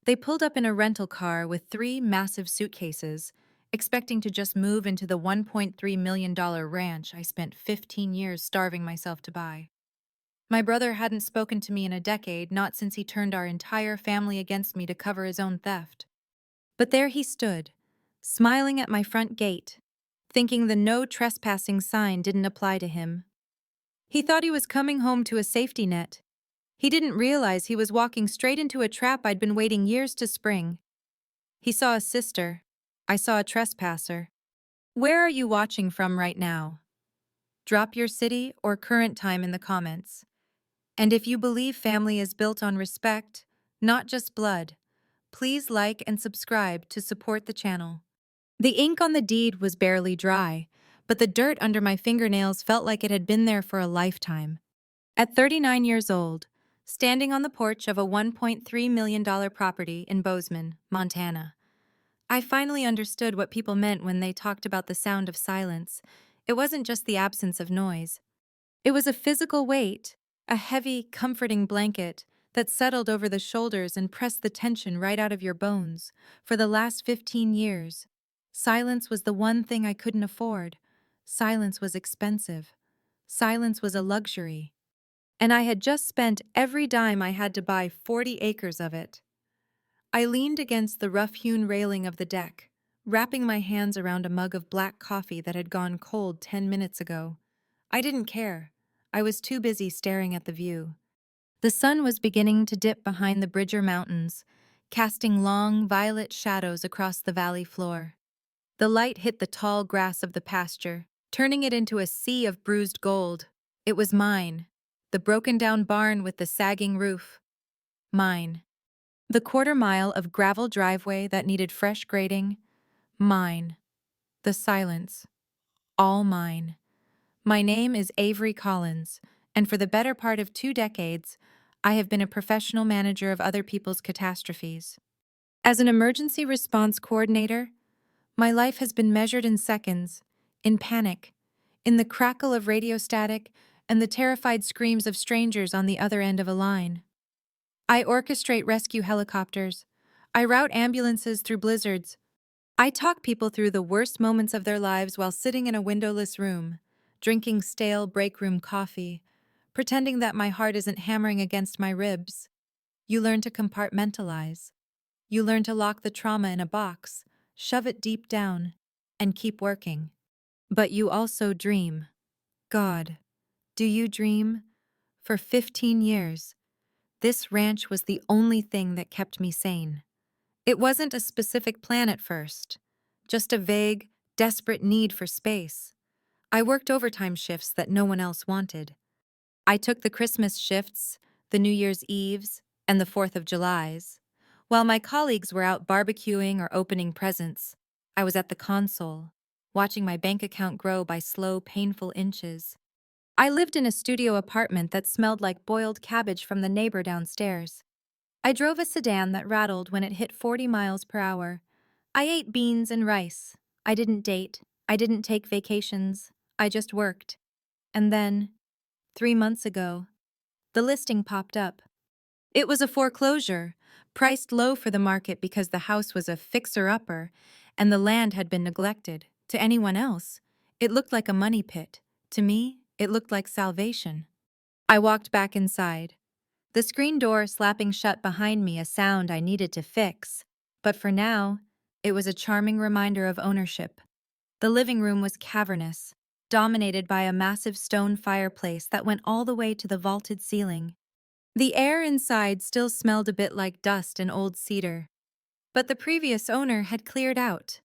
They pulled up in a rental car with three massive suitcases, expecting to just move into the $1.3 million ranch I spent 15 years starving myself to buy. My brother hadn't spoken to me in a decade, not since he turned our entire family against me to cover his own theft. But there he stood, smiling at my front gate, thinking the no trespassing sign didn't apply to him. He thought he was coming home to a safety net. He didn't realize he was walking straight into a trap I'd been waiting years to spring. He saw a sister. I saw a trespasser. Where are you watching from right now? Drop your city or current time in the comments. And if you believe family is built on respect, not just blood, please like and subscribe to support the channel. The ink on the deed was barely dry, but the dirt under my fingernails felt like it had been there for a lifetime. At 39 years old, standing on the porch of a $1.3 million property in Bozeman, Montana, I finally understood what people meant when they talked about the sound of silence. It wasn't just the absence of noise. It was a physical weight, a heavy, comforting blanket that settled over the shoulders and pressed the tension right out of your bones. For the last 15 years, silence was the one thing I couldn't afford. Silence was expensive. Silence was a luxury. And I had just spent every dime I had to buy 40 acres of it. I leaned against the rough-hewn railing of the deck, wrapping my hands around a mug of black coffee that had gone cold 10 minutes ago. I didn't care. I was too busy staring at the view. The sun was beginning to dip behind the Bridger Mountains, casting long, violet shadows across the valley floor. The light hit the tall grass of the pasture, turning it into a sea of bruised gold. It was mine. The broken-down barn with the sagging roof. Mine. The quarter-mile of gravel driveway that needed fresh grading. Mine. The silence. All mine. My name is Avery Collins, and for the better part of 2 decades, I have been a professional manager of other people's catastrophes. As an emergency response coordinator, my life has been measured in seconds, in panic, in the crackle of radio static and the terrified screams of strangers on the other end of a line. I orchestrate rescue helicopters. I route ambulances through blizzards. I talk people through the worst moments of their lives while sitting in a windowless room, drinking stale break room coffee, pretending that my heart isn't hammering against my ribs. You learn to compartmentalize. You learn to lock the trauma in a box, shove it deep down, and keep working. But you also dream. God, do you dream? For 15 years, this ranch was the only thing that kept me sane. It wasn't a specific plan at first, just a vague, desperate need for space. I worked overtime shifts that no one else wanted. I took the Christmas shifts, the New Year's Eves, and the 4th of Julys. While my colleagues were out barbecuing or opening presents, I was at the console, watching my bank account grow by slow, painful inches. I lived in a studio apartment that smelled like boiled cabbage from the neighbor downstairs. I drove a sedan that rattled when it hit 40 miles per hour. I ate beans and rice. I didn't date. I didn't take vacations. I just worked. And then, 3 months ago, the listing popped up. It was a foreclosure, priced low for the market because the house was a fixer-upper and the land had been neglected. To anyone else, it looked like a money pit. To me, it looked like salvation. I walked back inside, the screen door slapping shut behind me, a sound I needed to fix. But for now, it was a charming reminder of ownership. The living room was cavernous, dominated by a massive stone fireplace that went all the way to the vaulted ceiling. The air inside still smelled a bit like dust and old cedar, but the previous owner had cleared out.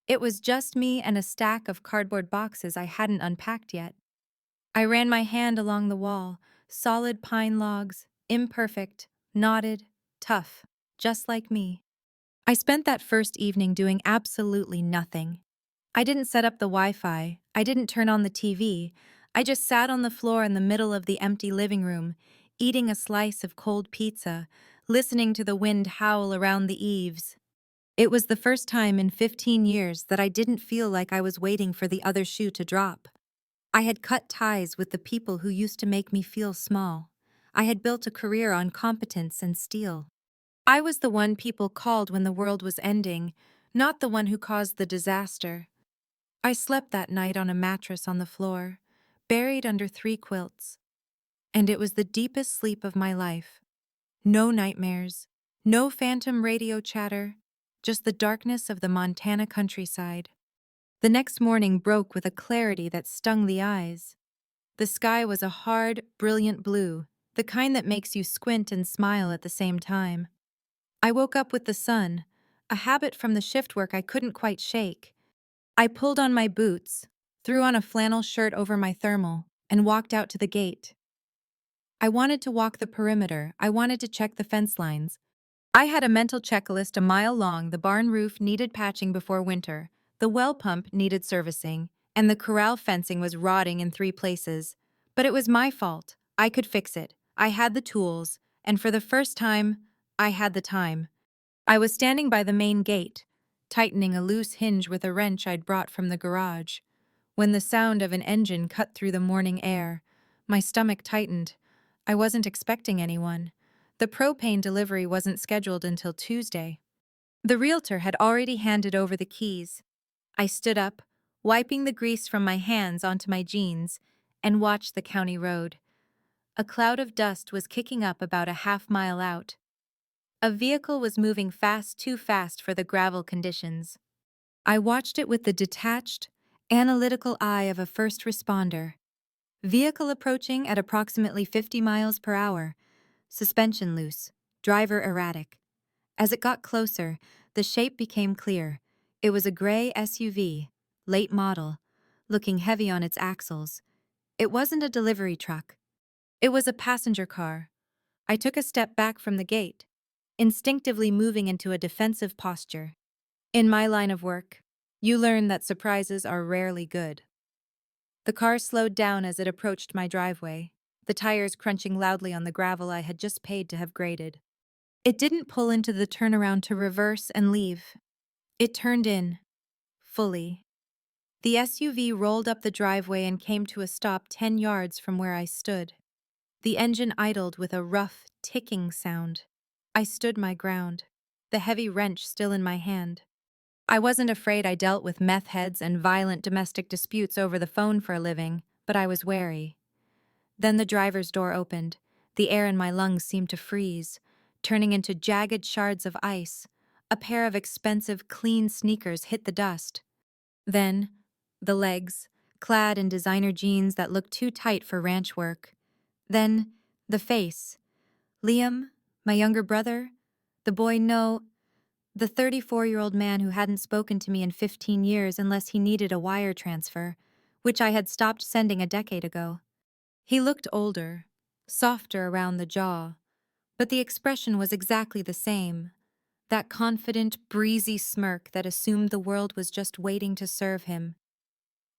It was just me and a stack of cardboard boxes I hadn't unpacked yet. I ran my hand along the wall, solid pine logs, imperfect, knotted, tough, just like me. I spent that first evening doing absolutely nothing. I didn't set up the Wi-Fi, I didn't turn on the TV, I just sat on the floor in the middle of the empty living room, eating a slice of cold pizza, listening to the wind howl around the eaves. It was the first time in 15 years that I didn't feel like I was waiting for the other shoe to drop. I had cut ties with the people who used to make me feel small. I had built a career on competence and steel. I was the one people called when the world was ending, not the one who caused the disaster. I slept that night on a mattress on the floor, buried under 3 quilts. And it was the deepest sleep of my life. No nightmares, no phantom radio chatter, just the darkness of the Montana countryside. The next morning broke with a clarity that stung the eyes. The sky was a hard, brilliant blue, the kind that makes you squint and smile at the same time. I woke up with the sun, a habit from the shift work I couldn't quite shake. I pulled on my boots, threw on a flannel shirt over my thermal, and walked out to the gate. I wanted to walk the perimeter. I wanted to check the fence lines. I had a mental checklist a mile long. The barn roof needed patching before winter, the well pump needed servicing, and the corral fencing was rotting in 3 places. But it was my fault. I could fix it. I had the tools, and for the first time, I had the time. I was standing by the main gate, tightening a loose hinge with a wrench I'd brought from the garage, when the sound of an engine cut through the morning air. My stomach tightened. I wasn't expecting anyone. The propane delivery wasn't scheduled until Tuesday. The realtor had already handed over the keys. I stood up, wiping the grease from my hands onto my jeans, and watched the county road. A cloud of dust was kicking up about a half-mile out. A vehicle was moving fast, too fast for the gravel conditions. I watched it with the detached, analytical eye of a first responder. Vehicle approaching at approximately 50 miles per hour. Suspension loose, driver erratic. As it got closer, the shape became clear. It was a gray SUV, late model, looking heavy on its axles. It wasn't a delivery truck. It was a passenger car. I took a step back from the gate, instinctively moving into a defensive posture. In my line of work, you learn that surprises are rarely good. The car slowed down as it approached my driveway, the tires crunching loudly on the gravel I had just paid to have graded. It didn't pull into the turnaround to reverse and leave. It turned in, fully. The SUV rolled up the driveway and came to a stop 10 yards from where I stood. The engine idled with a rough, ticking sound. I stood my ground, the heavy wrench still in my hand. I wasn't afraid. I dealt with meth heads and violent domestic disputes over the phone for a living, but I was wary. Then the driver's door opened. The air in my lungs seemed to freeze, turning into jagged shards of ice. A pair of expensive, clean sneakers hit the dust. Then, the legs, clad in designer jeans that looked too tight for ranch work. Then, the face. Liam, my younger brother, the boy the 34-year-old man who hadn't spoken to me in 15 years unless he needed a wire transfer, which I had stopped sending a decade ago. He looked older, softer around the jaw, but the expression was exactly the same. That confident, breezy smirk that assumed the world was just waiting to serve him.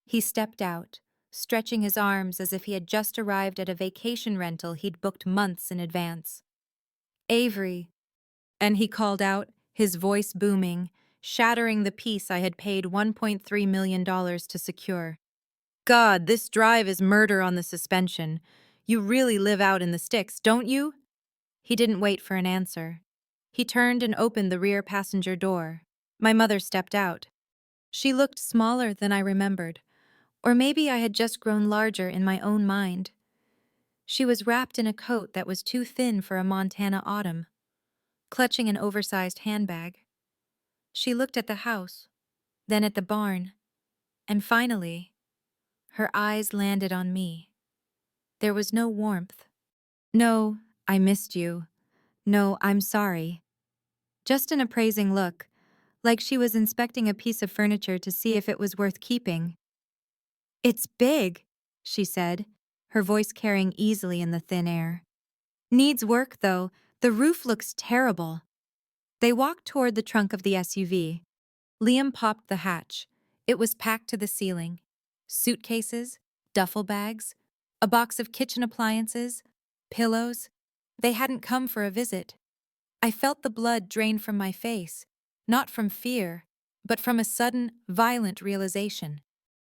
He stepped out, stretching his arms as if he had just arrived at a vacation rental he'd booked months in advance. "Avery," and he called out, his voice booming, shattering the peace I had paid $1.3 million to secure. "God, this drive is murder on the suspension. You really live out in the sticks, don't you?" He didn't wait for an answer. He turned and opened the rear passenger door. My mother stepped out. She looked smaller than I remembered, or maybe I had just grown larger in my own mind. She was wrapped in a coat that was too thin for a Montana autumn, clutching an oversized handbag. She looked at the house, then at the barn, and finally, her eyes landed on me. There was no warmth. No, "I missed you." No, "I'm sorry." Just an appraising look, like she was inspecting a piece of furniture to see if it was worth keeping. "It's big," she said, her voice carrying easily in the thin air. "Needs work, though. The roof looks terrible." They walked toward the trunk of the SUV. Liam popped the hatch. It was packed to the ceiling. Suitcases, duffel bags, a box of kitchen appliances, pillows. They hadn't come for a visit. I felt the blood drain from my face, not from fear, but from a sudden, violent realization.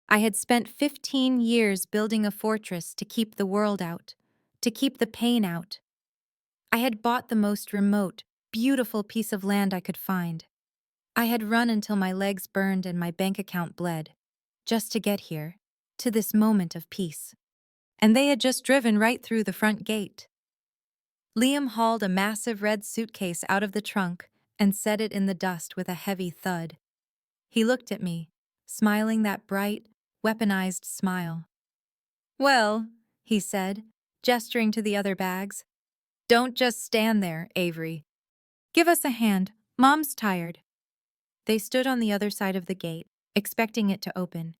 I had spent 15 years building a fortress to keep the world out, to keep the pain out. I had bought the most remote, beautiful piece of land I could find. I had run until my legs burned and my bank account bled, just to get here, to this moment of peace. And they had just driven right through the front gate. Liam hauled a massive red suitcase out of the trunk and set it in the dust with a heavy thud. He looked at me, smiling that bright, weaponized smile. "Well," he said, gesturing to the other bags, "don't just stand there, Avery. Give us a hand. Mom's tired." They stood on the other side of the gate, expecting it to open.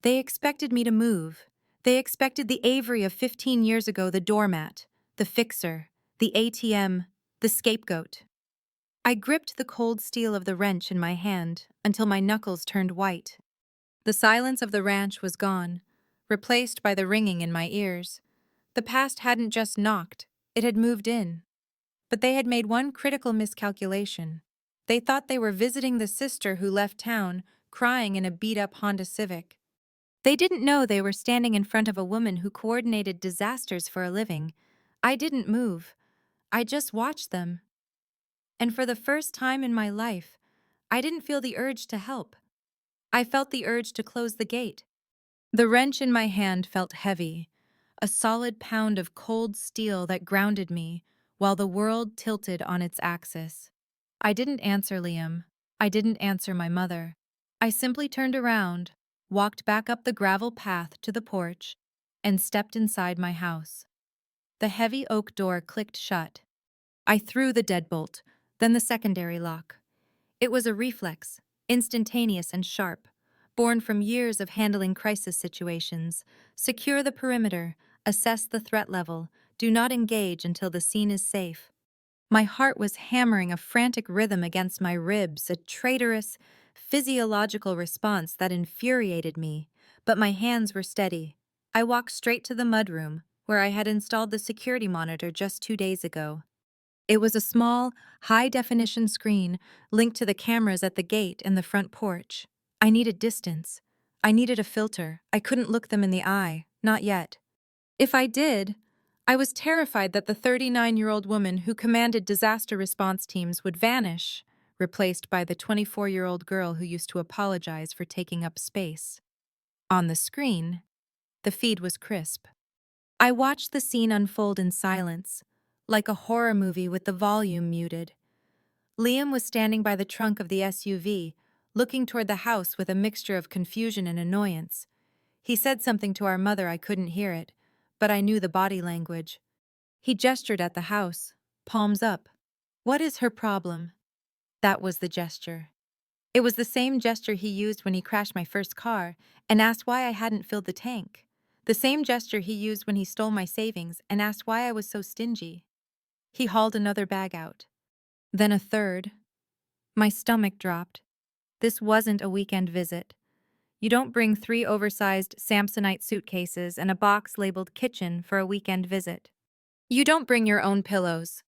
They expected me to move. They expected the Avery of 15 years ago, the doormat, the fixer, the ATM, the scapegoat. I gripped the cold steel of the wrench in my hand until my knuckles turned white. The silence of the ranch was gone, replaced by the ringing in my ears. The past hadn't just knocked, it had moved in. But they had made one critical miscalculation. They thought they were visiting the sister who left town, crying in a beat-up Honda Civic. They didn't know they were standing in front of a woman who coordinated disasters for a living. I didn't move. I just watched them. And for the first time in my life, I didn't feel the urge to help. I felt the urge to close the gate. The wrench in my hand felt heavy, a solid pound of cold steel that grounded me while the world tilted on its axis. I didn't answer Liam. I didn't answer my mother. I simply turned around, walked back up the gravel path to the porch, and stepped inside my house. The heavy oak door clicked shut. I threw the deadbolt, then the secondary lock. It was a reflex, instantaneous and sharp, born from years of handling crisis situations. Secure the perimeter, assess the threat level, do not engage until the scene is safe. My heart was hammering a frantic rhythm against my ribs, a traitorous, physiological response that infuriated me, but my hands were steady. I walked straight to the mudroom, where I had installed the security monitor just 2 days ago. It was a small, high-definition screen linked to the cameras at the gate and the front porch. I needed distance. I needed a filter. I couldn't look them in the eye, not yet. If I did, I was terrified that the 39-year-old woman who commanded disaster response teams would vanish, replaced by the 24-year-old girl who used to apologize for taking up space. On the screen, the feed was crisp. I watched the scene unfold in silence, like a horror movie with the volume muted. Liam was standing by the trunk of the SUV, looking toward the house with a mixture of confusion and annoyance. He said something to our mother. I couldn't hear it, but I knew the body language. He gestured at the house, palms up. "What is her problem?" That was the gesture. It was the same gesture he used when he crashed my first car and asked why I hadn't filled the tank. The same gesture he used when he stole my savings and asked why I was so stingy. He hauled another bag out. Then a third. My stomach dropped. This wasn't a weekend visit. You don't bring 3 oversized Samsonite suitcases and a box labeled kitchen for a weekend visit. You don't bring your own pillows.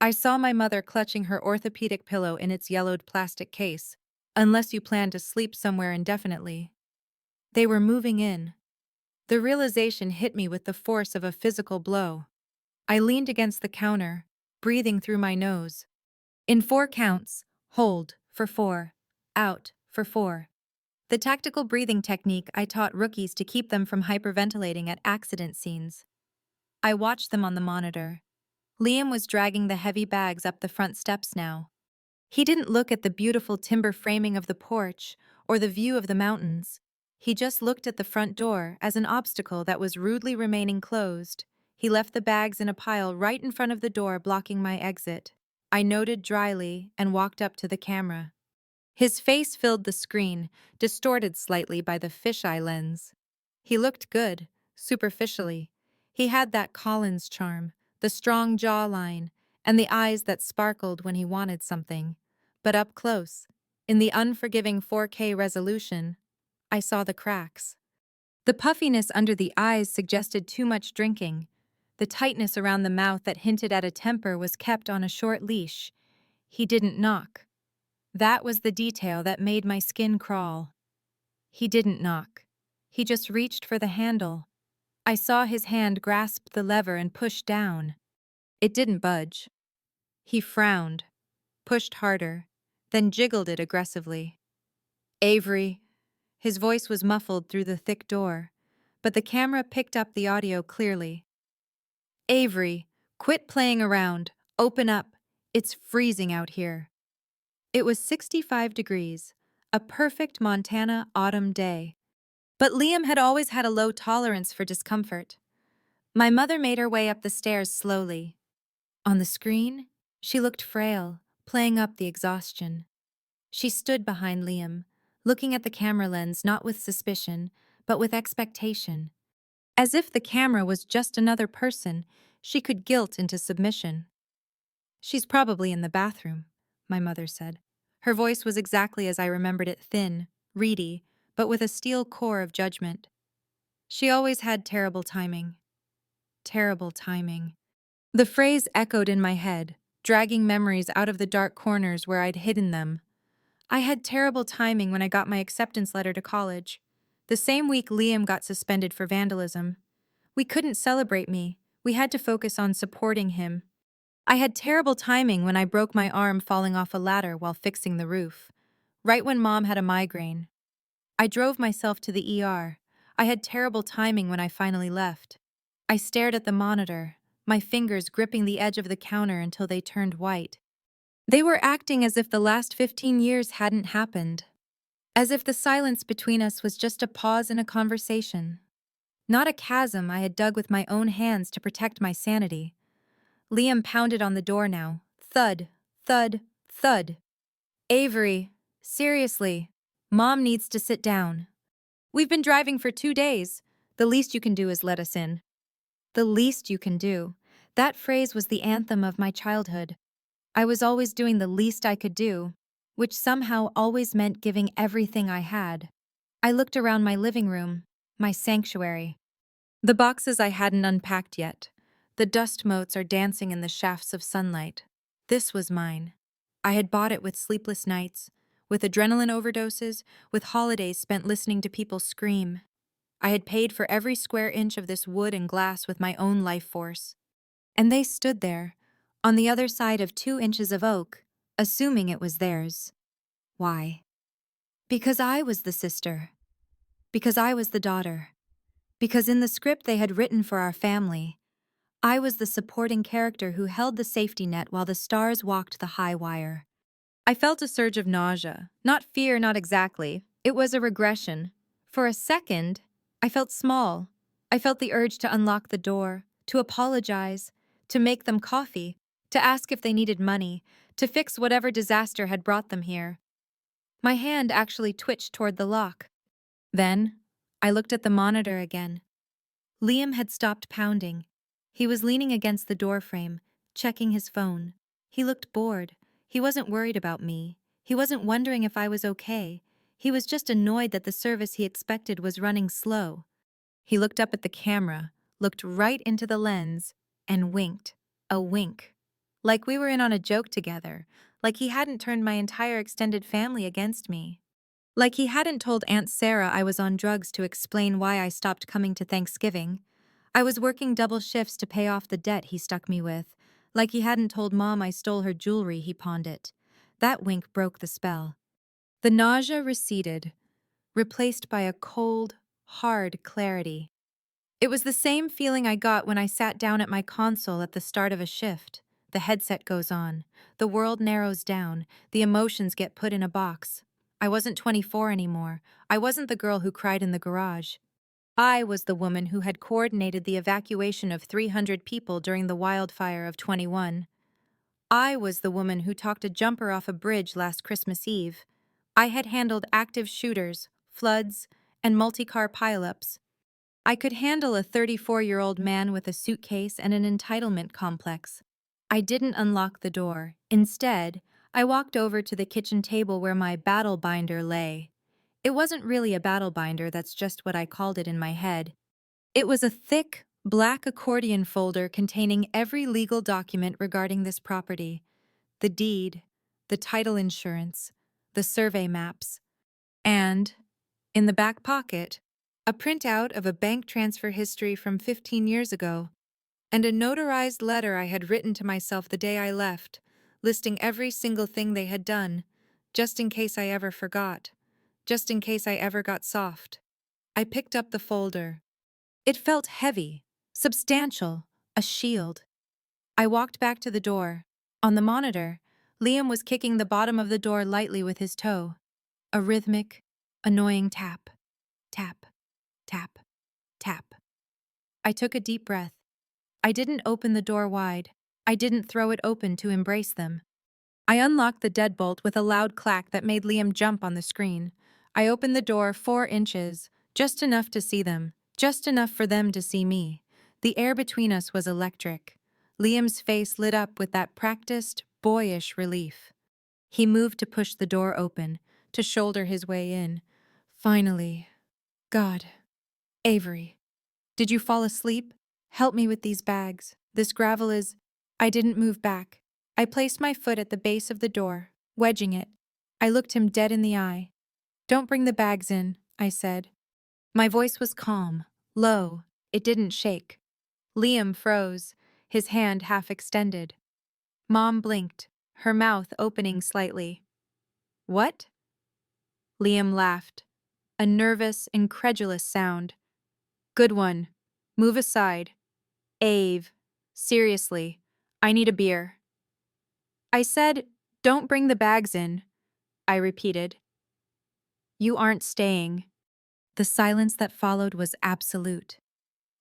I saw my mother clutching her orthopedic pillow in its yellowed plastic case, unless you plan to sleep somewhere indefinitely. They were moving in. The realization hit me with the force of a physical blow. I leaned against the counter, breathing through my nose. In 4 counts, hold for 4, out for 4. The tactical breathing technique I taught rookies to keep them from hyperventilating at accident scenes. I watched them on the monitor. Liam was dragging the heavy bags up the front steps now. He didn't look at the beautiful timber framing of the porch or the view of the mountains. He just looked at the front door as an obstacle that was rudely remaining closed. He left the bags in a pile right in front of the door, blocking my exit. I noted dryly and walked up to the camera. His face filled the screen, distorted slightly by the fisheye lens. He looked good, superficially. He had that Collins charm, the strong jawline, and the eyes that sparkled when he wanted something. But up close, in the unforgiving 4K resolution, I saw the cracks. The puffiness under the eyes suggested too much drinking. The tightness around the mouth that hinted at a temper was kept on a short leash. He didn't knock. That was the detail that made my skin crawl. He didn't knock. He just reached for the handle. I saw his hand grasp the lever and push down. It didn't budge. He frowned. pushed harder, then jiggled it aggressively. Avery. His voice was muffled through the thick door, but the camera picked up the audio clearly. Avery, quit playing around. Open up. It's freezing out here. It was 65 degrees, a perfect Montana autumn day. But Liam had always had a low tolerance for discomfort. My mother made her way up the stairs slowly. On the screen, she looked frail, playing up the exhaustion. She stood behind Liam, looking at the camera lens not with suspicion, but with expectation. As if the camera was just another person she could guilt into submission. "She's probably in the bathroom," my mother said. Her voice was exactly as I remembered it, thin, reedy, but with a steel core of judgment. She always had terrible timing. Terrible timing. The phrase echoed in my head, dragging memories out of the dark corners where I'd hidden them. I had terrible timing when I got my acceptance letter to college. The same week Liam got suspended for vandalism. We couldn't celebrate me. We had to focus on supporting him. I had terrible timing when I broke my arm falling off a ladder while fixing the roof, right when Mom had a migraine. I drove myself to the ER. I had terrible timing when I finally left. I stared at the monitor, my fingers gripping the edge of the counter until they turned white. They were acting as if the last 15 years hadn't happened. As if the silence between us was just a pause in a conversation. Not a chasm I had dug with my own hands to protect my sanity. Liam pounded on the door now. Thud, thud, thud. "Avery, seriously, Mom needs to sit down. We've been driving for 2 days. The least you can do is let us in." The least you can do. That phrase was the anthem of my childhood. I was always doing the least I could do, which somehow always meant giving everything I had. I looked around my living room, my sanctuary. The boxes I hadn't unpacked yet. The dust motes are dancing in the shafts of sunlight. This was mine. I had bought it with sleepless nights, with adrenaline overdoses, with holidays spent listening to people scream. I had paid for every square inch of this wood and glass with my own life force. And they stood there, on the other side of 2 inches of oak, assuming it was theirs. Why? Because I was the sister. Because I was the daughter. Because in the script they had written for our family, I was the supporting character who held the safety net while the stars walked the high wire. I felt a surge of nausea. Not fear, not exactly. It was a regression. For a second, I felt small. I felt the urge to unlock the door, to apologize, to make them coffee, to ask if they needed money, to fix whatever disaster had brought them here. My hand actually twitched toward the lock. Then, I looked at the monitor again. Liam had stopped pounding. He was leaning against the doorframe, checking his phone. He looked bored. He wasn't worried about me. He wasn't wondering if I was okay. He was just annoyed that the service he expected was running slow. He looked up at the camera, looked right into the lens, and winked. A wink. Like we were in on a joke together. Like he hadn't turned my entire extended family against me. Like he hadn't told Aunt Sarah I was on drugs to explain why I stopped coming to Thanksgiving. I was working double shifts to pay off the debt he stuck me with. Like he hadn't told Mom I stole her jewelry, he pawned it. That wink broke the spell. The nausea receded, replaced by a cold, hard clarity. It was the same feeling I got when I sat down at my console at the start of a shift. The headset goes on. The world narrows down. The emotions get put in a box. I wasn't 24 anymore. I wasn't the girl who cried in the garage. I was the woman who had coordinated the evacuation of 300 people during the wildfire of 21. I was the woman who talked a jumper off a bridge last Christmas Eve. I had handled active shooters, floods, and multi-car pileups. I could handle a 34-year-old man with a suitcase and an entitlement complex. I didn't unlock the door. Instead, I walked over to the kitchen table where my battle binder lay. It wasn't really a battle binder, that's just what I called it in my head. It was a thick, black accordion folder containing every legal document regarding this property. The deed, the title insurance, the survey maps, and, in the back pocket, a printout of a bank transfer history from 15 years ago, and a notarized letter I had written to myself the day I left, listing every single thing they had done, just in case I ever forgot, just in case I ever got soft. I picked up the folder. It felt heavy, substantial, a shield. I walked back to the door. On the monitor, Liam was kicking the bottom of the door lightly with his toe. A rhythmic, annoying tap, tap, tap, tap. I took a deep breath. I didn't open the door wide. I didn't throw it open to embrace them. I unlocked the deadbolt with a loud clack that made Liam jump on the screen. I opened the door 4 inches, just enough to see them, just enough for them to see me. The air between us was electric. Liam's face lit up with that practiced, boyish relief. He moved to push the door open, to shoulder his way in. Finally. God. Avery. Did you fall asleep? Help me with these bags. This gravel is... I didn't move back. I placed my foot at the base of the door, wedging it. I looked him dead in the eye. Don't bring the bags in, I said. My voice was calm, low. It didn't shake. Liam froze, his hand half extended. Mom blinked, her mouth opening slightly. What? Liam laughed. A nervous, incredulous sound. Good one. Move aside. Ave. Seriously, I need a beer. I said, don't bring the bags in, I repeated. You aren't staying. The silence that followed was absolute.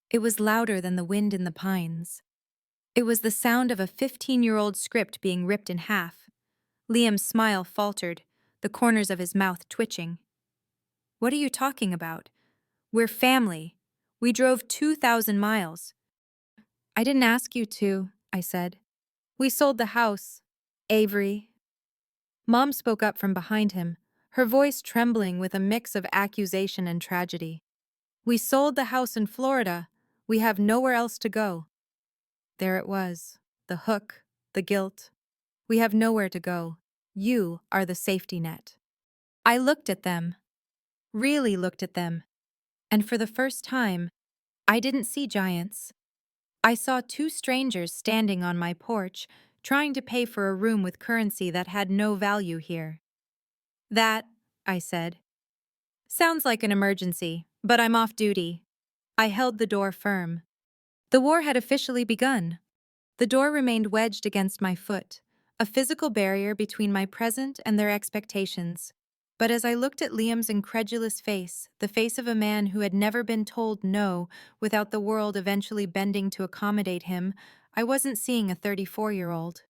It was louder than the wind in the pines. It was the sound of a 15-year-old script being ripped in half. Liam's smile faltered, the corners of his mouth twitching. What are you talking about? We're family. We drove 2,000 miles. I didn't ask you to, I said. We sold the house. Avery. Mom spoke up from behind him, her voice trembling with a mix of accusation and tragedy. We sold the house in Florida. We have nowhere else to go. There it was, the hook, the guilt. We have nowhere to go. You are the safety net. I looked at them, really looked at them, and for the first time, I didn't see giants. I saw two strangers standing on my porch, trying to pay for a room with currency that had no value here. That, I said, sounds like an emergency, but I'm off duty. I held the door firm. The war had officially begun. The door remained wedged against my foot, a physical barrier between my present and their expectations. But as I looked at Liam's incredulous face, the face of a man who had never been told no without the world eventually bending to accommodate him, I wasn't seeing a 34-year-old.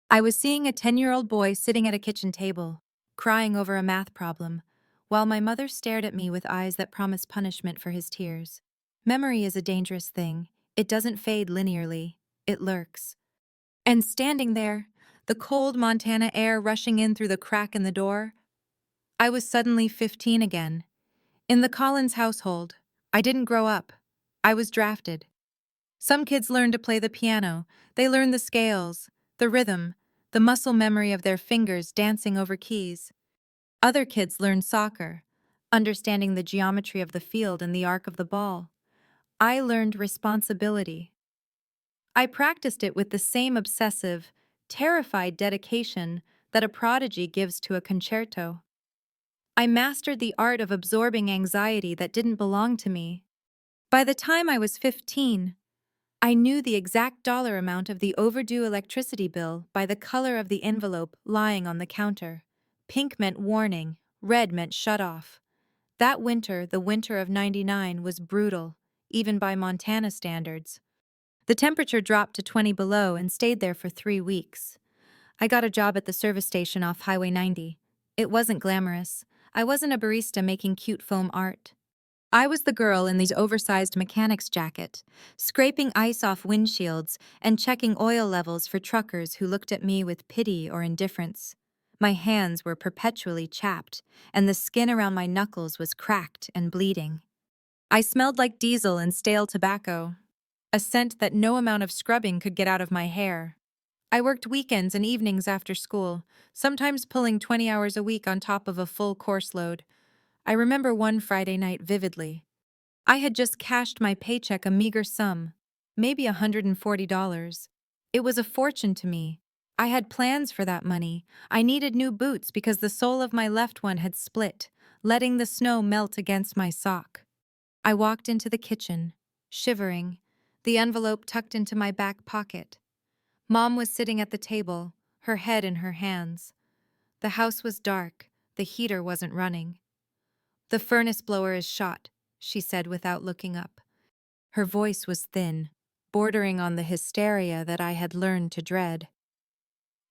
I was seeing a 10-year-old boy sitting at a kitchen table, crying over a math problem, while my mother stared at me with eyes that promised punishment for his tears. Memory is a dangerous thing. It doesn't fade linearly. It lurks. And standing there, the cold Montana air rushing in through the crack in the door, I was suddenly 15 again. In the Collins household, I didn't grow up. I was drafted. Some kids learn to play the piano. They learn the scales, the rhythm, the muscle memory of their fingers dancing over keys. Other kids learn soccer, understanding the geometry of the field and the arc of the ball. I learned responsibility. I practiced it with the same obsessive, terrified dedication that a prodigy gives to a concerto. I mastered the art of absorbing anxiety that didn't belong to me. By the time I was 15, I knew the exact dollar amount of the overdue electricity bill by the color of the envelope lying on the counter. Pink meant warning, red meant shut off. That winter, the winter of '99, was brutal, even by Montana standards. The temperature dropped to 20 below and stayed there for 3 weeks. I got a job at the service station off Highway 90. It wasn't glamorous. I wasn't a barista making cute foam art. I was the girl in the oversized mechanic's jacket, scraping ice off windshields and checking oil levels for truckers who looked at me with pity or indifference. My hands were perpetually chapped, and the skin around my knuckles was cracked and bleeding. I smelled like diesel and stale tobacco, a scent that no amount of scrubbing could get out of my hair. I worked weekends and evenings after school, sometimes pulling 20 hours a week on top of a full course load. I remember one Friday night vividly. I had just cashed my paycheck a meager sum, maybe $140. It was a fortune to me. I had plans for that money. I needed new boots because the sole of my left one had split, letting the snow melt against my sock. I walked into the kitchen, shivering, the envelope tucked into my back pocket. Mom was sitting at the table, her head in her hands. The house was dark, the heater wasn't running. "The furnace blower is shot," she said without looking up. Her voice was thin, bordering on the hysteria that I had learned to dread.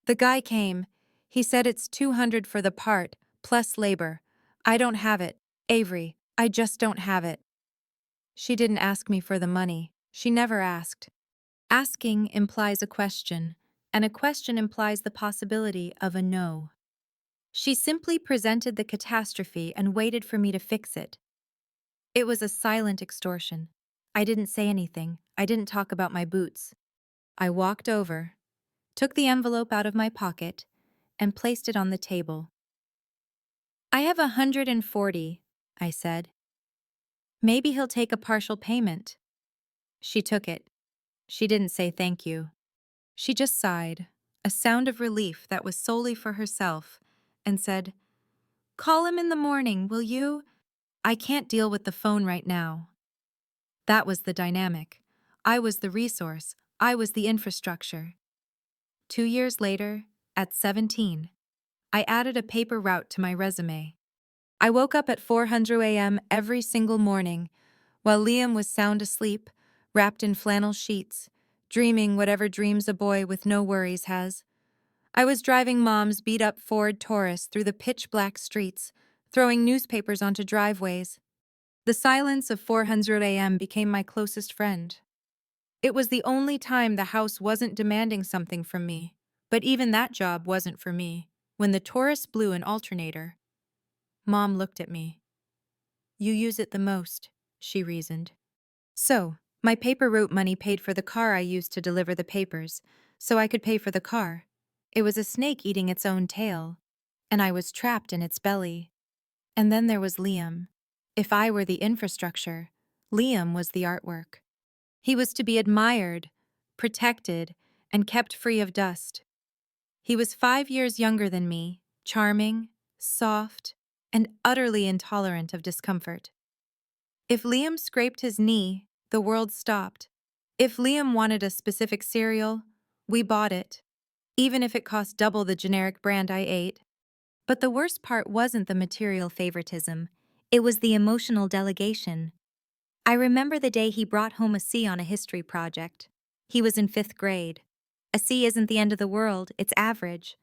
"The guy came. He said it's 200 for the part, plus labor. I don't have it, Avery. I just don't have it." She didn't ask me for the money. She never asked. Asking implies a question, and a question implies the possibility of a no. She simply presented the catastrophe and waited for me to fix it. It was a silent extortion. I didn't say anything. I didn't talk about my boots. I walked over, took the envelope out of my pocket, and placed it on the table. "I have 140, I said. "Maybe he'll take a partial payment." She took it. She didn't say thank you. She just sighed, a sound of relief that was solely for herself, and said, "Call him in the morning, will you? I can't deal with the phone right now." That was the dynamic. I was the resource. I was the infrastructure. 2 years later, at 17, I added a paper route to my resume. I woke up at 400 a.m. every single morning, while Liam was sound asleep, wrapped in flannel sheets, dreaming whatever dreams a boy with no worries has. I was driving Mom's beat-up Ford Taurus through the pitch-black streets, throwing newspapers onto driveways. The silence of 400 a.m. became my closest friend. It was the only time the house wasn't demanding something from me, but even that job wasn't for me. When the Taurus blew an alternator, Mom looked at me. "You use it the most," she reasoned. So, my paper route money paid for the car I used to deliver the papers, so I could pay for the car. It was a snake eating its own tail, and I was trapped in its belly. And then there was Liam. If I were the infrastructure, Liam was the artwork. He was to be admired, protected, and kept free of dust. He was 5 years younger than me, charming, soft, and utterly intolerant of discomfort. If Liam scraped his knee, the world stopped. If Liam wanted a specific cereal, we bought it, even if it cost double the generic brand I ate. But the worst part wasn't the material favoritism, it was the emotional delegation. I remember the day he brought home a C on a history project. He was in 5th grade. A C isn't the end of the world, it's average.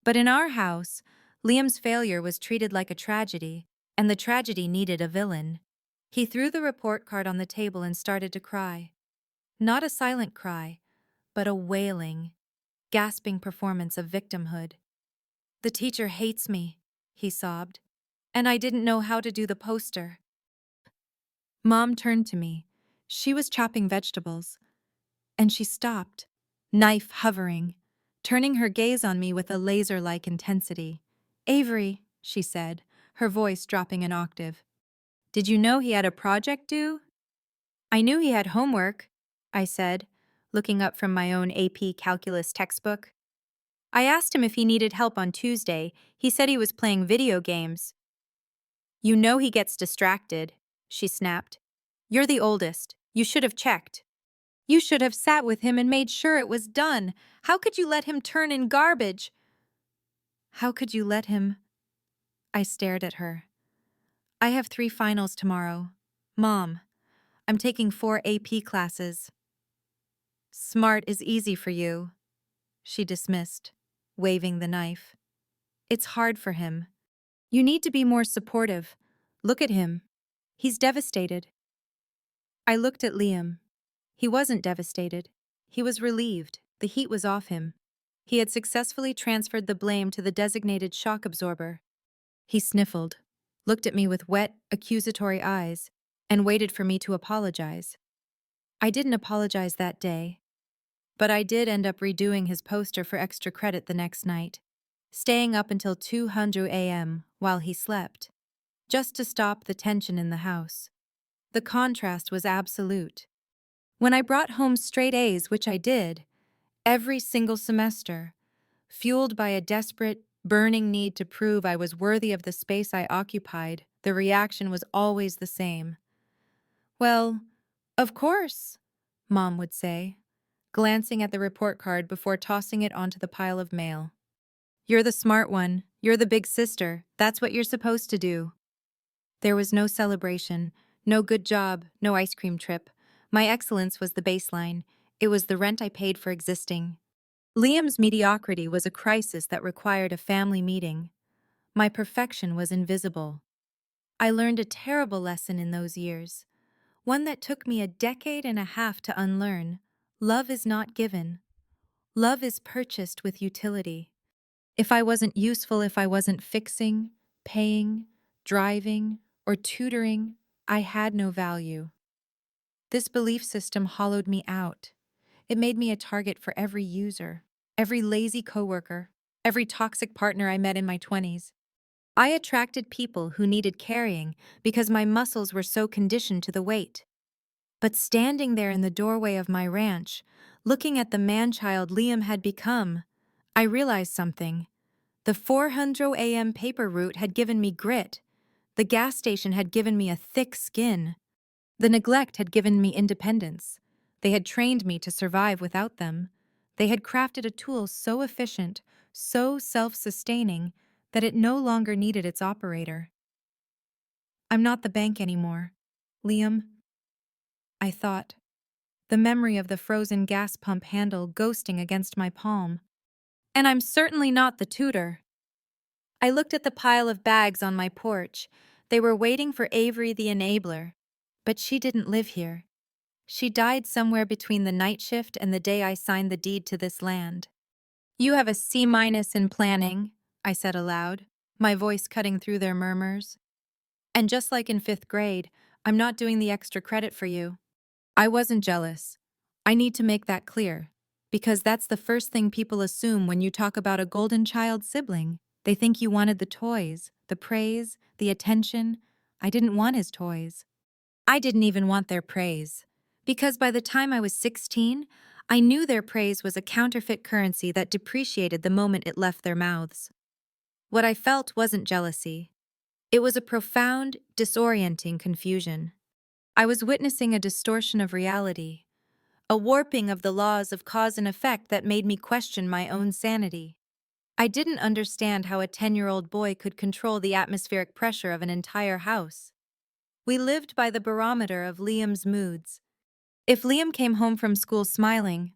But in our house, Liam's failure was treated like a tragedy, and the tragedy needed a villain. He threw the report card on the table and started to cry. Not a silent cry, but a wailing, gasping performance of victimhood. "The teacher hates me," he sobbed, "and I didn't know how to do the poster." Mom turned to me. She was chopping vegetables, and she stopped, knife hovering, turning her gaze on me with a laser-like intensity. "Avery," she said, her voice dropping an octave, "did you know he had a project due?" "I knew he had homework," I said, looking up from my own AP calculus textbook. "I asked him if he needed help on Tuesday. He said he was playing video games." "You know he gets distracted," she snapped. "You're the oldest. You should have checked. You should have sat with him and made sure it was done. How could you let him turn in garbage?" "How could you let him?" I stared at her. "I have 3 finals tomorrow. Mom, I'm taking 4 AP classes." "Smart is easy for you," she dismissed, waving the knife. "It's hard for him. You need to be more supportive. Look at him. He's devastated." I looked at Liam. He wasn't devastated. He was relieved. The heat was off him. He had successfully transferred the blame to the designated shock absorber. He sniffled, looked at me with wet, accusatory eyes, and waited for me to apologize. I didn't apologize that day, but I did end up redoing his poster for extra credit the next night, staying up until 200 a.m. while he slept, just to stop the tension in the house. The contrast was absolute. When I brought home straight A's, which I did, every single semester, Fueled by a desperate, burning need to prove I was worthy of the space I occupied, the reaction was always the same. "Well, of course," Mom would say, glancing at the report card before tossing it onto the pile of mail. "You're the smart one. You're the big sister. That's what you're supposed to do." There was no celebration, no good job, no ice cream trip. My excellence was the baseline. It was the rent I paid for existing. Liam's mediocrity was a crisis that required a family meeting. My perfection was invisible. I learned a terrible lesson in those years, one that took me a decade and a half to unlearn. Love is not given. Love is purchased with utility. If I wasn't useful, if I wasn't fixing, paying, driving, or tutoring, I had no value. This belief system hollowed me out. It made me a target for every user, every lazy coworker, every toxic partner I met in my 20s. I attracted people who needed carrying because my muscles were so conditioned to the weight. But standing there in the doorway of my ranch, looking at the man-child Liam had become, I realized something. The 400 a.m. paper route had given me grit. The gas station had given me a thick skin. The neglect had given me independence. They had trained me to survive without them. They had crafted a tool so efficient, so self-sustaining, that it no longer needed its operator. "I'm not the bank anymore, Liam," I thought, the memory of the frozen gas pump handle ghosting against my palm. "And I'm certainly not the tutor." I looked at the pile of bags on my porch. They were waiting for Avery the enabler. But she didn't live here. She died somewhere between the night shift and the day I signed the deed to this land. "You have a C- in planning," I said aloud, my voice cutting through their murmurs. "And just like in 5th grade, I'm not doing the extra credit for you." I wasn't jealous. I need to make that clear, because that's the first thing people assume when you talk about a golden child sibling. They think you wanted the toys, the praise, the attention. I didn't want his toys. I didn't even want their praise. Because by the time I was 16, I knew their praise was a counterfeit currency that depreciated the moment it left their mouths. What I felt wasn't jealousy. It was a profound, disorienting confusion. I was witnessing a distortion of reality, a warping of the laws of cause and effect that made me question my own sanity. I didn't understand how a 10-year-old boy could control the atmospheric pressure of an entire house. We lived by the barometer of Liam's moods. If Liam came home from school smiling,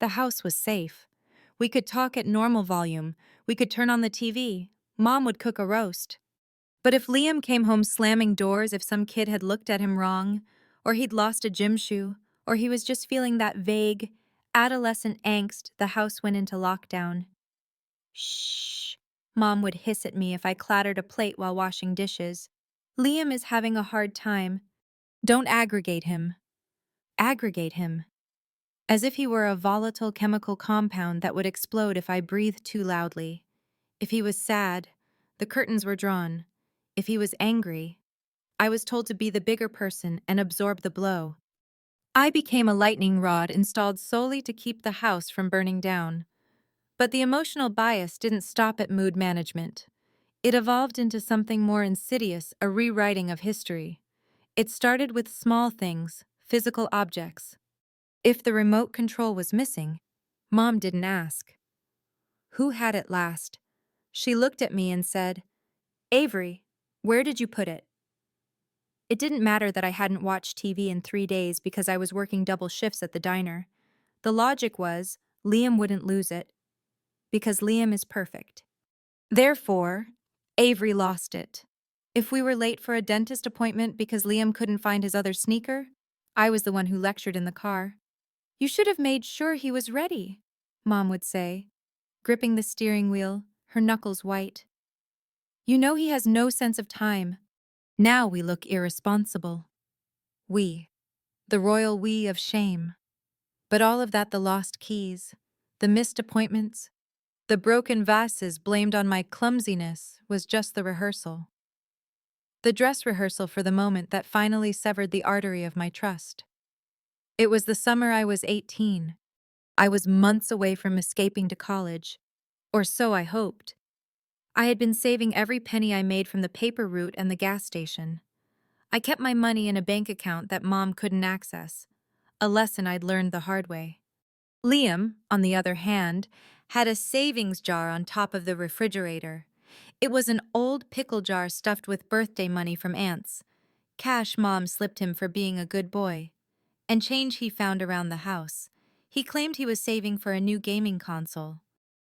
the house was safe. We could talk at normal volume. We could turn on the TV. Mom would cook a roast. But if Liam came home slamming doors, if some kid had looked at him wrong, or he'd lost a gym shoe, or he was just feeling that vague, adolescent angst, the house went into lockdown. "Shh," Mom would hiss at me if I clattered a plate while washing dishes. "Liam is having a hard time. Don't aggregate him." Aggregate him. As if he were a volatile chemical compound that would explode if I breathed too loudly. If he was sad, the curtains were drawn. If he was angry, I was told to be the bigger person and absorb the blow. I became a lightning rod installed solely to keep the house from burning down. But the emotional bias didn't stop at mood management. It evolved into something more insidious, a rewriting of history. It started with small things, physical objects. If the remote control was missing, Mom didn't ask. Who had it last? She looked at me and said, "Avery, where did you put it?" It didn't matter that I hadn't watched TV in 3 days because I was working double shifts at the diner. The logic was, Liam wouldn't lose it, because Liam is perfect. Therefore, Avery lost it. If we were late for a dentist appointment because Liam couldn't find his other sneaker, I was the one who lectured in the car. "You should have made sure he was ready," Mom would say, gripping the steering wheel, her knuckles white. "You know he has no sense of time." Now we look irresponsible. We, the royal we of shame. But all of that, the lost keys, the missed appointments, the broken vases blamed on my clumsiness, was just the rehearsal. The dress rehearsal for the moment that finally severed the artery of my trust. It was the summer I was 18. I was months away from escaping to college. Or so I hoped. I had been saving every penny I made from the paper route and the gas station. I kept my money in a bank account that Mom couldn't access, a lesson I'd learned the hard way. Liam, on the other hand, had a savings jar on top of the refrigerator. It was an old pickle jar stuffed with birthday money from aunts, cash Mom slipped him for being a good boy, and change he found around the house. He claimed he was saving for a new gaming console.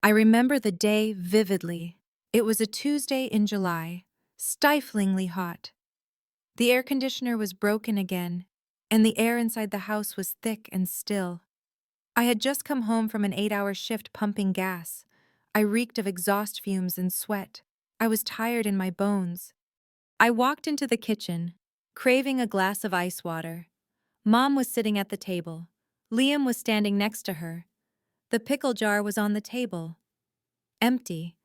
I remember the day vividly. It was a Tuesday in July, stiflingly hot. The air conditioner was broken again, and the air inside the house was thick and still. I had just come home from an 8-hour shift pumping gas. I reeked of exhaust fumes and sweat. I was tired in my bones. I walked into the kitchen, craving a glass of ice water. Mom was sitting at the table. Liam was standing next to her. The pickle jar was on the table. Empty.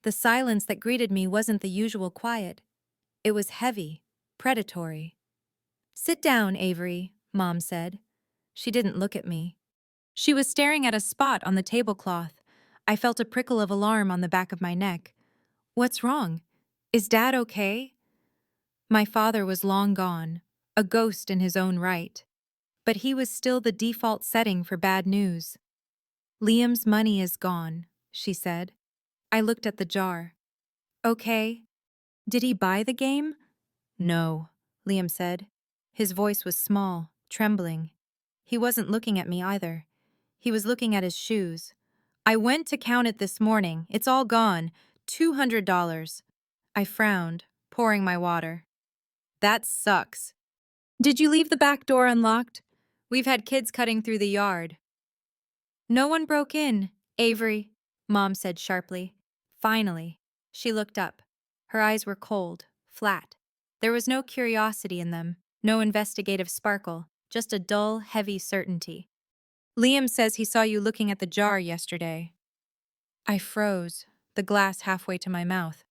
The silence that greeted me wasn't the usual quiet. It was heavy, predatory. "Sit down, Avery," Mom said. She didn't look at me. She was staring at a spot on the tablecloth. I felt a prickle of alarm on the back of my neck. "What's wrong? Is Dad okay?" My father was long gone, a ghost in his own right. But he was still the default setting for bad news. "Liam's money is gone," she said. I looked at the jar. "Okay. Did he buy the game?" "No," Liam said. His voice was small, trembling. He wasn't looking at me either. He was looking at his shoes. "I went to count it this morning. It's all gone. $200. I frowned, pouring my water. "That sucks. Did you leave the back door unlocked? We've had kids cutting through the yard." "No one broke in, Avery," Mom said sharply. Finally, she looked up. Her eyes were cold, flat. There was no curiosity in them, no investigative sparkle, just a dull, heavy certainty. "Liam says he saw you looking at the jar yesterday." I froze, the glass halfway to my mouth.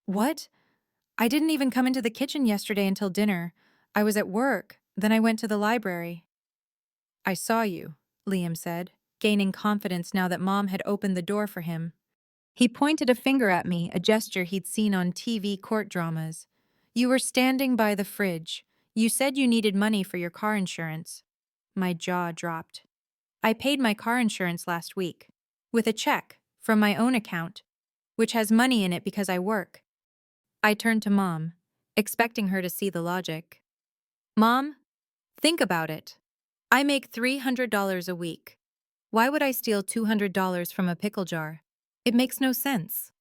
"What? I didn't even come into the kitchen yesterday until dinner. I was at work, then I went to the library." "I saw you," Liam said, gaining confidence now that Mom had opened the door for him. He pointed a finger at me, a gesture he'd seen on TV court dramas. "You were standing by the fridge. You said you needed money for your car insurance." My jaw dropped. "I paid my car insurance last week, with a check, from my own account, which has money in it because I work." I turned to Mom, expecting her to see the logic. "Mom, think about it. I make $300 a week. Why would I steal $200 from a pickle jar? It makes no sense."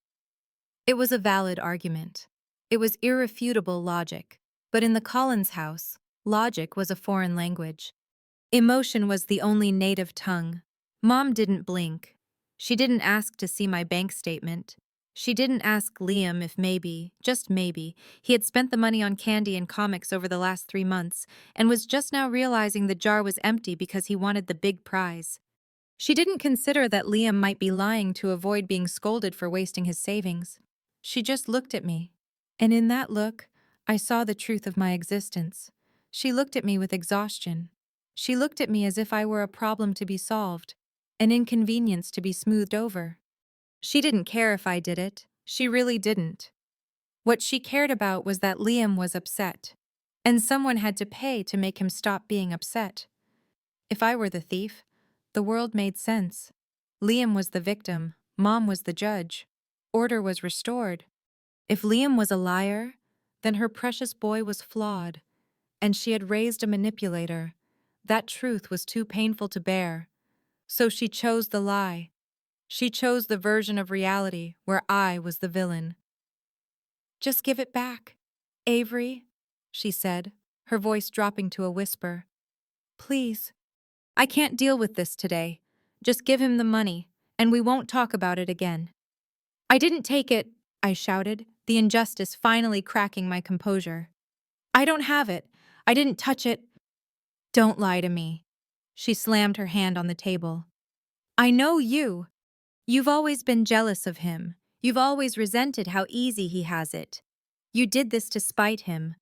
It was a valid argument. It was irrefutable logic. But in the Collins house, logic was a foreign language. Emotion was the only native tongue. Mom didn't blink. She didn't ask to see my bank statement. She didn't ask Liam if maybe, just maybe, he had spent the money on candy and comics over the last 3 months and was just now realizing the jar was empty because he wanted the big prize. She didn't consider that Liam might be lying to avoid being scolded for wasting his savings. She just looked at me. And in that look, I saw the truth of my existence. She looked at me with exhaustion. She looked at me as if I were a problem to be solved, an inconvenience to be smoothed over. She didn't care if I did it. She really didn't. What she cared about was that Liam was upset, and someone had to pay to make him stop being upset. If I were the thief, the world made sense. Liam was the victim, Mom was the judge. Order was restored. If Liam was a liar, then her precious boy was flawed, and she had raised a manipulator. That truth was too painful to bear. So she chose the lie. She chose the version of reality where I was the villain. "Just give it back, Avery," she said, her voice dropping to a whisper. "Please. I can't deal with this today. Just give him the money, and we won't talk about it again." "I didn't take it," I shouted, the injustice finally cracking my composure. "I don't have it. I didn't touch it." "Don't lie to me." She slammed her hand on the table. "I know you. You've always been jealous of him. You've always resented how easy he has it. You did this to spite him."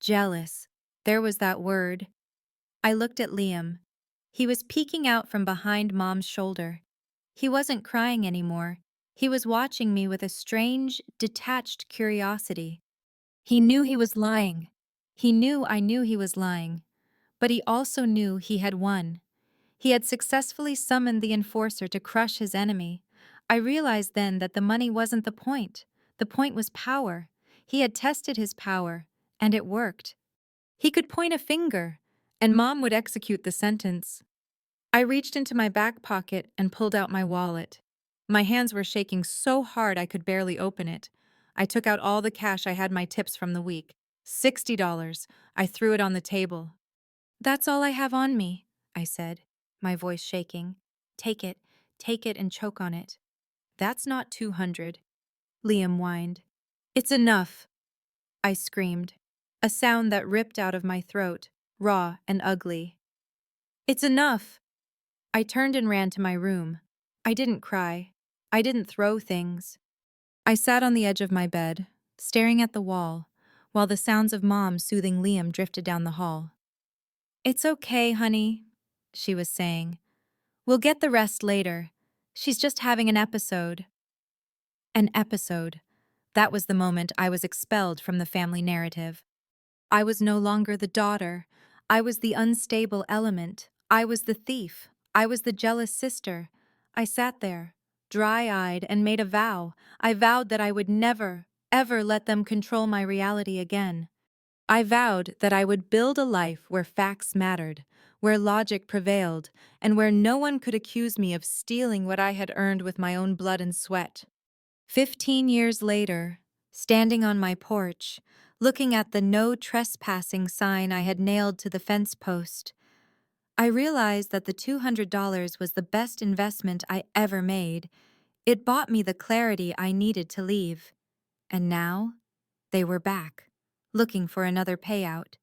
Jealous. There was that word. I looked at Liam. He was peeking out from behind Mom's shoulder. He wasn't crying anymore. He was watching me with a strange, detached curiosity. He knew he was lying. He knew I knew he was lying. But he also knew he had won. He had successfully summoned the enforcer to crush his enemy. I realized then that the money wasn't the point. The point was power. He had tested his power, and it worked. He could point a finger, and Mom would execute the sentence. I reached into my back pocket and pulled out my wallet. My hands were shaking so hard I could barely open it. I took out all the cash I had, my tips from the week. $60. I threw it on the table. "That's all I have on me," I said, my voice shaking. Take it and choke on it." "That's not 200, Liam whined. "It's enough," I screamed, a sound that ripped out of my throat, raw and ugly. "It's enough." I turned and ran to my room. I didn't cry. I didn't throw things. I sat on the edge of my bed, staring at the wall, while the sounds of Mom soothing Liam drifted down the hall. "It's okay, honey," she was saying. "We'll get the rest later. She's just having an episode." An episode. That was the moment I was expelled from the family narrative. I was no longer the daughter. I was the unstable element. I was the thief. I was the jealous sister. I sat there, dry-eyed, and made a vow. I vowed that I would never, ever let them control my reality again. I vowed that I would build a life where facts mattered, where logic prevailed, and where no one could accuse me of stealing what I had earned with my own blood and sweat. 15 years later, standing on my porch, looking at the no trespassing sign I had nailed to the fence post, I realized that the $200 was the best investment I ever made. It bought me the clarity I needed to leave. And now, they were back, looking for another payout.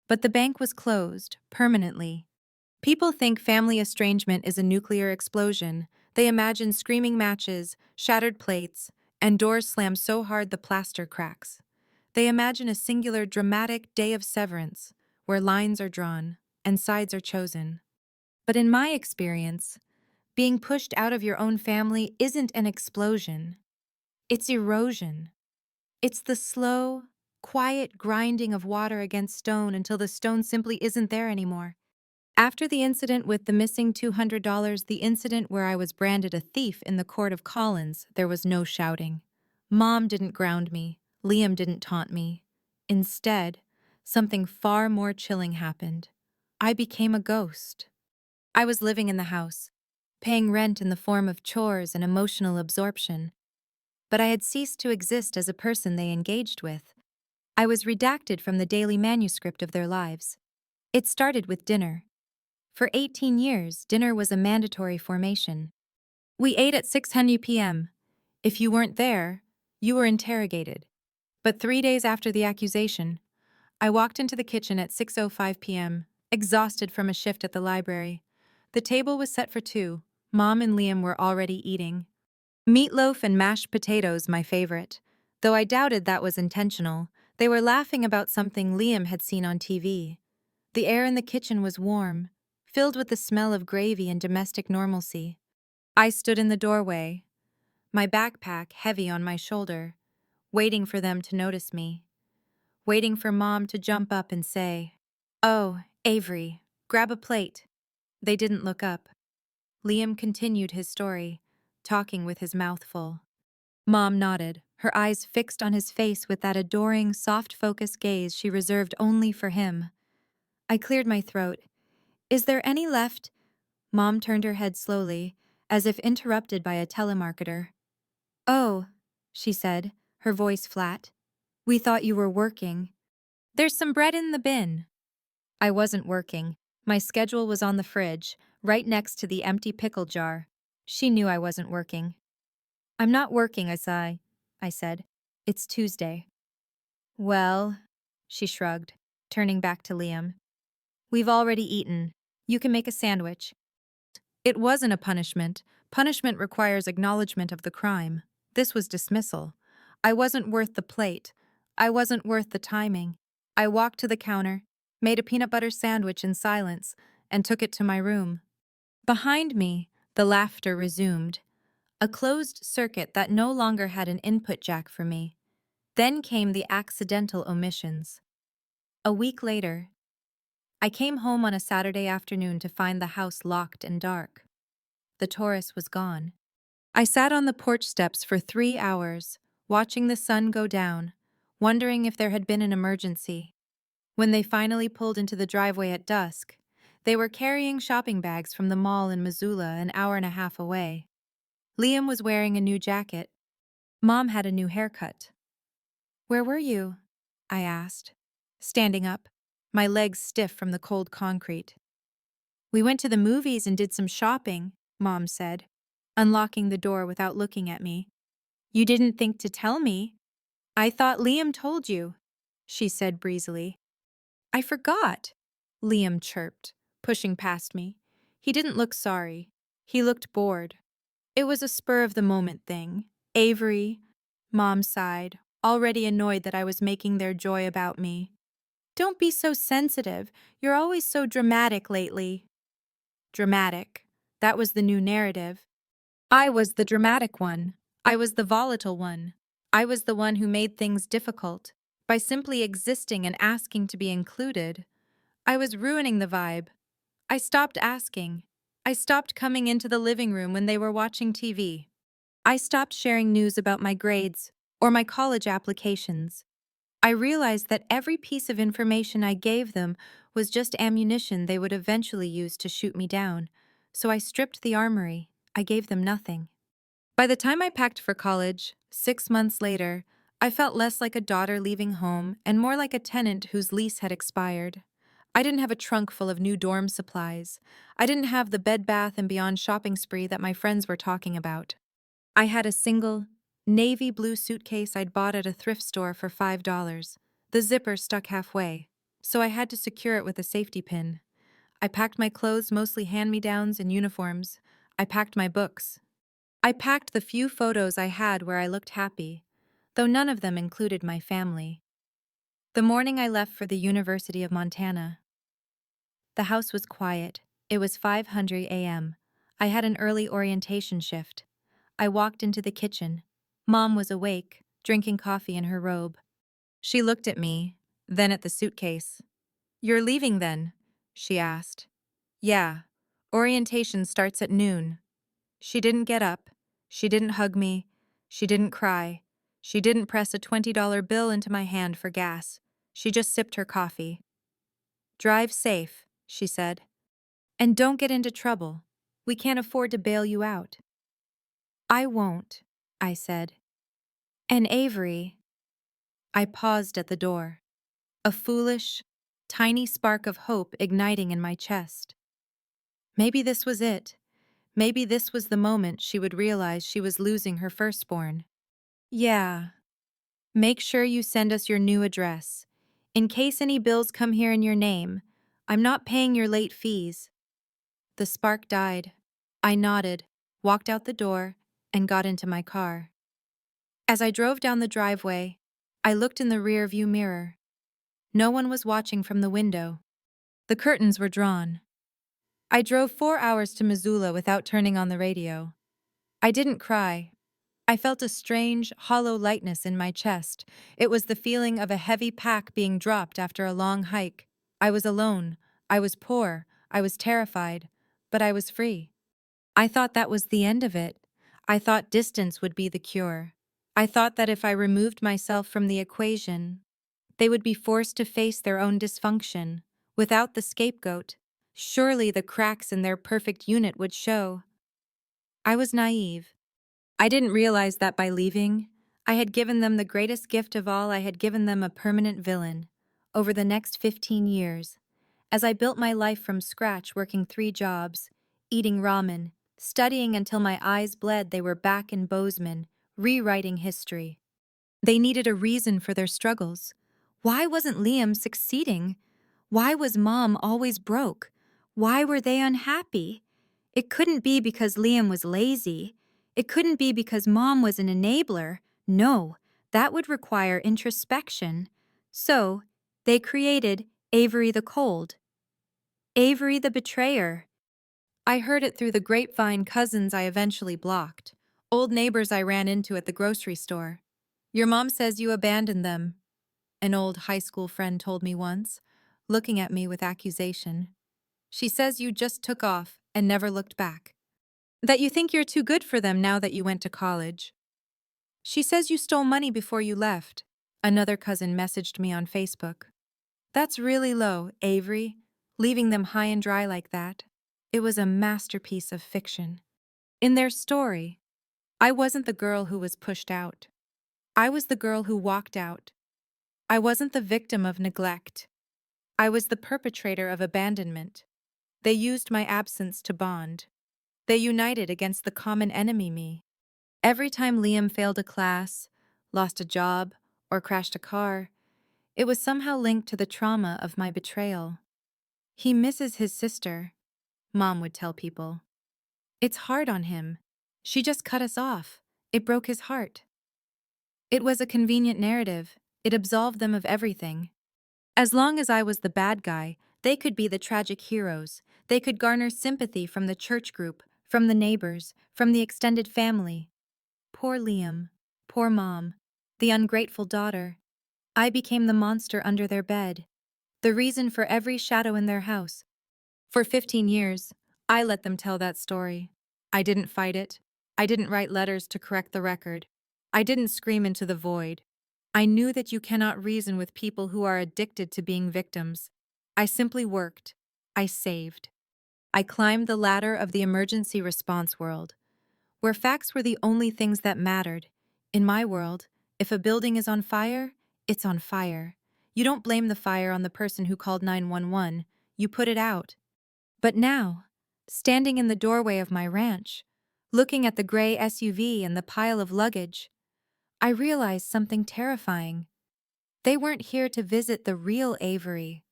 But the bank was closed, permanently. People think family estrangement is a nuclear explosion. They imagine screaming matches, shattered plates, and doors slammed so hard the plaster cracks. They imagine a singular dramatic day of severance, where lines are drawn and sides are chosen. But in my experience, being pushed out of your own family isn't an explosion. It's erosion. It's the slow, quiet grinding of water against stone until the stone simply isn't there anymore. After the incident with the missing $200, the incident where I was branded a thief in the court of Collins, there was no shouting. Mom didn't ground me. Liam didn't taunt me. Instead, something far more chilling happened. I became a ghost. I was living in the house, paying rent in the form of chores and emotional absorption. But I had ceased to exist as a person they engaged with. I was redacted from the daily manuscript of their lives. It started with dinner. For 18 years, dinner was a mandatory formation. We ate at 6:00 p.m. If you weren't there, you were interrogated. But 3 days after the accusation, I walked into the kitchen at 6:05 p.m., exhausted from a shift at the library. The table was set for two. Mom and Liam were already eating. Meatloaf and mashed potatoes, my favorite. Though I doubted that was intentional, they were laughing about something Liam had seen on TV. The air in the kitchen was warm, filled with the smell of gravy and domestic normalcy. I stood in the doorway, my backpack heavy on my shoulder, waiting for them to notice me, waiting for Mom to jump up and say, "Oh, Avery, grab a plate." They didn't look up. Liam continued his story, talking with his mouth full. Mom nodded, her eyes fixed on his face with that adoring, soft-focused gaze she reserved only for him. I cleared my throat. "Is there any left?" Mom turned her head slowly, as if interrupted by a telemarketer. "Oh," she said, her voice flat. "We thought you were working." "There's some bread in the bin." I wasn't working. My schedule was on the fridge, right next to the empty pickle jar. She knew I wasn't working. "I'm not working," I said. "It's Tuesday." "Well," she shrugged, turning back to Liam. "We've already eaten. You can make a sandwich." It wasn't a punishment. Punishment requires acknowledgement of the crime. This was dismissal. I wasn't worth the plate. I wasn't worth the timing. I walked to the counter, made a peanut butter sandwich in silence, and took it to my room. Behind me, The laughter resumed, a closed circuit that no longer had an input jack for me. Then came the accidental omissions. A week later, I came home on a Saturday afternoon to find the house locked and dark. The Taurus was gone. I sat on the porch steps for 3 hours, watching the sun go down, wondering if there had been an emergency. When they finally pulled into the driveway at dusk, they were carrying shopping bags from the mall in Missoula, an hour and a half away. Liam was wearing a new jacket. Mom had a new haircut. "Where were you?" I asked, standing up, my legs stiff from the cold concrete. "We went to the movies and did some shopping," Mom said, unlocking the door without looking at me. "You didn't think to tell me." "I thought Liam told you," she said breezily. "I forgot," Liam chirped, pushing past me. He didn't look sorry. He looked bored. "It was a spur-of-the-moment thing. Avery," Mom sighed, already annoyed that I was making their joy about me. "Don't be so sensitive. You're always so dramatic lately." Dramatic. That was the new narrative. I was the dramatic one. I was the volatile one. I was the one who made things difficult by simply existing and asking to be included. I was ruining the vibe. I stopped asking. I stopped coming into the living room when they were watching TV. I stopped sharing news about my grades or my college applications. I realized that every piece of information I gave them was just ammunition they would eventually use to shoot me down. So I stripped the armory. I gave them nothing. By the time I packed for college, 6 months later, I felt less like a daughter leaving home and more like a tenant whose lease had expired. I didn't have a trunk full of new dorm supplies. I didn't have the Bed Bath & Beyond shopping spree that my friends were talking about. I had a single, navy blue suitcase I'd bought at a thrift store for $5. The zipper stuck halfway, so I had to secure it with a safety pin. I packed my clothes, mostly hand-me-downs and uniforms. I packed my books. I packed the few photos I had where I looked happy, though none of them included my family. The morning I left for the University of Montana. The house was quiet. It was 5:00 a.m. I had an early orientation shift. I walked into the kitchen. Mom was awake, drinking coffee in her robe. She looked at me, then at the suitcase. "You're leaving then?" she asked. "Yeah. Orientation starts at noon." She didn't get up. She didn't hug me. She didn't cry. She didn't press a $20 bill into my hand for gas. She just sipped her coffee. "Drive safe," she said. "And don't get into trouble. We can't afford to bail you out." "I won't," I said. "And Avery." I paused at the door, a foolish, tiny spark of hope igniting in my chest. Maybe this was it. Maybe this was the moment she would realize she was losing her firstborn. "Yeah. Make sure you send us your new address. In case any bills come here in your name, I'm not paying your late fees." The spark died. I nodded, walked out the door, and got into my car. As I drove down the driveway, I looked in the rear-view mirror. No one was watching from the window. The curtains were drawn. I drove 4 hours to Missoula without turning on the radio. I didn't cry. I felt a strange, hollow lightness in my chest. It was the feeling of a heavy pack being dropped after a long hike. I was alone. I was poor. I was terrified. But I was free. I thought that was the end of it. I thought distance would be the cure. I thought that if I removed myself from the equation, they would be forced to face their own dysfunction. Without the scapegoat, surely the cracks in their perfect unit would show. I was naive. I didn't realize that by leaving, I had given them the greatest gift of all. I had given them a permanent villain. Over the next 15 years, as I built my life from scratch, working 3 jobs, eating ramen, studying until my eyes bled, they were back in Bozeman, rewriting history. They needed a reason for their struggles. Why wasn't Liam succeeding? Why was Mom always broke? Why were they unhappy? It couldn't be because Liam was lazy. It couldn't be because Mom was an enabler. No, that would require introspection. So, they created Avery the Cold. Avery the betrayer. I heard it through the grapevine cousins I eventually blocked, old neighbors I ran into at the grocery store. Your mom says you abandoned them, an old high school friend told me once, looking at me with accusation. She says you just took off and never looked back. That you think you're too good for them now that you went to college. She says you stole money before you left. Another cousin messaged me on Facebook. That's really low, Avery, leaving them high and dry like that. It was a masterpiece of fiction. In their story, I wasn't the girl who was pushed out. I was the girl who walked out. I wasn't the victim of neglect. I was the perpetrator of abandonment. They used my absence to bond. They united against the common enemy, me. Every time Liam failed a class, lost a job, or crashed a car, it was somehow linked to the trauma of my betrayal. He misses his sister, Mom would tell people. It's hard on him. She just cut us off. It broke his heart. It was a convenient narrative. It absolved them of everything. As long as I was the bad guy, they could be the tragic heroes. They could garner sympathy from the church group, from the neighbors, from the extended family. Poor Liam. Poor Mom. The ungrateful daughter. I became the monster under their bed. The reason for every shadow in their house. For 15 years, I let them tell that story. I didn't fight it. I didn't write letters to correct the record. I didn't scream into the void. I knew that you cannot reason with people who are addicted to being victims. I simply worked. I saved. I climbed the ladder of the emergency response world, where facts were the only things that mattered. In my world, if a building is on fire, it's on fire. You don't blame the fire on the person who called 911, you put it out. But now, standing in the doorway of my ranch, looking at the gray SUV and the pile of luggage, I realized something terrifying. They weren't here to visit the real Avery.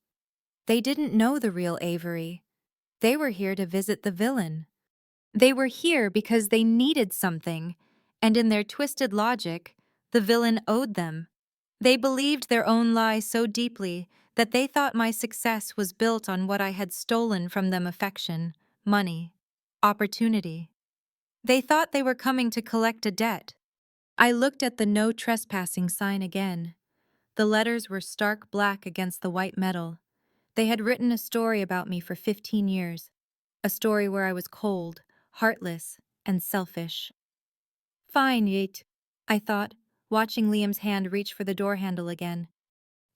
They didn't know the real Avery. They were here to visit the villain. They were here because they needed something, and in their twisted logic, the villain owed them. They believed their own lie so deeply that they thought my success was built on what I had stolen from them: affection, money, opportunity. They thought they were coming to collect a debt. I looked at the no trespassing sign again. The letters were stark black against the white metal. They had written a story about me for 15 years, a story where I was cold, heartless, and selfish. Fine, Yeet, I thought, watching Liam's hand reach for the door handle again.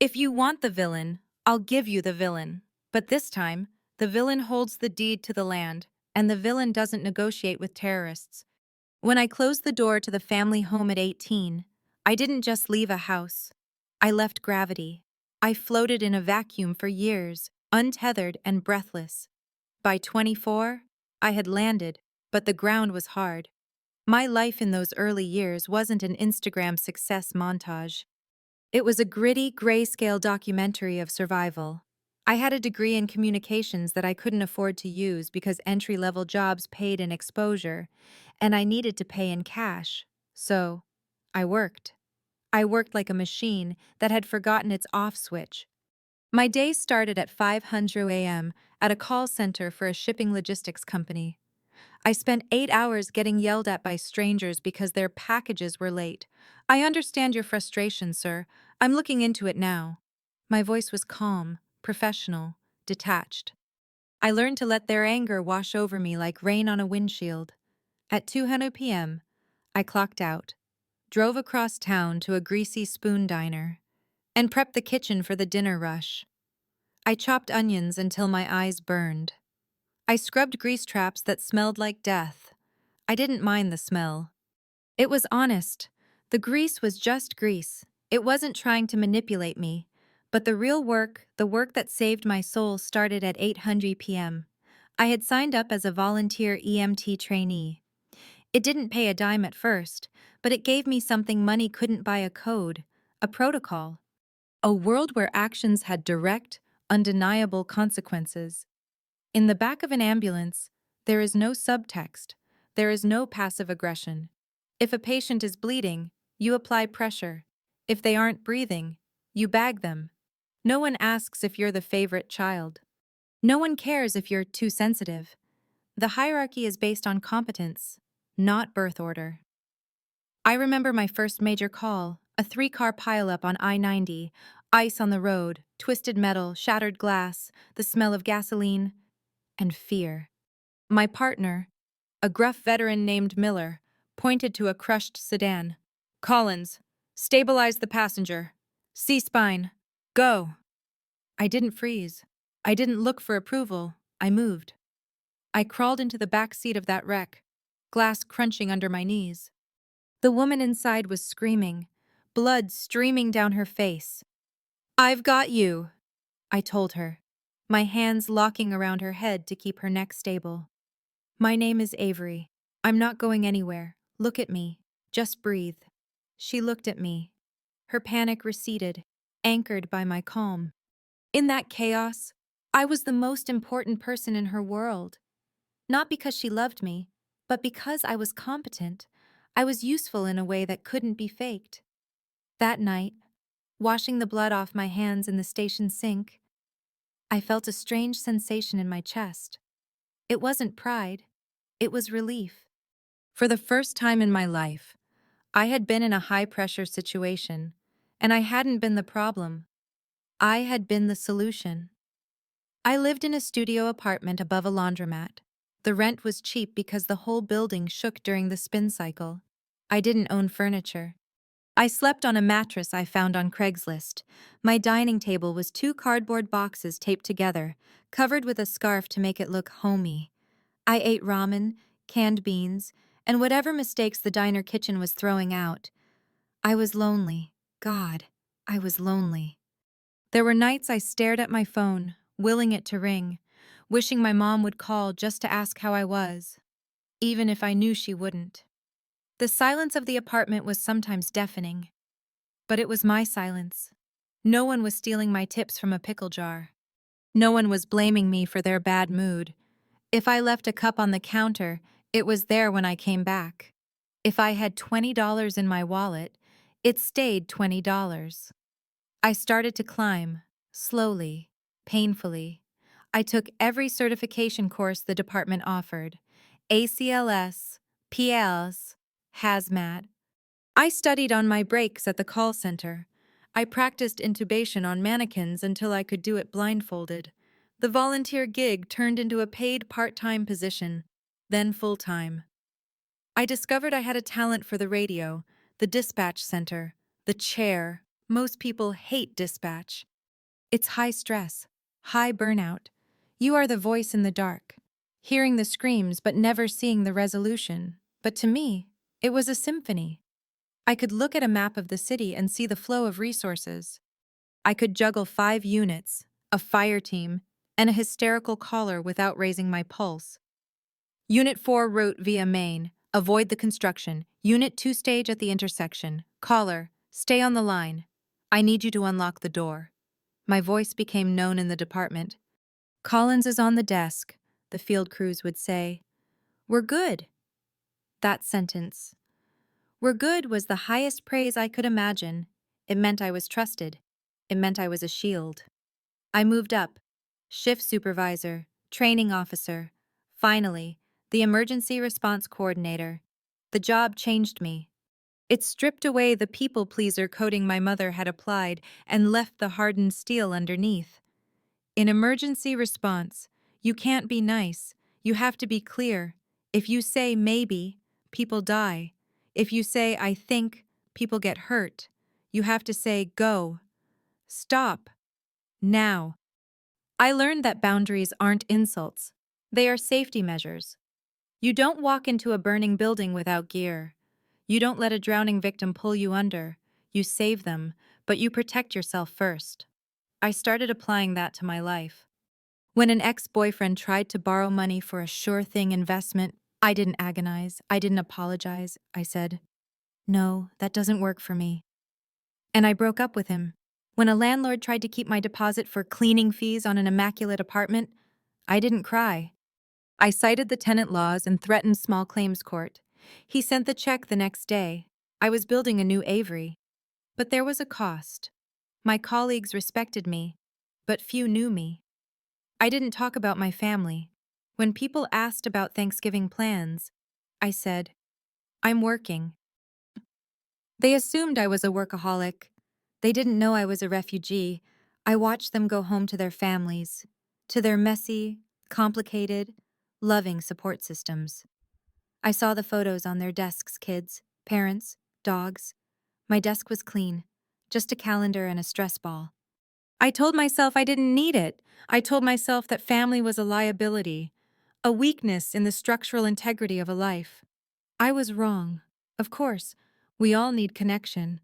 If you want the villain, I'll give you the villain. But this time, the villain holds the deed to the land, and the villain doesn't negotiate with terrorists. When I closed the door to the family home at 18, I didn't just leave a house. I left gravity. I floated in a vacuum for years, untethered and breathless. By 24, I had landed, but the ground was hard. My life in those early years wasn't an Instagram success montage. It was a gritty, grayscale documentary of survival. I had a degree in communications that I couldn't afford to use because entry-level jobs paid in exposure, and I needed to pay in cash. So, I worked. I worked like a machine that had forgotten its off switch. My day started at 5:00 a.m. at a call center for a shipping logistics company. I spent 8 hours getting yelled at by strangers because their packages were late. I understand your frustration, sir. I'm looking into it now. My voice was calm, professional, detached. I learned to let their anger wash over me like rain on a windshield. At 2:00 p.m., I clocked out, drove across town to a greasy spoon diner, and prepped the kitchen for the dinner rush. I chopped onions until my eyes burned. I scrubbed grease traps that smelled like death. I didn't mind the smell. It was honest. The grease was just grease. It wasn't trying to manipulate me. But the real work, the work that saved my soul, started at 8:00 p.m. I had signed up as a volunteer EMT trainee. It didn't pay a dime at first, but it gave me something money couldn't buy: a code, a protocol. A world where actions had direct, undeniable consequences. In the back of an ambulance, there is no subtext. There is no passive aggression. If a patient is bleeding, you apply pressure. If they aren't breathing, you bag them. No one asks if you're the favorite child. No one cares if you're too sensitive. The hierarchy is based on competence, not birth order. I remember my first major call, a 3-car pileup on I-90, ice on the road, twisted metal, shattered glass, the smell of gasoline, and fear. My partner, a gruff veteran named Miller, pointed to a crushed sedan. "Collins, stabilize the passenger. C-spine. Go." I didn't freeze. I didn't look for approval. I moved. I crawled into the back seat of that wreck, glass crunching under my knees. The woman inside was screaming, blood streaming down her face. "I've got you," I told her, my hands locking around her head to keep her neck stable. "My name is Avery. I'm not going anywhere. Look at me. Just breathe." She looked at me. Her panic receded, anchored by my calm. In that chaos, I was the most important person in her world. Not because she loved me, but because I was competent. I was useful in a way that couldn't be faked. That night, washing the blood off my hands in the station sink, I felt a strange sensation in my chest. It wasn't pride, it was relief. For the first time in my life, I had been in a high-pressure situation, and I hadn't been the problem. I had been the solution. I lived in a studio apartment above a laundromat. The rent was cheap because the whole building shook during the spin cycle. I didn't own furniture. I slept on a mattress I found on Craigslist. My dining table was 2 cardboard boxes taped together, covered with a scarf to make it look homey. I ate ramen, canned beans, and whatever mistakes the diner kitchen was throwing out. I was lonely. God, I was lonely. There were nights I stared at my phone, willing it to ring, wishing my mom would call just to ask how I was, even if I knew she wouldn't. The silence of the apartment was sometimes deafening, but it was my silence. No one was stealing my tips from a pickle jar. No one was blaming me for their bad mood. If I left a cup on the counter, it was there when I came back. If I had $20 in my wallet, it stayed $20. I started to climb, slowly, painfully. I took every certification course the department offered: ACLS, PLS, hazmat. I studied on my breaks at the call center. I practiced intubation on mannequins until I could do it blindfolded. The volunteer gig turned into a paid part-time position, then full-time. I discovered I had a talent for the radio, the dispatch center, the chair. Most people hate dispatch. It's high stress, high burnout. You are the voice in the dark, hearing the screams but never seeing the resolution. But to me, it was a symphony. I could look at a map of the city and see the flow of resources. I could juggle 5 units, a fire team, and a hysterical caller without raising my pulse. Unit 4 route via main, avoid the construction. Unit 2 stage at the intersection. Caller, stay on the line. I need you to unlock the door. My voice became known in the department. "Collins is on the desk," the field crews would say. "We're good." That sentence, "we're good," was the highest praise I could imagine. It meant I was trusted. It meant I was a shield. I moved up. Shift supervisor, training officer. Finally, the emergency response coordinator. The job changed me. It stripped away the people-pleaser coating my mother had applied and left the hardened steel underneath. In emergency response, you can't be nice. You have to be clear. If you say maybe, people die. If you say I think, people get hurt. You have to say go. Stop. Now. I learned that boundaries aren't insults. They are safety measures. You don't walk into a burning building without gear. You don't let a drowning victim pull you under. You save them, but you protect yourself first. I started applying that to my life. When an ex-boyfriend tried to borrow money for a sure-thing investment, I didn't agonize. I didn't apologize. I said, "No, that doesn't work for me." And I broke up with him. When a landlord tried to keep my deposit for cleaning fees on an immaculate apartment, I didn't cry. I cited the tenant laws and threatened small claims court. He sent the check the next day. I was building a new Avery. But there was a cost. My colleagues respected me, but few knew me. I didn't talk about my family. When people asked about Thanksgiving plans, I said, I'm working. They assumed I was a workaholic. They didn't know I was a refugee. I watched them go home to their families, to their messy, complicated, loving support systems. I saw the photos on their desks, kids, parents, dogs. My desk was clean, just a calendar and a stress ball. I told myself I didn't need it. I told myself that family was a liability, a weakness in the structural integrity of a life. I was wrong. Of course, we all need connection.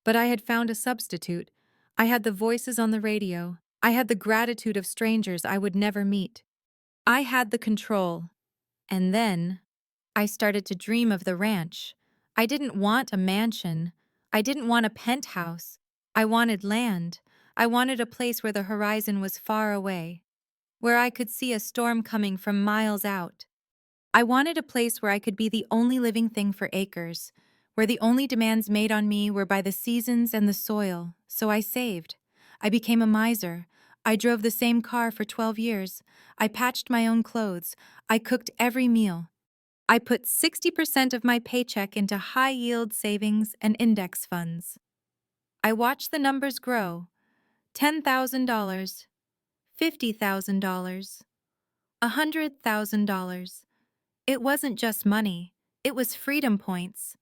But I had found a substitute. I had the voices on the radio. I had the gratitude of strangers I would never meet. I had the control. And then I started to dream of the ranch. I didn't want a mansion. I didn't want a penthouse. I wanted land. I wanted a place where the horizon was far away, where I could see a storm coming from miles out. I wanted a place where I could be the only living thing for acres, where the only demands made on me were by the seasons and the soil, so I saved. I became a miser. I drove the same car for 12 years. I patched my own clothes. I cooked every meal. I put 60% of my paycheck into high-yield savings and index funds. I watched the numbers grow. $10,000, $50,000, $100,000. It wasn't just money, it was freedom points.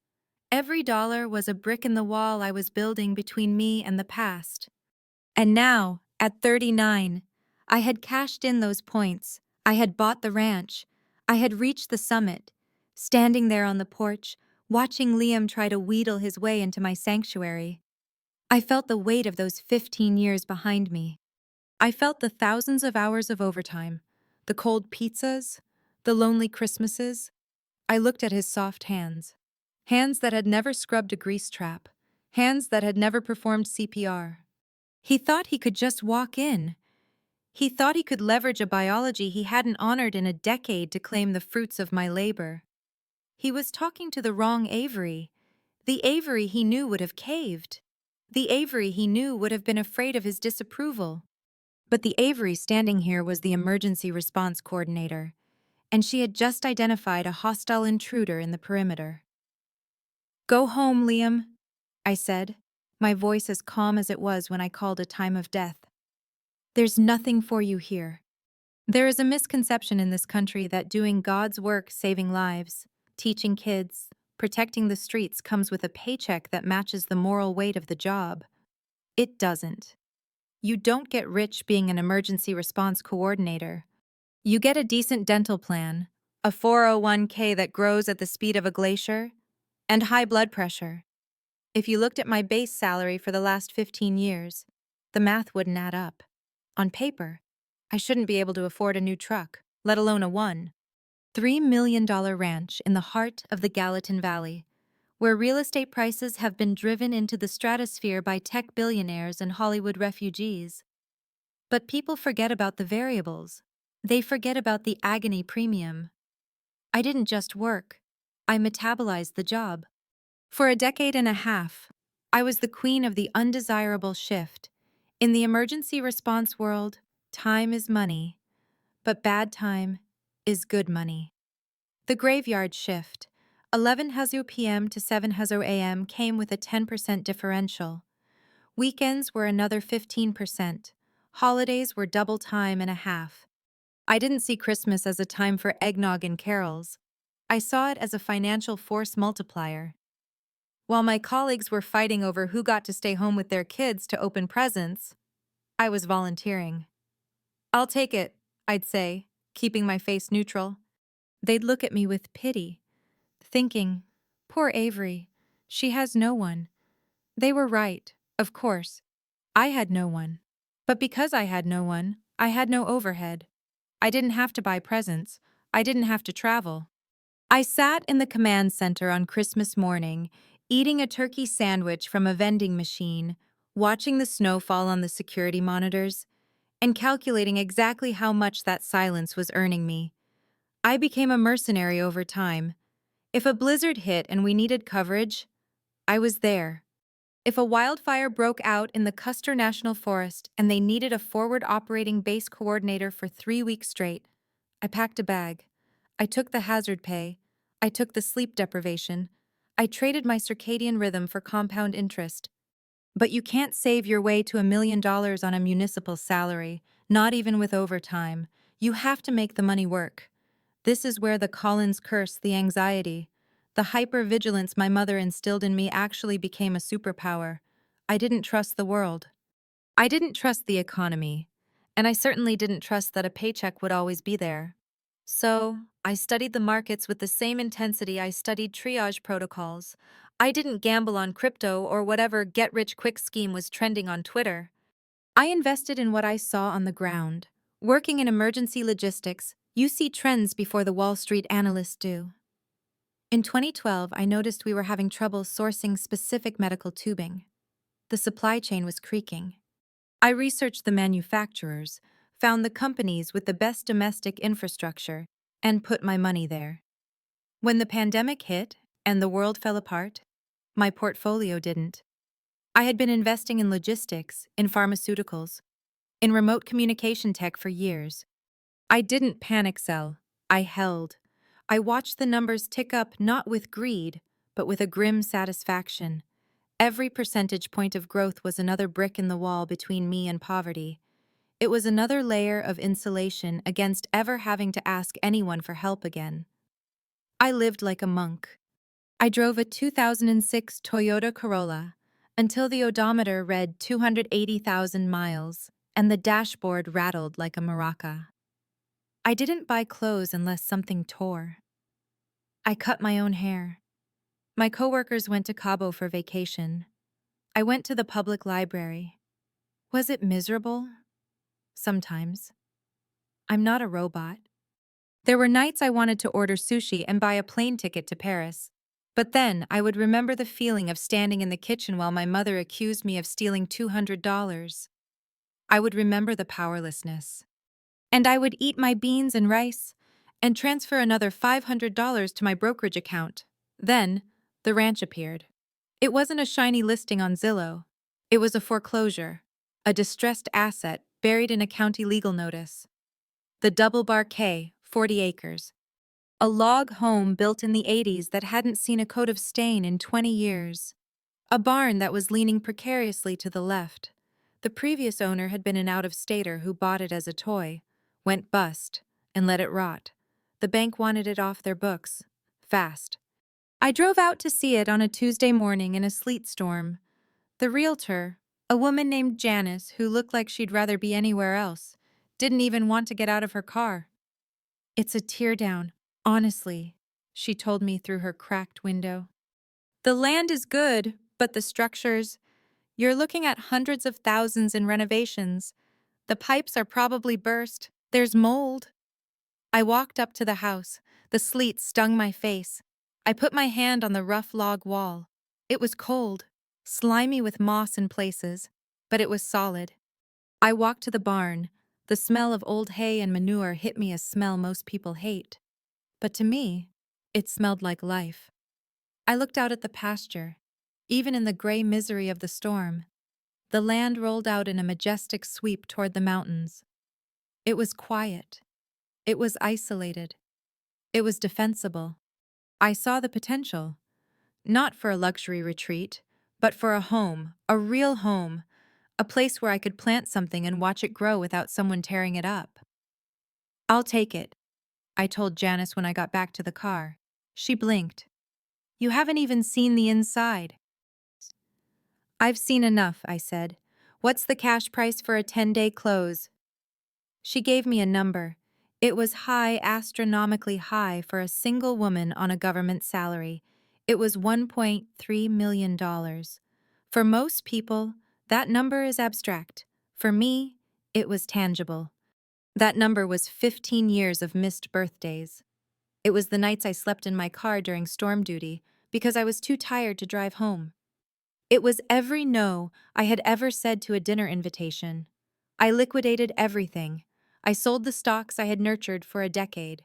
Every dollar was a brick in the wall I was building between me and the past. And now, at 39, I had cashed in those points. I had bought the ranch. I had reached the summit, standing there on the porch, watching Liam try to wheedle his way into my sanctuary. I felt the weight of those 15 years behind me. I felt the thousands of hours of overtime, the cold pizzas, the lonely Christmases. I looked at his soft hands. Hands that had never scrubbed a grease trap. Hands that had never performed CPR. He thought he could just walk in. He thought he could leverage a biology he hadn't honored in a decade to claim the fruits of my labor. He was talking to the wrong Avery. The Avery he knew would have caved. The Avery he knew would have been afraid of his disapproval. But the Avery standing here was the emergency response coordinator, and she had just identified a hostile intruder in the perimeter. Go home, Liam, I said, my voice as calm as it was when I called a time of death. There's nothing for you here. There is a misconception in this country that doing God's work saving lives, teaching kids, protecting the streets comes with a paycheck that matches the moral weight of the job. It doesn't. You don't get rich being an emergency response coordinator. You get a decent dental plan, a 401k that grows at the speed of a glacier, and high blood pressure. If you looked at my base salary for the last 15 years, the math wouldn't add up. On paper, I shouldn't be able to afford a new truck, let alone a $1.3 million ranch in the heart of the Gallatin Valley, where real estate prices have been driven into the stratosphere by tech billionaires and Hollywood refugees. But people forget about the variables. They forget about the agony premium. I didn't just work. I metabolized the job. For a decade and a half, I was the queen of the undesirable shift. In the emergency response world, time is money, but bad time is good money. The graveyard shift, 11:00 p.m. to 7:00 a.m., came with a 10% differential. Weekends were another 15%. Holidays were double time and a half. I didn't see Christmas as a time for eggnog and carols. I saw it as a financial force multiplier. While my colleagues were fighting over who got to stay home with their kids to open presents, I was volunteering. I'll take it, I'd say, keeping my face neutral. They'd look at me with pity, thinking, poor Avery, she has no one. They were right, of course. I had no one. But because I had no one, I had no overhead. I didn't have to buy presents. I didn't have to travel. I sat in the command center on Christmas morning, eating a turkey sandwich from a vending machine, watching the snow fall on the security monitors, and calculating exactly how much that silence was earning me. I became a mercenary over time. If a blizzard hit and we needed coverage, I was there. If a wildfire broke out in the Custer National Forest and they needed a forward operating base coordinator for 3 weeks straight, I packed a bag. I took the hazard pay. I took the sleep deprivation. I traded my circadian rhythm for compound interest. But you can't save your way to $1 million on a municipal salary, not even with overtime. You have to make the money work. This is where the Collins curse, the anxiety, the hypervigilance my mother instilled in me actually became a superpower. I didn't trust the world. I didn't trust the economy. And I certainly didn't trust that a paycheck would always be there. So, I studied the markets with the same intensity I studied triage protocols. I didn't gamble on crypto or whatever get-rich-quick scheme was trending on Twitter. I invested in what I saw on the ground. Working in emergency logistics, you see trends before the Wall Street analysts do. In 2012, I noticed we were having trouble sourcing specific medical tubing. The supply chain was creaking. I researched the manufacturers, found the companies with the best domestic infrastructure, and put my money there. When the pandemic hit and the world fell apart, my portfolio didn't. I had been investing in logistics, in pharmaceuticals, in remote communication tech for years. I didn't panic sell. I held. I watched the numbers tick up not with greed, but with a grim satisfaction. Every percentage point of growth was another brick in the wall between me and poverty. It was another layer of insulation against ever having to ask anyone for help again. I lived like a monk. I drove a 2006 Toyota Corolla until the odometer read 280,000 miles and the dashboard rattled like a maraca. I didn't buy clothes unless something tore. I cut my own hair. My coworkers went to Cabo for vacation. I went to the public library. Was it miserable? Sometimes. I'm not a robot. There were nights I wanted to order sushi and buy a plane ticket to Paris. But then I would remember the feeling of standing in the kitchen while my mother accused me of stealing $200. I would remember the powerlessness. And I would eat my beans and rice and transfer another $500 to my brokerage account. Then, the ranch appeared. It wasn't a shiny listing on Zillow. It was a foreclosure, a distressed asset buried in a county legal notice. The Double Bar K, 40 acres. A log home built in the 80s that hadn't seen a coat of stain in 20 years. A barn that was leaning precariously to the left. The previous owner had been an out-of-stater who bought it as a toy, went bust, and let it rot. The bank wanted it off their books. Fast. I drove out to see it on a Tuesday morning in a sleet storm. The realtor, a woman named Janice who looked like she'd rather be anywhere else, didn't even want to get out of her car. "It's a teardown, honestly," she told me through her cracked window. "The land is good, but the structures, you're looking at hundreds of thousands in renovations. The pipes are probably burst. There's mold." I walked up to the house. The sleet stung my face. I put my hand on the rough log wall. It was cold, slimy with moss in places, but it was solid. I walked to the barn. The smell of old hay and manure hit me a smell most people hate. But to me, it smelled like life. I looked out at the pasture. Even in the gray misery of the storm, the land rolled out in a majestic sweep toward the mountains. It was quiet. It was isolated. It was defensible. I saw the potential, not for a luxury retreat, but for a home, a real home, a place where I could plant something and watch it grow without someone tearing it up. "I'll take it," I told Janice when I got back to the car. She blinked. "You haven't even seen the inside." "I've seen enough," I said. "What's the cash price for a 10-day close?" She gave me a number. It was high, astronomically high for a single woman on a government salary. It was $1.3 million. For most people, that number is abstract. For me, it was tangible. That number was 15 years of missed birthdays. It was the nights I slept in my car during storm duty because I was too tired to drive home. It was every no I had ever said to a dinner invitation. I liquidated everything. I sold the stocks I had nurtured for a decade.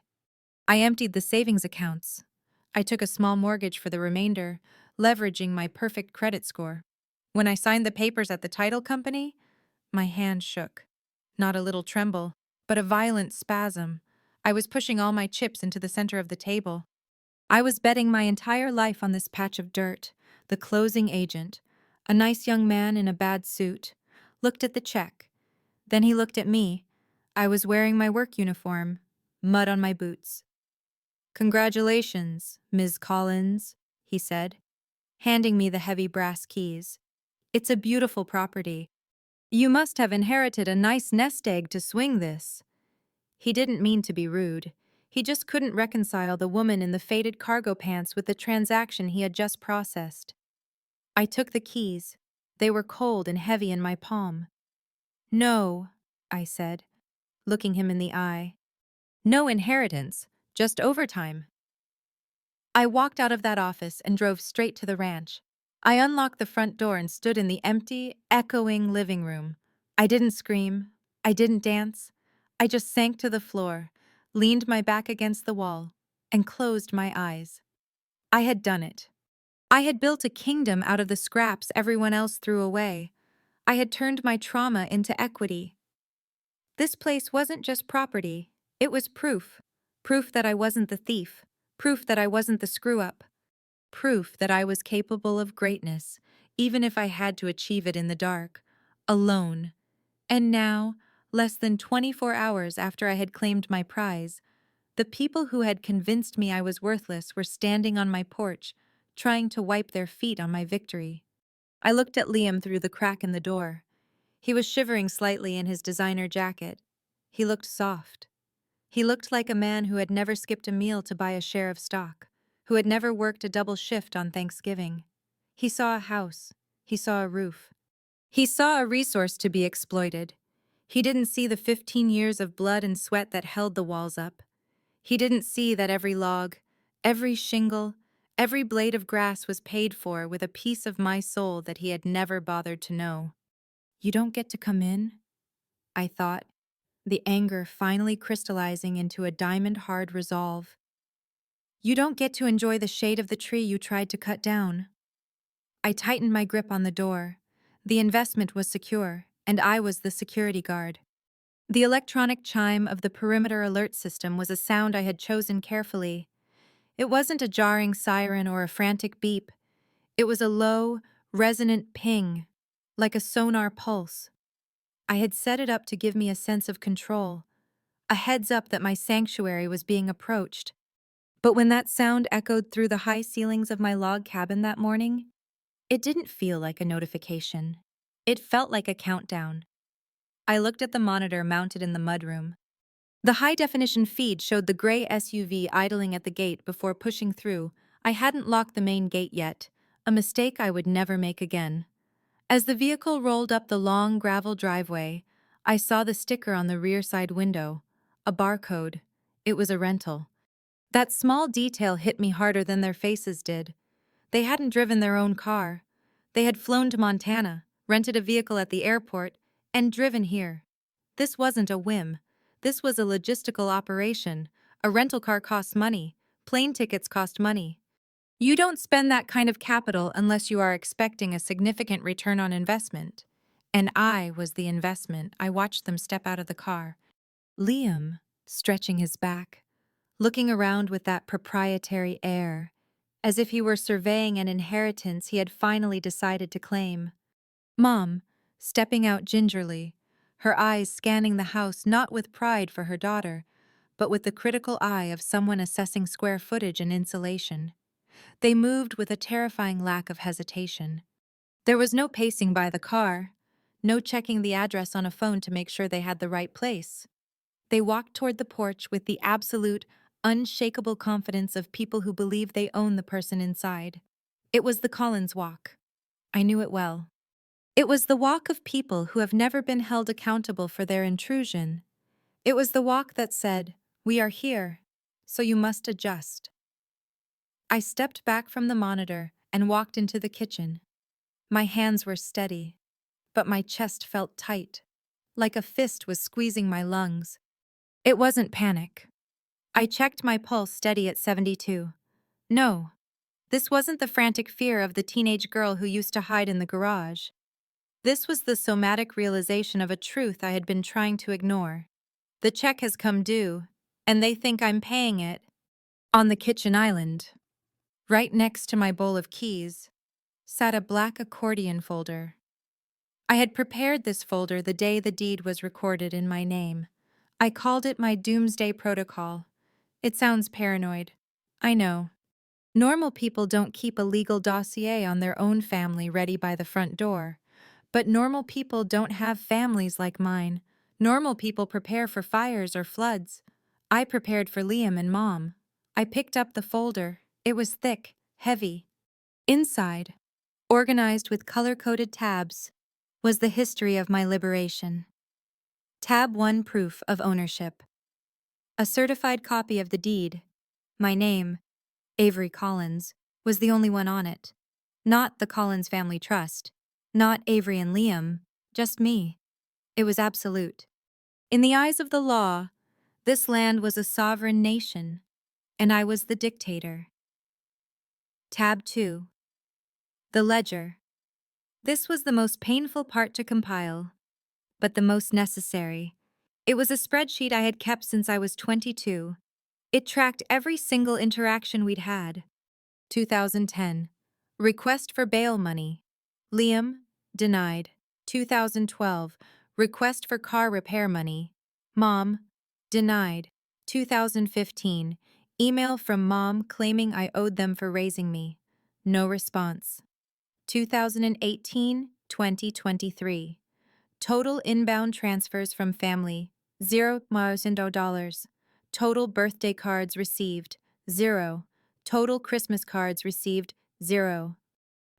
I emptied the savings accounts. I took a small mortgage for the remainder, leveraging my perfect credit score. When I signed the papers at the title company, my hand shook. Not a little tremble, but a violent spasm. I was pushing all my chips into the center of the table. I was betting my entire life on this patch of dirt. The closing agent, a nice young man in a bad suit, looked at the check. Then he looked at me. I was wearing my work uniform, mud on my boots. "Congratulations, Ms. Collins," he said, handing me the heavy brass keys. "It's a beautiful property. You must have inherited a nice nest egg to swing this." He didn't mean to be rude. He just couldn't reconcile the woman in the faded cargo pants with the transaction he had just processed. I took the keys. They were cold and heavy in my palm. "No," I said, looking him in the eye. "No inheritance, just overtime." I walked out of that office and drove straight to the ranch. I unlocked the front door and stood in the empty, echoing living room. I didn't scream. I didn't dance. I just sank to the floor, leaned my back against the wall, and closed my eyes. I had done it. I had built a kingdom out of the scraps everyone else threw away. I had turned my trauma into equity. This place wasn't just property, it was proof. Proof that I wasn't the thief. Proof that I wasn't the screw-up. Proof that I was capable of greatness, even if I had to achieve it in the dark, alone. And now, less than 24 hours after I had claimed my prize, the people who had convinced me I was worthless were standing on my porch, trying to wipe their feet on my victory. I looked at Liam through the crack in the door. He was shivering slightly in his designer jacket. He looked soft. He looked like a man who had never skipped a meal to buy a share of stock, who had never worked a double shift on Thanksgiving. He saw a house. He saw a roof. He saw a resource to be exploited. He didn't see the 15 years of blood and sweat that held the walls up. He didn't see that every log, every shingle, every blade of grass was paid for with a piece of my soul that he had never bothered to know. "You don't get to come in?" I thought, the anger finally crystallizing into a diamond-hard resolve. "You don't get to enjoy the shade of the tree you tried to cut down." I tightened my grip on the door. The investment was secure, and I was the security guard. The electronic chime of the perimeter alert system was a sound I had chosen carefully. It wasn't a jarring siren or a frantic beep. It was a low, resonant ping, like a sonar pulse. I had set it up to give me a sense of control, a heads up that my sanctuary was being approached. But when that sound echoed through the high ceilings of my log cabin that morning, it didn't feel like a notification. It felt like a countdown. I looked at the monitor mounted in the mudroom. The high-definition feed showed the gray SUV idling at the gate before pushing through. I hadn't locked the main gate yet, a mistake I would never make again. As the vehicle rolled up the long gravel driveway, I saw the sticker on the rear side window, a barcode. It was a rental. That small detail hit me harder than their faces did. They hadn't driven their own car. They had flown to Montana, rented a vehicle at the airport, and driven here. This wasn't a whim. This was a logistical operation. A rental car costs money. Plane tickets cost money. You don't spend that kind of capital unless you are expecting a significant return on investment. And I was the investment. I watched them step out of the car. Liam, stretching his back, looking around with that proprietary air, as if he were surveying an inheritance he had finally decided to claim. Mom, stepping out gingerly, her eyes scanning the house not with pride for her daughter, but with the critical eye of someone assessing square footage and insulation. They moved with a terrifying lack of hesitation. There was no pacing by the car, no checking the address on a phone to make sure they had the right place. They walked toward the porch with the absolute, unshakable confidence of people who believe they own the person inside. It was the Collins walk. I knew it well. It was the walk of people who have never been held accountable for their intrusion. It was the walk that said, "We are here, so you must adjust." I stepped back from the monitor and walked into the kitchen. My hands were steady, but my chest felt tight, like a fist was squeezing my lungs. It wasn't panic. I checked my pulse steady at 72. No, this wasn't the frantic fear of the teenage girl who used to hide in the garage. This was the somatic realization of a truth I had been trying to ignore. The check has come due, and they think I'm paying it. On the kitchen island, right next to my bowl of keys, sat a black accordion folder. I had prepared this folder the day the deed was recorded in my name. I called it my doomsday protocol. It sounds paranoid. I know. Normal people don't keep a legal dossier on their own family ready by the front door. But normal people don't have families like mine. Normal people prepare for fires or floods. I prepared for Liam and Mom. I picked up the folder. It was thick, heavy. Inside, organized with color-coded tabs, was the history of my liberation. Tab 1, Proof of Ownership. A certified copy of the deed. My name, Avery Collins, was the only one on it. Not the Collins Family Trust. Not Avery and Liam. Just me. It was absolute. In the eyes of the law, this land was a sovereign nation, and I was the dictator. Tab 2. The Ledger. This was the most painful part to compile, but the most necessary. It was a spreadsheet I had kept since I was 22. It tracked every single interaction we'd had. 2010. Request for bail money. Liam, denied. 2012. Request for car repair money. Mom, denied. 2015. Email from Mom claiming I owed them for raising me. No response. 2018-2023. Total inbound transfers from family, $0,000. Total birthday cards received, 0. Total Christmas cards received, 0.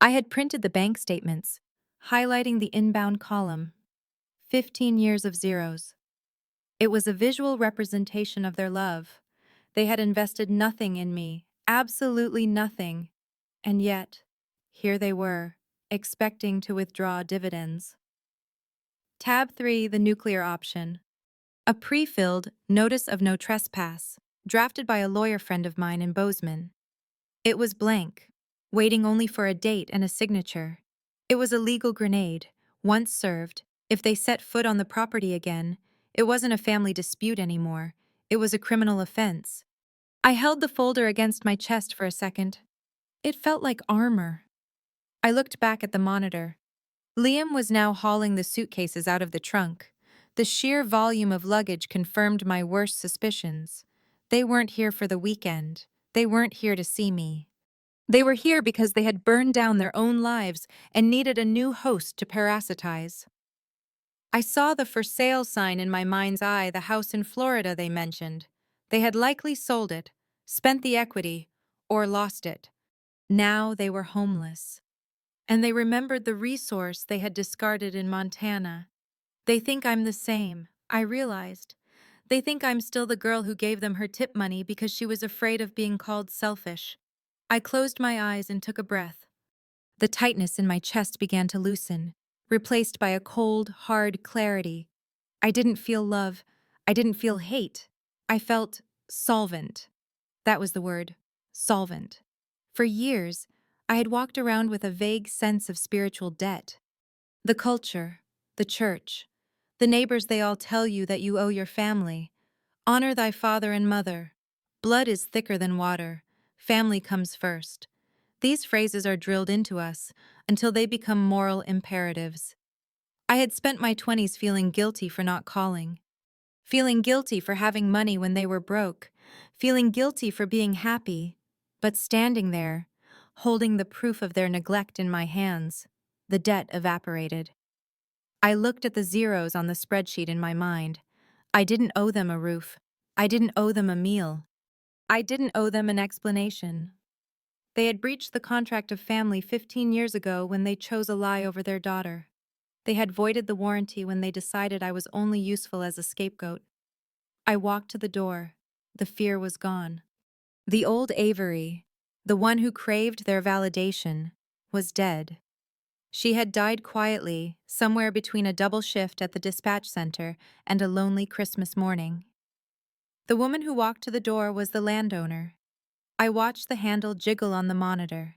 I had printed the bank statements, highlighting the inbound column. 15 years of zeros. It was a visual representation of their love. They had invested nothing in me, absolutely nothing. And yet, here they were, expecting to withdraw dividends. Tab 3, the nuclear option. A pre-filled Notice of No Trespass, drafted by a lawyer friend of mine in Bozeman. It was blank, waiting only for a date and a signature. It was a legal grenade, once served. If they set foot on the property again, it wasn't a family dispute anymore. It was a criminal offense. I held the folder against my chest for a second. It felt like armor. I looked back at the monitor. Liam was now hauling the suitcases out of the trunk. The sheer volume of luggage confirmed my worst suspicions. They weren't here for the weekend. They weren't here to see me. They were here because they had burned down their own lives and needed a new host to parasitize. I saw the for sale sign in my mind's eye, the house in Florida they mentioned. They had likely sold it, spent the equity, or lost it. Now they were homeless. And they remembered the resource they had discarded in Montana. They think I'm the same, I realized. They think I'm still the girl who gave them her tip money because she was afraid of being called selfish. I closed my eyes and took a breath. The tightness in my chest began to loosen, replaced by a cold, hard clarity. I didn't feel love. I didn't feel hate. I felt solvent. That was the word, solvent. For years, I had walked around with a vague sense of spiritual debt. The culture, the church, the neighbors, they all tell you that you owe your family. Honor thy father and mother. Blood is thicker than water. Family comes first. These phrases are drilled into us until they become moral imperatives. I had spent my 20s feeling guilty for not calling, feeling guilty for having money when they were broke, feeling guilty for being happy, but standing there, holding the proof of their neglect in my hands, the debt evaporated. I looked at the zeros on the spreadsheet in my mind. I didn't owe them a roof. I didn't owe them a meal. I didn't owe them an explanation. They had breached the contract of family 15 years ago when they chose a lie over their daughter. They had voided the warranty when they decided I was only useful as a scapegoat. I walked to the door. The fear was gone. The old Avery, the one who craved their validation, was dead. She had died quietly, somewhere between a double shift at the dispatch center and a lonely Christmas morning. The woman who walked to the door was the landowner. I watched the handle jiggle on the monitor.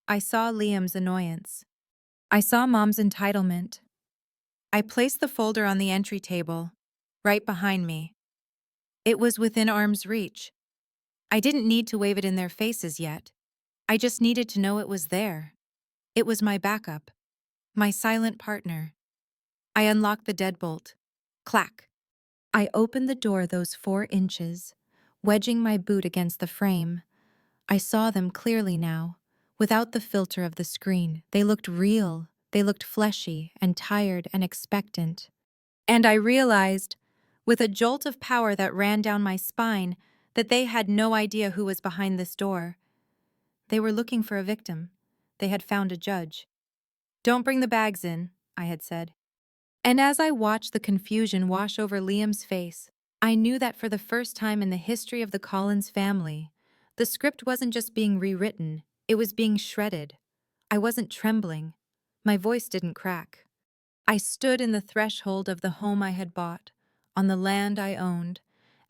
I saw Liam's annoyance. I saw Mom's entitlement. I placed the folder on the entry table, right behind me. It was within arm's reach. I didn't need to wave it in their faces yet. I just needed to know it was there. It was my backup, my silent partner. I unlocked the deadbolt. Clack. I opened the door those 4 inches, wedging my boot against the frame. I saw them clearly now. Without the filter of the screen, they looked real. They looked fleshy and tired and expectant. And I realized, with a jolt of power that ran down my spine, that they had no idea who was behind this door. They were looking for a victim. They had found a judge. "Don't bring the bags in," I had said. And as I watched the confusion wash over Liam's face, I knew that for the first time in the history of the Collins family, the script wasn't just being rewritten, it was being shredded. I wasn't trembling. My voice didn't crack. I stood in the threshold of the home I had bought, on the land I owned,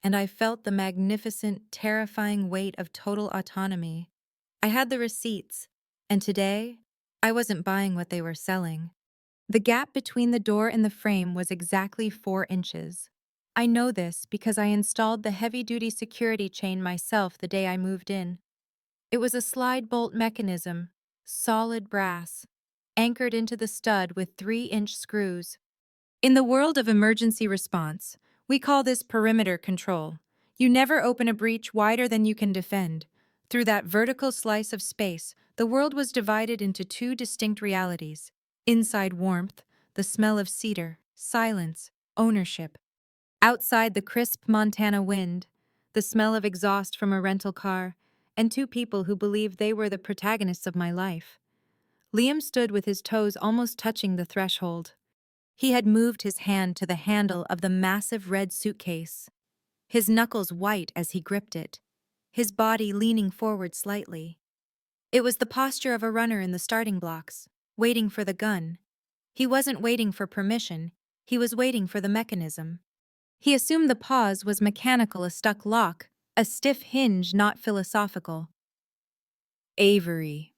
and I felt the magnificent, terrifying weight of total autonomy. I had the receipts, and today, I wasn't buying what they were selling. The gap between the door and the frame was exactly 4 inches. I know this because I installed the heavy-duty security chain myself the day I moved in. It was a slide bolt mechanism, solid brass, anchored into the stud with 3-inch screws. In the world of emergency response, we call this perimeter control. You never open a breach wider than you can defend. Through that vertical slice of space, the world was divided into 2 distinct realities. Inside warmth, the smell of cedar, silence, ownership. Outside the crisp Montana wind, the smell of exhaust from a rental car, and 2 people who believed they were the protagonists of my life. Liam stood with his toes almost touching the threshold. He had moved his hand to the handle of the massive red suitcase, his knuckles white as he gripped it, his body leaning forward slightly. It was the posture of a runner in the starting blocks, waiting for the gun. He wasn't waiting for permission, he was waiting for the mechanism. He assumed the pause was mechanical, a stuck lock, a stiff hinge not philosophical. "Avery,"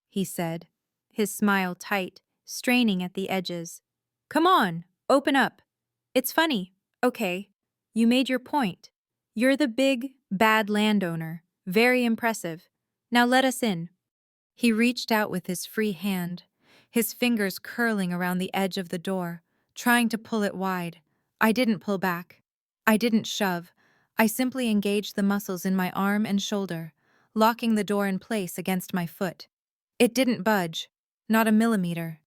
he said, his smile tight, straining at the edges. "Come on, open up. It's funny, okay. You made your point. You're the big, bad landowner. Very impressive. Now let us in." He reached out with his free hand, his fingers curling around the edge of the door, trying to pull it wide. I didn't pull back. I didn't shove. I simply engaged the muscles in my arm and shoulder, locking the door in place against my foot. It didn't budge, not a millimeter.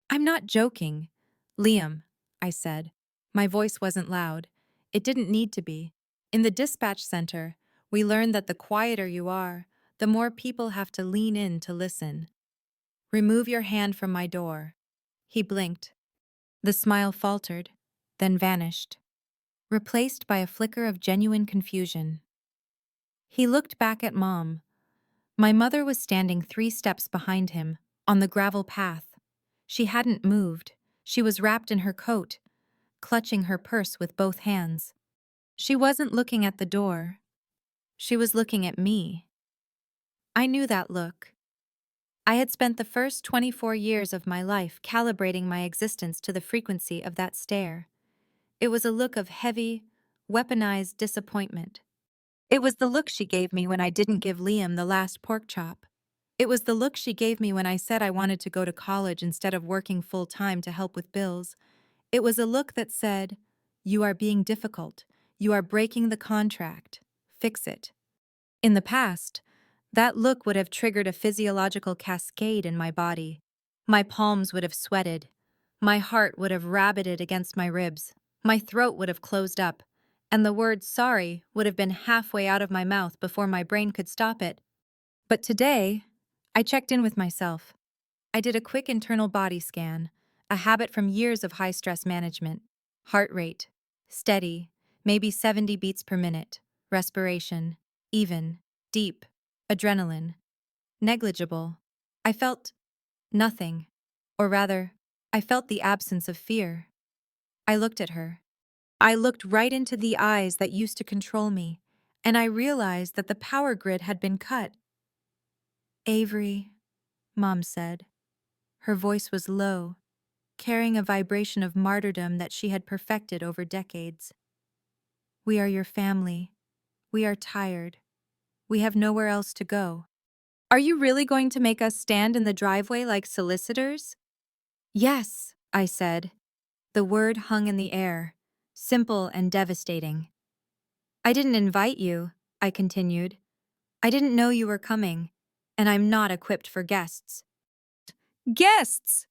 "I'm not joking. Liam," I said. My voice wasn't loud. It didn't need to be. In the dispatch center, we learned that the quieter you are, the more people have to lean in to listen. "Remove your hand from my door." He blinked. The smile faltered, then vanished, replaced by a flicker of genuine confusion. He looked back at Mom. My mother was standing 3 steps behind him, on the gravel path. She hadn't moved. She was wrapped in her coat, clutching her purse with both hands. She wasn't looking at the door. She was looking at me. I knew that look. I had spent the first 24 years of my life calibrating my existence to the frequency of that stare. It was a look of heavy, weaponized disappointment. It was the look she gave me when I didn't give Liam the last pork chop. It was the look she gave me when I said I wanted to go to college instead of working full-time to help with bills. It was a look that said, "You are being difficult. You are breaking the contract. Fix it." In the past, that look would have triggered a physiological cascade in my body. My palms would have sweated. My heart would have rabbited against my ribs. My throat would have closed up. And the word sorry would have been halfway out of my mouth before my brain could stop it. But today, I checked in with myself. I did a quick internal body scan, a habit from years of high-stress management. Heart rate, steady, maybe 70 beats per minute. Respiration, even, deep. Adrenaline, negligible. I felt nothing. Or rather, I felt the absence of fear. I looked at her. I looked right into the eyes that used to control me, and I realized that the power grid had been cut. "Avery," Mom said. Her voice was low, carrying a vibration of martyrdom that she had perfected over decades. We are your family. We are tired. We have nowhere else to go. Are you really going to make us stand in the driveway like solicitors? Yes, I said. The word hung in the air, simple and devastating. I didn't invite you, I continued. I didn't know you were coming, and I'm not equipped for guests. Guests!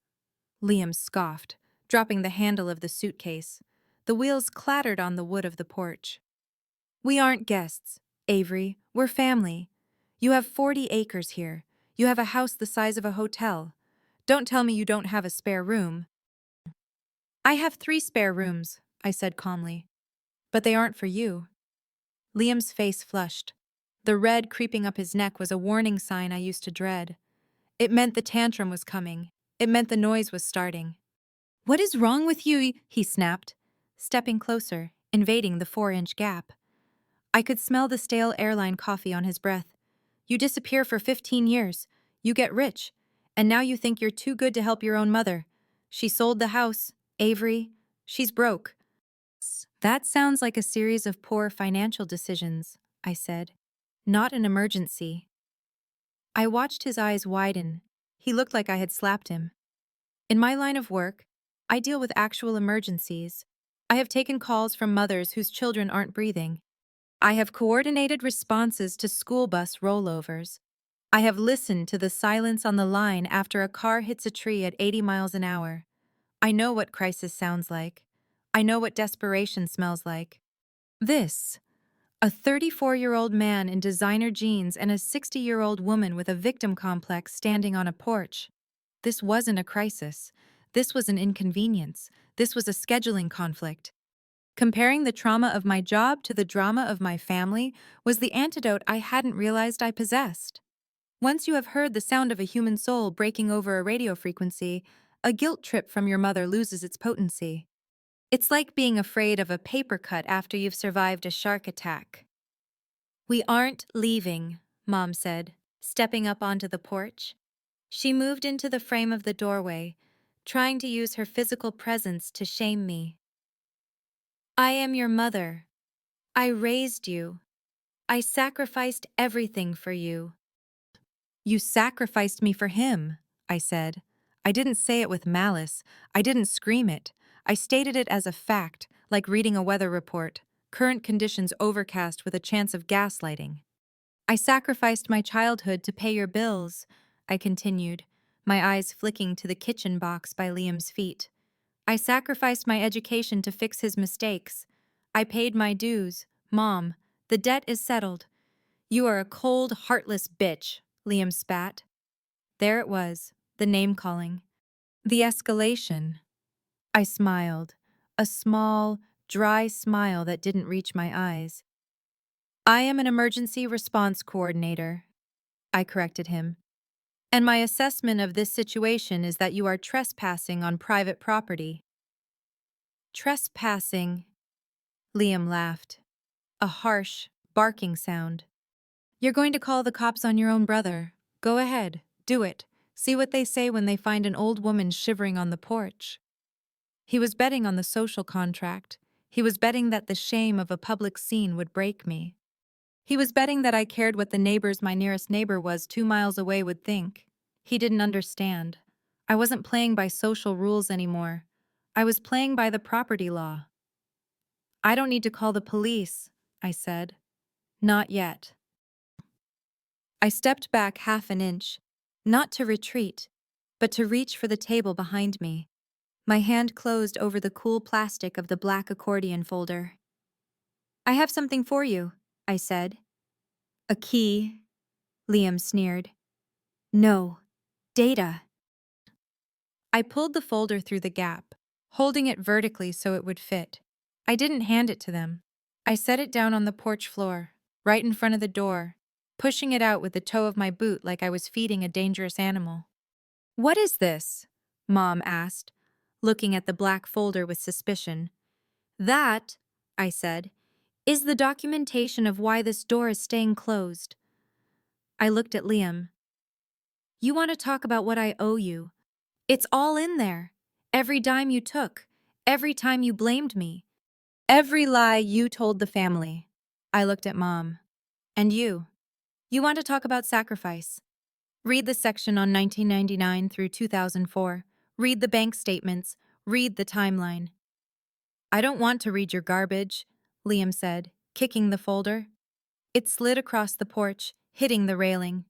Liam scoffed, dropping the handle of the suitcase. The wheels clattered on the wood of the porch. We aren't guests, Avery. We're family. You have 40 acres here. You have a house the size of a hotel. Don't tell me you don't have a spare room. I have 3 spare rooms, I said calmly. But they aren't for you. Liam's face flushed. The red creeping up his neck was a warning sign I used to dread. It meant the tantrum was coming. It meant the noise was starting. What is wrong with you? He snapped, stepping closer, invading the 4-inch gap. I could smell the stale airline coffee on his breath. You disappear for 15 years. You get rich. And now you think you're too good to help your own mother. She sold the house. Avery. She's broke. That sounds like a series of poor financial decisions, I said. Not an emergency. I watched his eyes widen. He looked like I had slapped him. In my line of work, I deal with actual emergencies. I have taken calls from mothers whose children aren't breathing. I have coordinated responses to school bus rollovers. I have listened to the silence on the line after a car hits a tree at 80 miles an hour. I know what crisis sounds like. I know what desperation smells like. This, a 34-year-old man in designer jeans and a 60-year-old woman with a victim complex standing on a porch. This wasn't a crisis. This was an inconvenience. This was a scheduling conflict. Comparing the trauma of my job to the drama of my family was the antidote I hadn't realized I possessed. Once you have heard the sound of a human soul breaking over a radio frequency, a guilt trip from your mother loses its potency. It's like being afraid of a paper cut after you've survived a shark attack. We aren't leaving, Mom said, stepping up onto the porch. She moved into the frame of the doorway, trying to use her physical presence to shame me. I am your mother. I raised you. I sacrificed everything for you. You sacrificed me for him, I said. I didn't say it with malice. I didn't scream it. I stated it as a fact, like reading a weather report. Current conditions overcast with a chance of gaslighting. I sacrificed my childhood to pay your bills, I continued, my eyes flicking to the kitchen box by Liam's feet. I sacrificed my education to fix his mistakes. I paid my dues. Mom, the debt is settled. You are a cold, heartless bitch, Liam spat. There it was, the name-calling. The escalation. I smiled, a small, dry smile that didn't reach my eyes. I am an emergency response coordinator, I corrected him. And my assessment of this situation is that you are trespassing on private property. Trespassing, Liam laughed. A harsh, barking sound. You're going to call the cops on your own brother. Go ahead, do it. See what they say when they find an old woman shivering on the porch. He was betting on the social contract. He was betting that the shame of a public scene would break me. He was betting that I cared what the neighbors my nearest neighbor was 2 miles away would think. He didn't understand. I wasn't playing by social rules anymore. I was playing by the property law. I don't need to call the police, I said. Not yet. I stepped back half an inch, not to retreat, but to reach for the table behind me. My hand closed over the cool plastic of the black accordion folder. I have something for you, I said. A key, Liam sneered. No, data. I pulled the folder through the gap, holding it vertically so it would fit. I didn't hand it to them. I set it down on the porch floor, right in front of the door, pushing it out with the toe of my boot like I was feeding a dangerous animal. What is this? Mom asked, looking at the black folder with suspicion. That, I said, is the documentation of why this door is staying closed. I looked at Liam. You want to talk about what I owe you? It's all in there. Every dime you took, every time you blamed me. Every lie you told the family. I looked at Mom. And you? You want to talk about sacrifice? Read the section on 1999 through 2004. Read the bank statements. Read the timeline. I don't want to read your garbage, Liam said, kicking the folder. It slid across the porch, hitting the railing.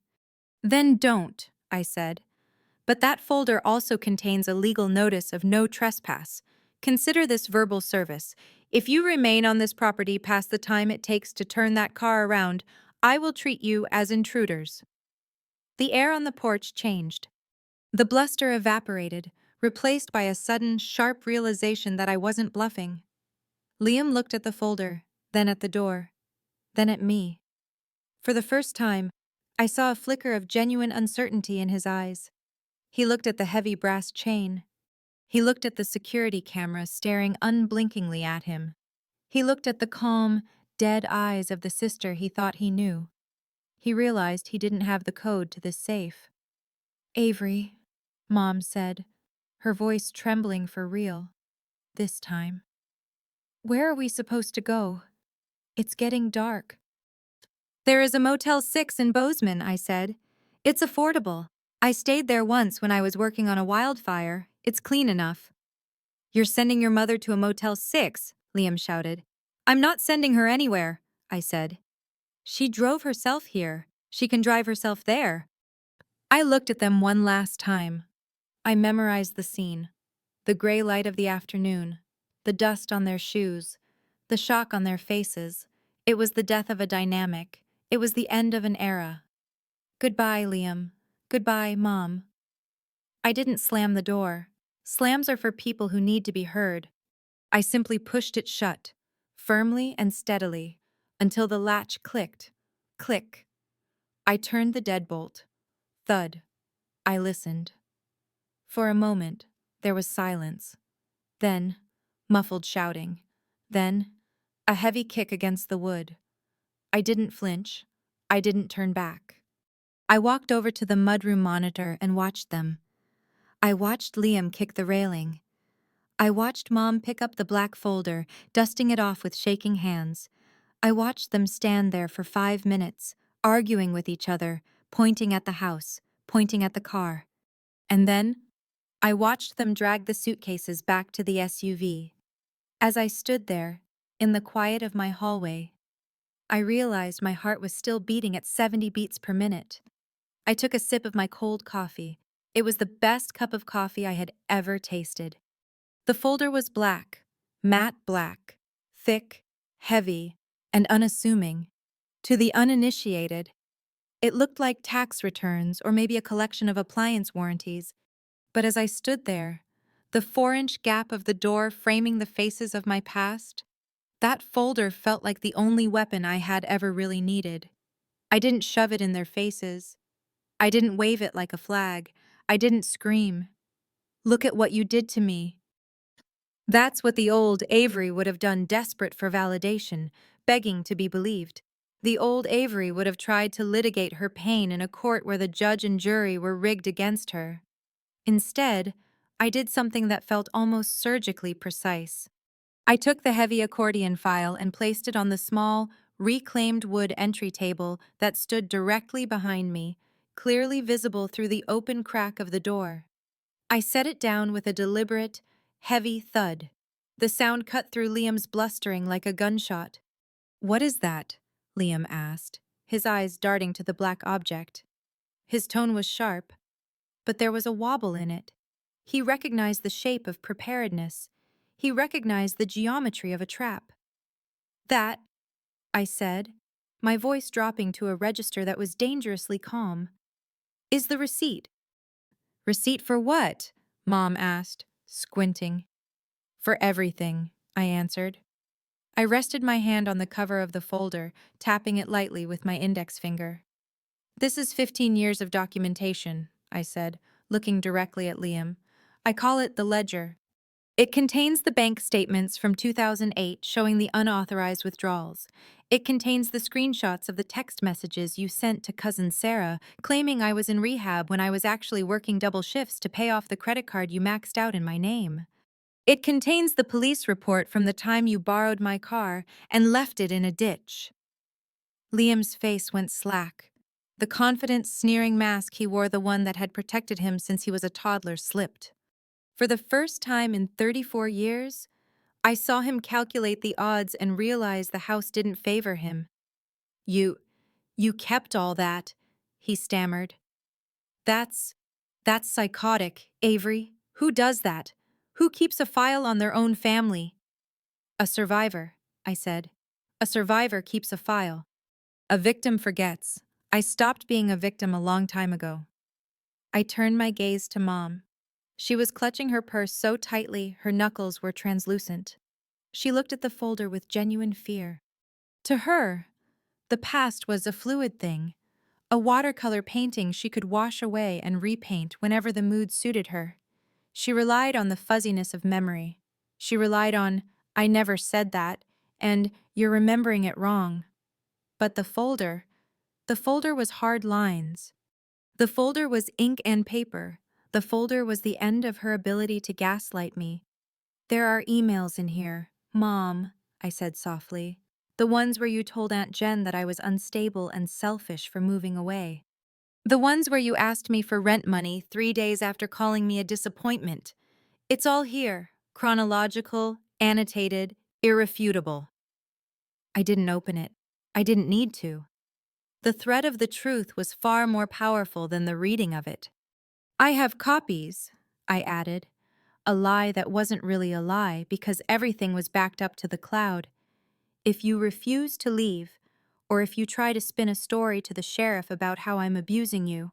Then don't, I said. But that folder also contains a legal notice of no trespass. Consider this verbal service. If you remain on this property past the time it takes to turn that car around, I will treat you as intruders. The air on the porch changed. The bluster evaporated, replaced by a sudden, sharp realization that I wasn't bluffing. Liam looked at the folder, then at the door, then at me. For the first time, I saw a flicker of genuine uncertainty in his eyes. He looked at the heavy brass chain. He looked at the security camera staring unblinkingly at him. He looked at the calm, dead eyes of the sister he thought he knew. He realized he didn't have the code to this safe. Avery, Mom said, her voice trembling for real. This time. Where are we supposed to go? It's getting dark. There is a Motel 6 in Bozeman, I said. It's affordable. I stayed there once when I was working on a wildfire. It's clean enough. You're sending your mother to a Motel 6, Liam shouted. I'm not sending her anywhere, I said. She drove herself here. She can drive herself there. I looked at them one last time. I memorized the scene. The gray light of the afternoon, the dust on their shoes, the shock on their faces. It was the death of a dynamic. It was the end of an era. Goodbye, Liam. Goodbye, Mom. I didn't slam the door. Slams are for people who need to be heard. I simply pushed it shut, firmly and steadily, until the latch clicked. Click. I turned the deadbolt. Thud. I listened. For a moment, there was silence. Then, muffled shouting. Then, a heavy kick against the wood. I didn't flinch. I didn't turn back. I walked over to the mudroom monitor and watched them. I watched Liam kick the railing. I watched Mom pick up the black folder, dusting it off with shaking hands. I watched them stand there for 5 minutes, arguing with each other, pointing at the house, pointing at the car. And then, I watched them drag the suitcases back to the SUV. As I stood there, in the quiet of my hallway, I realized my heart was still beating at 70 beats per minute. I took a sip of my cold coffee. It was the best cup of coffee I had ever tasted. The folder was black, matte black, thick, heavy, and unassuming. To the uninitiated, it looked like tax returns or maybe a collection of appliance warranties. But as I stood there, the 4-inch gap of the door framing the faces of my past, that folder felt like the only weapon I had ever really needed. I didn't shove it in their faces. I didn't wave it like a flag. I didn't scream, "Look at what you did to me." That's what the old Avery would have done, desperate for validation, begging to be believed. The old Avery would have tried to litigate her pain in a court where the judge and jury were rigged against her. Instead, I did something that felt almost surgically precise. I took the heavy accordion file and placed it on the small, reclaimed wood entry table that stood directly behind me, clearly visible through the open crack of the door. I set it down with a deliberate, heavy thud. The sound cut through Liam's blustering like a gunshot. "What is that?" Liam asked, his eyes darting to the black object. His tone was sharp, but there was a wobble in it. He recognized the shape of preparedness. He recognized the geometry of a trap. "That," I said, my voice dropping to a register that was dangerously calm, "is the receipt." "Receipt for what?" Mom asked, squinting. "For everything," I answered. I rested my hand on the cover of the folder, tapping it lightly with my index finger. "This is 15 years of documentation," I said, looking directly at Liam. "I call it the ledger. It contains the bank statements from 2008 showing the unauthorized withdrawals. It contains the screenshots of the text messages you sent to cousin Sarah, claiming I was in rehab when I was actually working double shifts to pay off the credit card you maxed out in my name. It contains the police report from the time you borrowed my car and left it in a ditch. Liam's face went slack. The confident, sneering mask he wore, the one that had protected him since he was a toddler, slipped. For the first time in 34 years, I saw him calculate the odds and realize the house didn't favor him. You, you kept all that, he stammered. That's, that's psychotic, Avery. Who does that? Who keeps a file on their own family? A survivor, I said. A survivor keeps a file. A victim forgets. I stopped being a victim a long time ago. I turned my gaze to Mom. She was clutching her purse so tightly her knuckles were translucent. She looked at the folder with genuine fear. To her, the past was a fluid thing, a watercolor painting she could wash away and repaint whenever the mood suited her. She relied on the fuzziness of memory. She relied on, "I never said that," and "You're remembering it wrong." But the folder was hard lines. The folder was ink and paper. The folder was the end of her ability to gaslight me. "There are emails in here, Mom," I said softly. "The ones where you told Aunt Jen that I was unstable and selfish for moving away. The ones where you asked me for rent money 3 days after calling me a disappointment. It's all here, chronological, annotated, irrefutable." I didn't open it. I didn't need to. The threat of the truth was far more powerful than the reading of it. "I have copies," I added, a lie that wasn't really a lie because everything was backed up to the cloud. "If you refuse to leave, or if you try to spin a story to the sheriff about how I'm abusing you,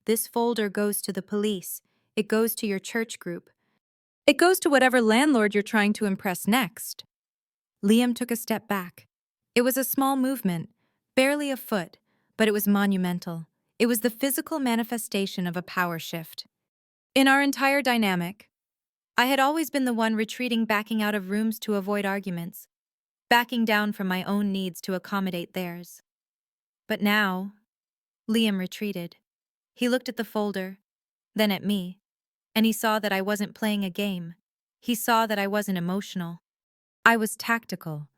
this folder goes to the police. It goes to your church group. It goes to whatever landlord you're trying to impress next." Liam took a step back. It was a small movement, barely a foot, but it was monumental. It was the physical manifestation of a power shift. In our entire dynamic, I had always been the one retreating, backing out of rooms to avoid arguments, backing down from my own needs to accommodate theirs. But now, Liam retreated. He looked at the folder, then at me, and he saw that I wasn't playing a game. He saw that I wasn't emotional. I was tactical,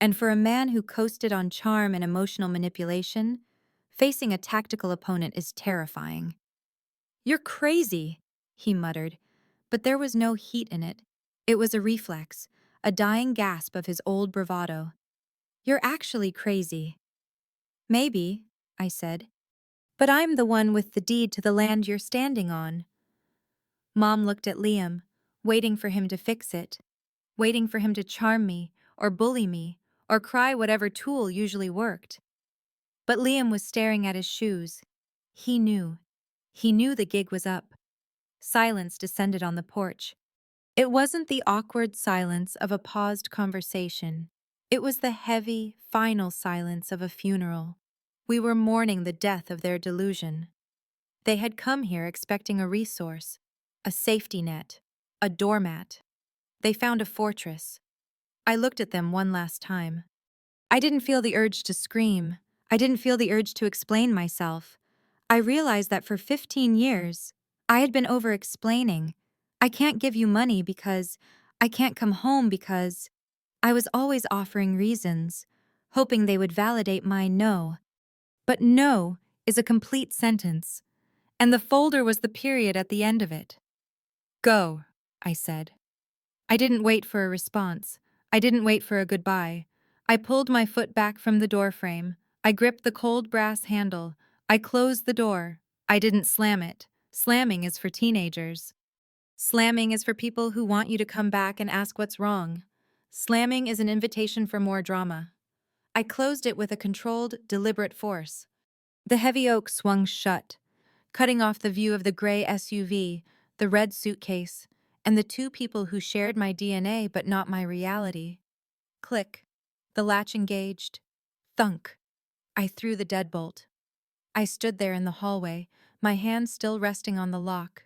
and for a man who coasted on charm and emotional manipulation, facing a tactical opponent is terrifying. "You're crazy," he muttered, but there was no heat in it. It was a reflex, a dying gasp of his old bravado. "You're actually crazy." "Maybe," I said, "but I'm the one with the deed to the land you're standing on." Mom looked at Liam, waiting for him to fix it, waiting for him to charm me, or bully me, or cry whatever tool usually worked. But Liam was staring at his shoes. He knew. He knew the gig was up. Silence descended on the porch. It wasn't the awkward silence of a paused conversation. It was the heavy, final silence of a funeral. We were mourning the death of their delusion. They had come here expecting a resource, a safety net, a doormat. They found a fortress. I looked at them one last time. I didn't feel the urge to scream. I didn't feel the urge to explain myself. I realized that for 15 years, I had been over-explaining. "I can't give you money because, I can't come home because." I was always offering reasons, hoping they would validate my no. But no is a complete sentence, and the folder was the period at the end of it. "Go," I said. I didn't wait for a response. I didn't wait for a goodbye. I pulled my foot back from the doorframe. I gripped the cold brass handle. I closed the door. I didn't slam it. Slamming is for teenagers. Slamming is for people who want you to come back and ask what's wrong. Slamming is an invitation for more drama. I closed it with a controlled, deliberate force. The heavy oak swung shut, cutting off the view of the gray SUV, the red suitcase, and the two people who shared my DNA but not my reality. Click. The latch engaged. Thunk. I threw the deadbolt. I stood there in the hallway, my hand still resting on the lock.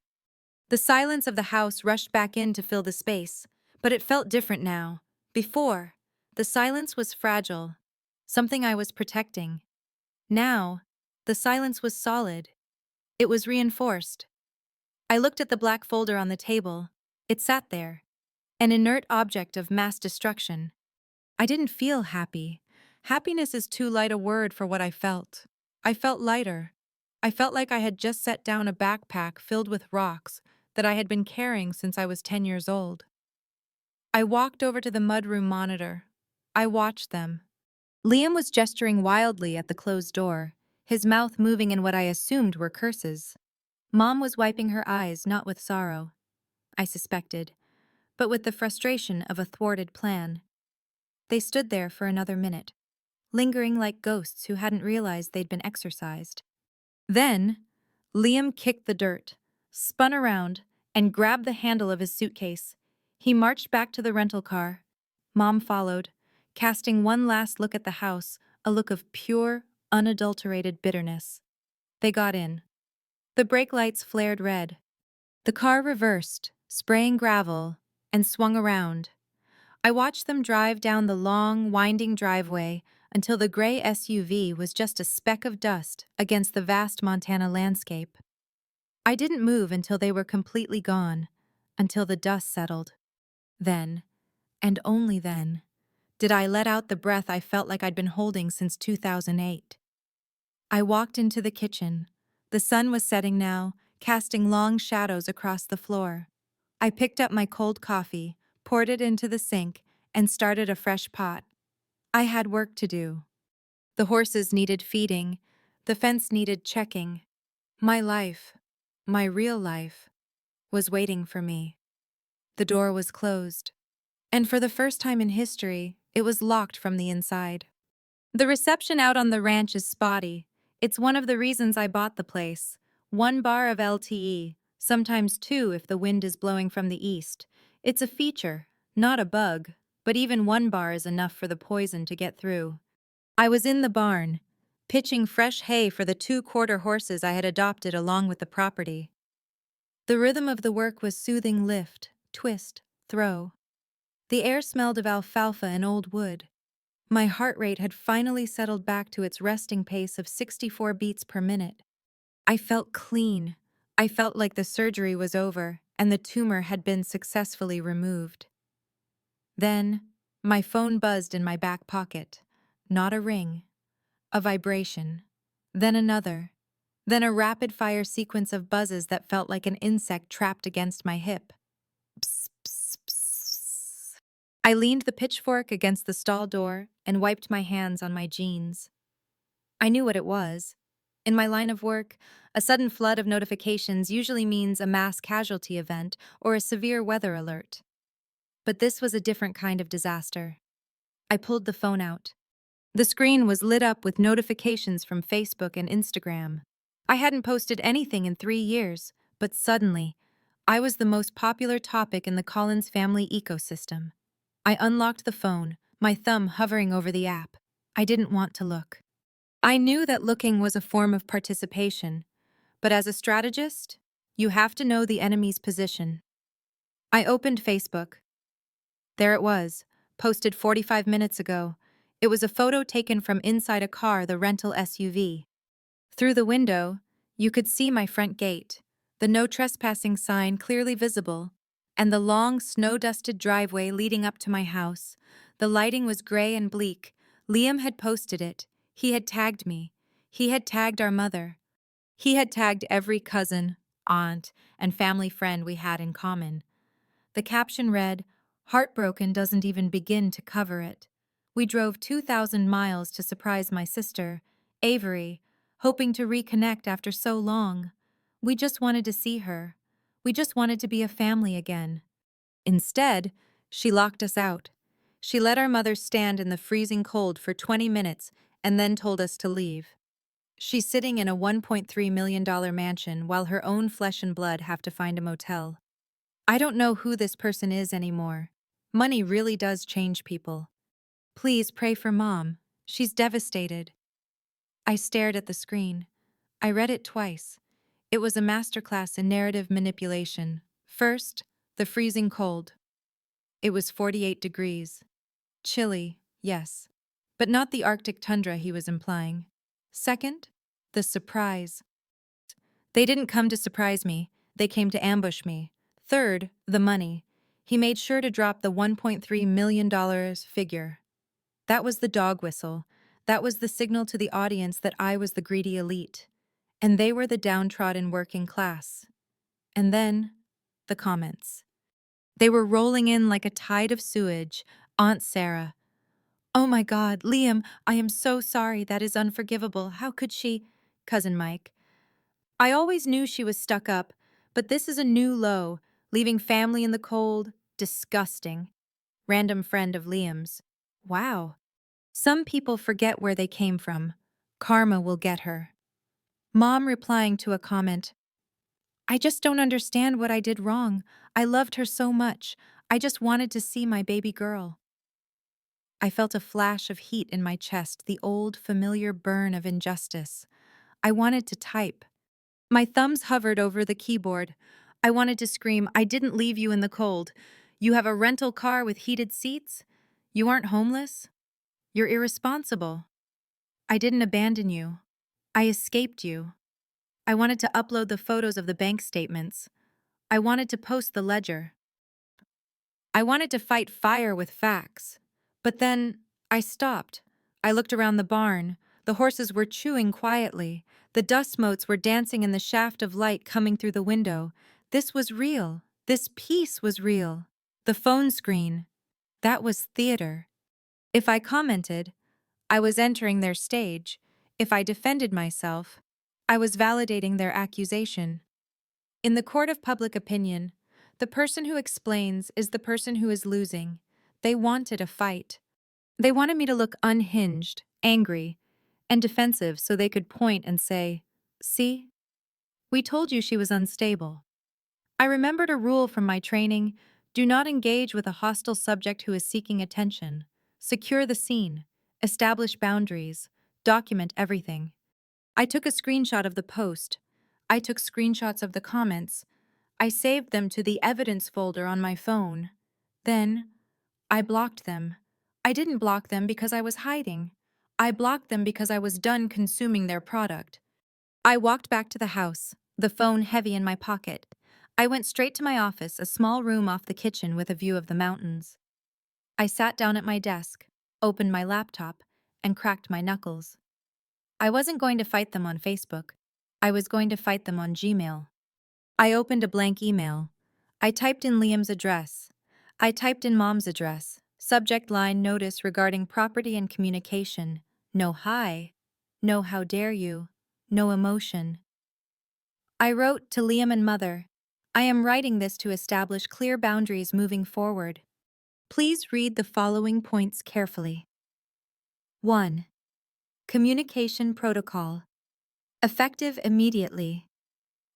The silence of the house rushed back in to fill the space, but it felt different now. Before, the silence was fragile, something I was protecting. Now, the silence was solid. It was reinforced. I looked at the black folder on the table. It sat there, an inert object of mass destruction. I didn't feel happy. Happiness is too light a word for what I felt. I felt lighter. I felt like I had just set down a backpack filled with rocks that I had been carrying since I was 10 years old. I walked over to the mudroom monitor. I watched them. Liam was gesturing wildly at the closed door, his mouth moving in what I assumed were curses. Mom was wiping her eyes, not with sorrow, I suspected, but with the frustration of a thwarted plan. They stood there for another minute, lingering like ghosts who hadn't realized they'd been exorcised. Then, Liam kicked the dirt, spun around, and grabbed the handle of his suitcase. He marched back to the rental car. Mom followed, casting one last look at the house, a look of pure, unadulterated bitterness. They got in. The brake lights flared red. The car reversed, spraying gravel, and swung around. I watched them drive down the long, winding driveway until the gray SUV was just a speck of dust against the vast Montana landscape. I didn't move until they were completely gone, until the dust settled. Then, and only then, did I let out the breath I felt like I'd been holding since 2008. I walked into the kitchen. The sun was setting now, casting long shadows across the floor. I picked up my cold coffee, poured it into the sink, and started a fresh pot. I had work to do. The horses needed feeding. The fence needed checking. My life, my real life, was waiting for me. The door was closed. And for the first time in history, it was locked from the inside. The reception out on the ranch is spotty. It's one of the reasons I bought the place. 1 bar of LTE, sometimes 2 if the wind is blowing from the east. It's a feature, not a bug, but even 1 bar is enough for the poison to get through. I was in the barn, pitching fresh hay for the 2-quarter horses I had adopted along with the property. The rhythm of the work was soothing lift, twist, throw. The air smelled of alfalfa and old wood. My heart rate had finally settled back to its resting pace of 64 beats per minute. I felt clean. I felt like the surgery was over and the tumor had been successfully removed. Then, my phone buzzed in my back pocket. Not a ring, a vibration. Then another. Then a rapid-fire sequence of buzzes that felt like an insect trapped against my hip. Psst, psst, psst. I leaned the pitchfork against the stall door and wiped my hands on my jeans. I knew what it was. In my line of work, a sudden flood of notifications usually means a mass casualty event or a severe weather alert. But this was a different kind of disaster. I pulled the phone out. The screen was lit up with notifications from Facebook and Instagram. I hadn't posted anything in 3 years, but suddenly, I was the most popular topic in the Collins family ecosystem. I unlocked the phone, my thumb hovering over the app. I didn't want to look. I knew that looking was a form of participation, but as a strategist, you have to know the enemy's position. I opened Facebook. There it was, posted 45 minutes ago. It was a photo taken from inside a car, the rental SUV. Through the window, you could see my front gate, the no trespassing sign clearly visible, and the long, snow-dusted driveway leading up to my house. The lighting was gray and bleak. Liam had posted it. He had tagged me. He had tagged our mother. He had tagged every cousin, aunt, and family friend we had in common. The caption read, "Heartbroken doesn't even begin to cover it." We drove 2,000 miles to surprise my sister, Avery, hoping to reconnect after so long. We just wanted to see her. We just wanted to be a family again. Instead, she locked us out. She let our mother stand in the freezing cold for 20 minutes and then told us to leave. She's sitting in a $1.3 million mansion while her own flesh and blood have to find a motel. I don't know who this person is anymore. Money really does change people. Please pray for Mom. She's devastated. I stared at the screen. I read it twice. It was a masterclass in narrative manipulation. First, the freezing cold. It was 48 degrees. Chilly, yes, but not the Arctic tundra he was implying. Second, the surprise. They didn't come to surprise me. They came to ambush me. Third, the money. He made sure to drop the $1.3 million figure. That was the dog whistle. That was the signal to the audience that I was the greedy elite, and they were the downtrodden working class. And then, the comments. They were rolling in like a tide of sewage. Aunt Sarah. Oh my God, Liam, I am so sorry. That is unforgivable. How could she? Cousin Mike. I always knew she was stuck up, but this is a new low, leaving family in the cold. Disgusting. Random friend of Liam's. Wow. Some people forget where they came from. Karma will get her. Mom replying to a comment. I just don't understand what I did wrong. I loved her so much. I just wanted to see my baby girl. I felt a flash of heat in my chest, the old, familiar burn of injustice. I wanted to type. My thumbs hovered over the keyboard. I wanted to scream, I didn't leave you in the cold. You have a rental car with heated seats? You aren't homeless? You're irresponsible. I didn't abandon you. I escaped you. I wanted to upload the photos of the bank statements. I wanted to post the ledger. I wanted to fight fire with facts. But then, I stopped. I looked around the barn. The horses were chewing quietly. The dust motes were dancing in the shaft of light coming through the window. This was real. This piece was real. The phone screen. That was theater. If I commented, I was entering their stage. If I defended myself, I was validating their accusation. In the court of public opinion, the person who explains is the person who is losing. They wanted a fight. They wanted me to look unhinged, angry, and defensive so they could point and say, "See? We told you she was unstable." I remembered a rule from my training: do not engage with a hostile subject who is seeking attention. Secure the scene. Establish boundaries. Document everything. I took a screenshot of the post. I took screenshots of the comments. I saved them to the evidence folder on my phone. Then, I blocked them. I didn't block them because I was hiding. I blocked them because I was done consuming their product. I walked back to the house, the phone heavy in my pocket. I went straight to my office, a small room off the kitchen with a view of the mountains. I sat down at my desk, opened my laptop, and cracked my knuckles. I wasn't going to fight them on Facebook. I was going to fight them on Gmail. I opened a blank email. I typed in Liam's address. I typed in Mom's address. Subject line: notice regarding property and communication. No hi. No how dare you. No emotion. I wrote to Liam and Mother. I am writing this to establish clear boundaries moving forward. Please read the following points carefully. 1. Communication protocol. Effective immediately.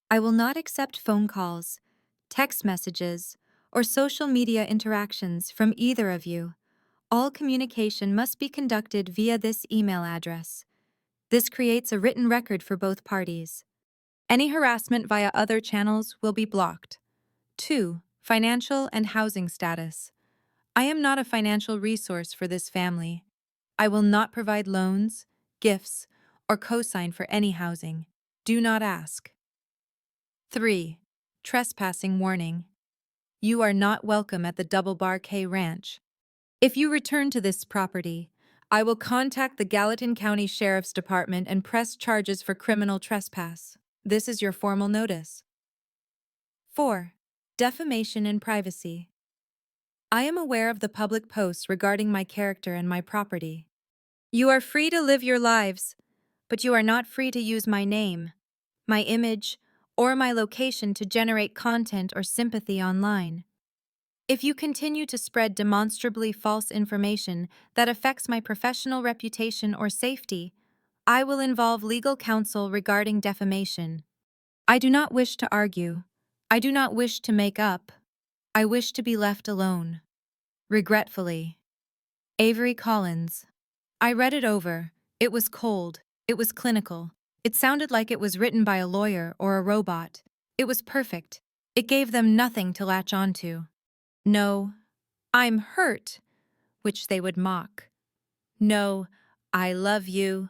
I will not accept phone calls, text messages, or social media interactions from either of you. All communication must be conducted via this email address. This creates a written record for both parties. Any harassment via other channels will be blocked. 2. Financial and housing status. I am not a financial resource for this family. I will not provide loans, gifts, or co-sign for any housing. Do not ask. 3. Trespassing warning. You are not welcome at the Double Bar K Ranch. If you return to this property, I will contact the Gallatin County Sheriff's Department and press charges for criminal trespass. This is your formal notice. 4. Defamation and privacy. I am aware of the public posts regarding my character and my property. You are free to live your lives, but you are not free to use my name, my image, or my location to generate content or sympathy online. If you continue to spread demonstrably false information that affects my professional reputation or safety, I will involve legal counsel regarding defamation. I do not wish to argue. I do not wish to make up. I wish to be left alone. Regretfully. Avery Collins. I read it over. It was cold. It was clinical. It sounded like it was written by a lawyer or a robot. It was perfect. It gave them nothing to latch onto. No, I'm hurt, which they would mock. No, I love you,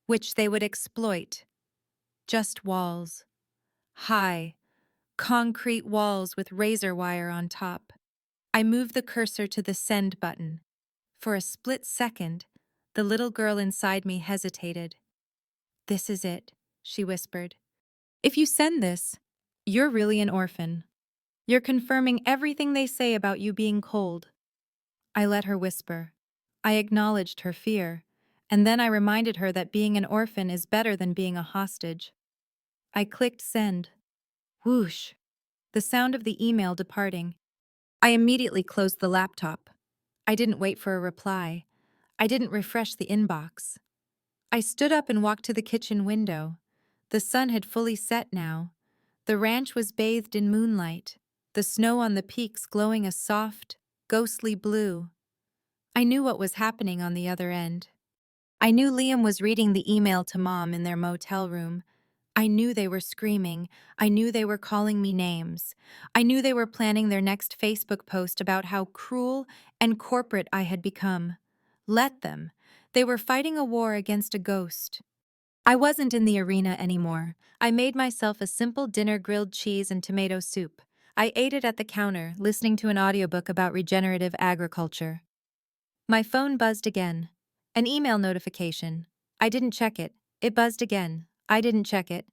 which they would exploit. Just walls. High, concrete walls with razor wire on top. I moved the cursor to the send button. For a split second, the little girl inside me hesitated. "This is it," she whispered. "If you send this, you're really an orphan. You're confirming everything they say about you being cold." I let her whisper. I acknowledged her fear, and then I reminded her that being an orphan is better than being a hostage. I clicked send. Whoosh! The sound of the email departing. I immediately closed the laptop. I didn't wait for a reply. I didn't refresh the inbox. I stood up and walked to the kitchen window. The sun had fully set now. The ranch was bathed in moonlight, the snow on the peaks glowing a soft, ghostly blue. I knew what was happening on the other end. I knew Liam was reading the email to Mom in their motel room. I knew they were screaming. I knew they were calling me names. I knew they were planning their next Facebook post about how cruel and corporate I had become. Let them. They were fighting a war against a ghost. I wasn't in the arena anymore. I made myself a simple dinner: grilled cheese and tomato soup. I ate it at the counter, listening to an audiobook about regenerative agriculture. My phone buzzed again. An email notification. I didn't check it. It buzzed again. I didn't check it.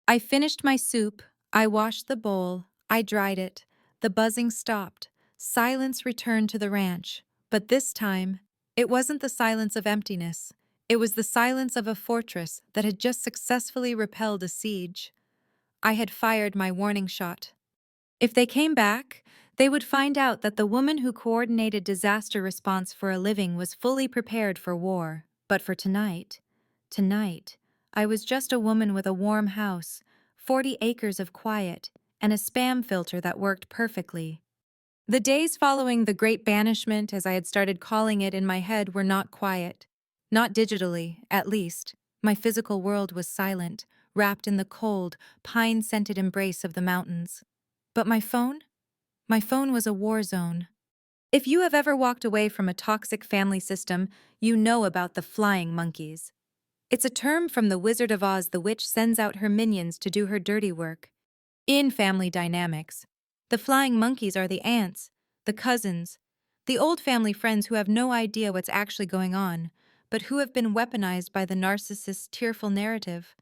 I finished my soup. I washed the bowl. I dried it. The buzzing stopped. Silence returned to the ranch. But this time, it wasn't the silence of emptiness. It was the silence of a fortress that had just successfully repelled a siege. I had fired my warning shot. If they came back, they would find out that the woman who coordinated disaster response for a living was fully prepared for war. But for tonight, I was just a woman with a warm house, 40 acres of quiet, and a spam filter that worked perfectly. The days following the Great Banishment, as I had started calling it in my head, were not quiet. Not digitally, at least. My physical world was silent, wrapped in the cold, pine-scented embrace of the mountains. But my phone? My phone was a war zone. If you have ever walked away from a toxic family system, you know about the flying monkeys. It's a term from The Wizard of Oz. The witch sends out her minions to do her dirty work. In family dynamics, the flying monkeys are the aunts, the cousins, the old family friends who have no idea what's actually going on, but who have been weaponized by the narcissist's tearful narrative.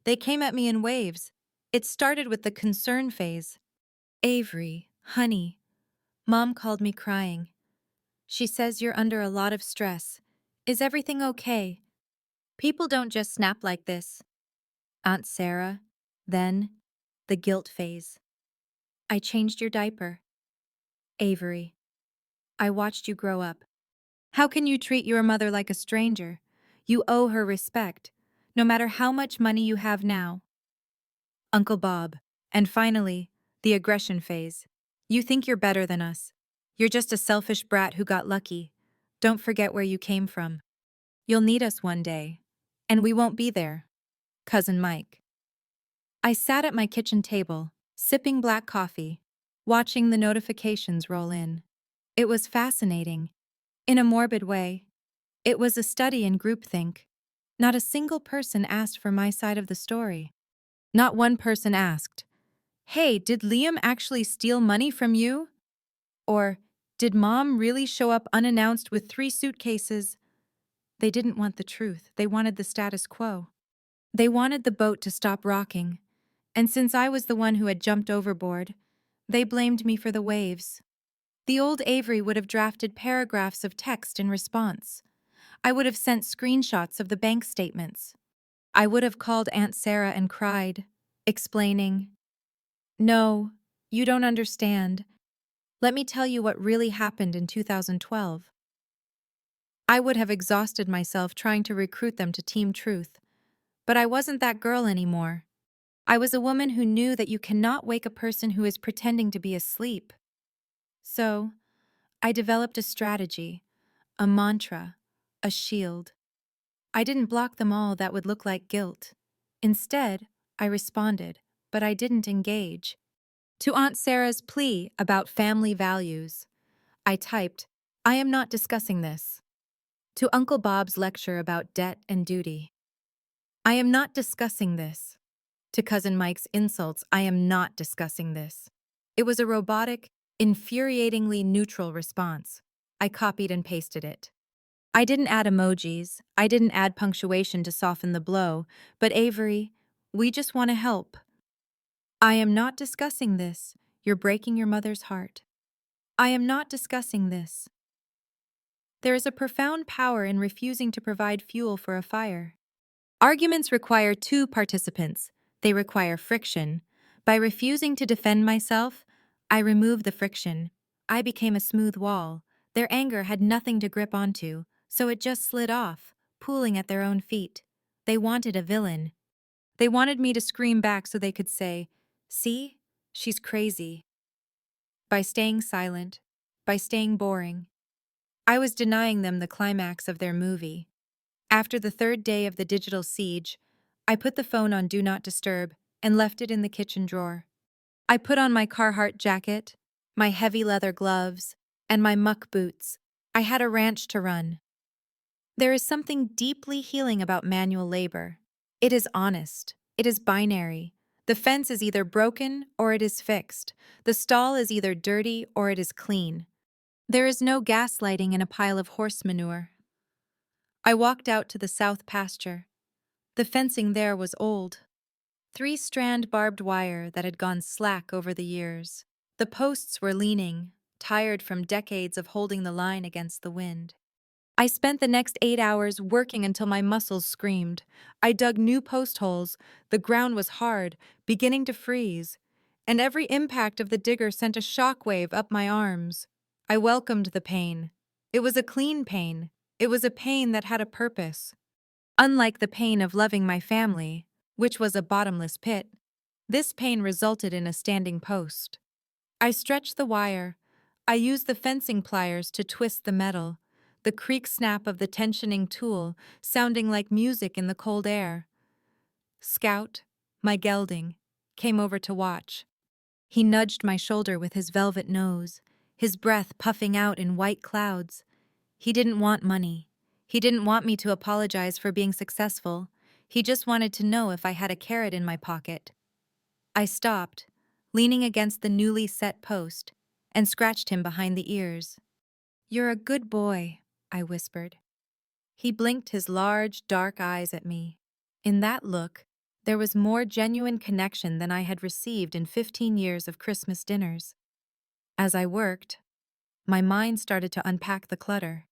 They came at me in waves. It started with the concern phase. "Avery, honey, Mom called me crying. She says you're under a lot of stress. Is everything okay? People don't just snap like this." Aunt Sarah. Then, the guilt phase. "I changed your diaper. Avery, I watched you grow up. How can you treat your mother like a stranger? You owe her respect, no matter how much money you have now." Uncle Bob. And finally, the aggression phase. "You think you're better than us. You're just a selfish brat who got lucky. Don't forget where you came from. You'll need us one day. And we won't be there." Cousin Mike. I sat at my kitchen table, sipping black coffee, watching the notifications roll in. It was fascinating. In a morbid way. It was a study in groupthink. Not a single person asked for my side of the story. Not one person asked, "Hey, did Liam actually steal money from you?" Or, "Did Mom really show up unannounced with 3 suitcases?" They didn't want the truth. They wanted the status quo. They wanted the boat to stop rocking. And since I was the one who had jumped overboard, they blamed me for the waves. The old Avery would have drafted paragraphs of text in response. I would have sent screenshots of the bank statements. I would have called Aunt Sarah and cried, explaining, "No, you don't understand. Let me tell you what really happened in 2012. I would have exhausted myself trying to recruit them to Team Truth. But I wasn't that girl anymore. I was a woman who knew that you cannot wake a person who is pretending to be asleep. So, I developed a strategy, a mantra, a shield. I didn't block them all. That would look like guilt. Instead, I responded, but I didn't engage. To Aunt Sarah's plea about family values, I typed, "I am not discussing this." To Uncle Bob's lecture about debt and duty, "I am not discussing this." To Cousin Mike's insults, "I am not discussing this." It was a robotic, Infuriatingly neutral response. I copied and pasted it. I didn't add emojis, I didn't add punctuation to soften the blow, but Avery, we just want to help. I am not discussing this. You're breaking your mother's heart. I am not discussing this. There is a profound power in refusing to provide fuel for a fire. Arguments require two participants. They require friction. By refusing to defend myself, I removed the friction. I became a smooth wall. Their anger had nothing to grip onto, so it just slid off, pooling at their own feet. They wanted a villain. They wanted me to scream back so they could say, "See? She's crazy." By staying silent, by staying boring, I was denying them the climax of their movie. After the third day of the digital siege, I put the phone on Do Not Disturb and left it in the kitchen drawer. I put on my Carhartt jacket, my heavy leather gloves, and my muck boots. I had a ranch to run. There is something deeply healing about manual labor. It is honest. It is binary. The fence is either broken or it is fixed. The stall is either dirty or it is clean. There is no gaslighting in a pile of horse manure. I walked out to the south pasture. The fencing there was old. Three-strand barbed wire that had gone slack over the years. The posts were leaning, tired from decades of holding the line against the wind. I spent the next 8 hours working until my muscles screamed. I dug new post holes. The ground was hard, beginning to freeze, and every impact of the digger sent a shockwave up my arms. I welcomed the pain. It was a clean pain. It was a pain that had a purpose. Unlike the pain of loving my family, which was a bottomless pit, this pain resulted in a standing post. I stretched the wire. I used the fencing pliers to twist the metal, the creak snap of the tensioning tool sounding like music in the cold air. Scout, my gelding, came over to watch. He nudged my shoulder with his velvet nose, his breath puffing out in white clouds. He didn't want money. He didn't want me to apologize for being successful. He just wanted to know if I had a carrot in my pocket. I stopped, leaning against the newly set post, and scratched him behind the ears. "You're a good boy," I whispered. He blinked his large, dark eyes at me. In that look, there was more genuine connection than I had received in 15 years of Christmas dinners. As I worked, my mind started to unpack the clutter.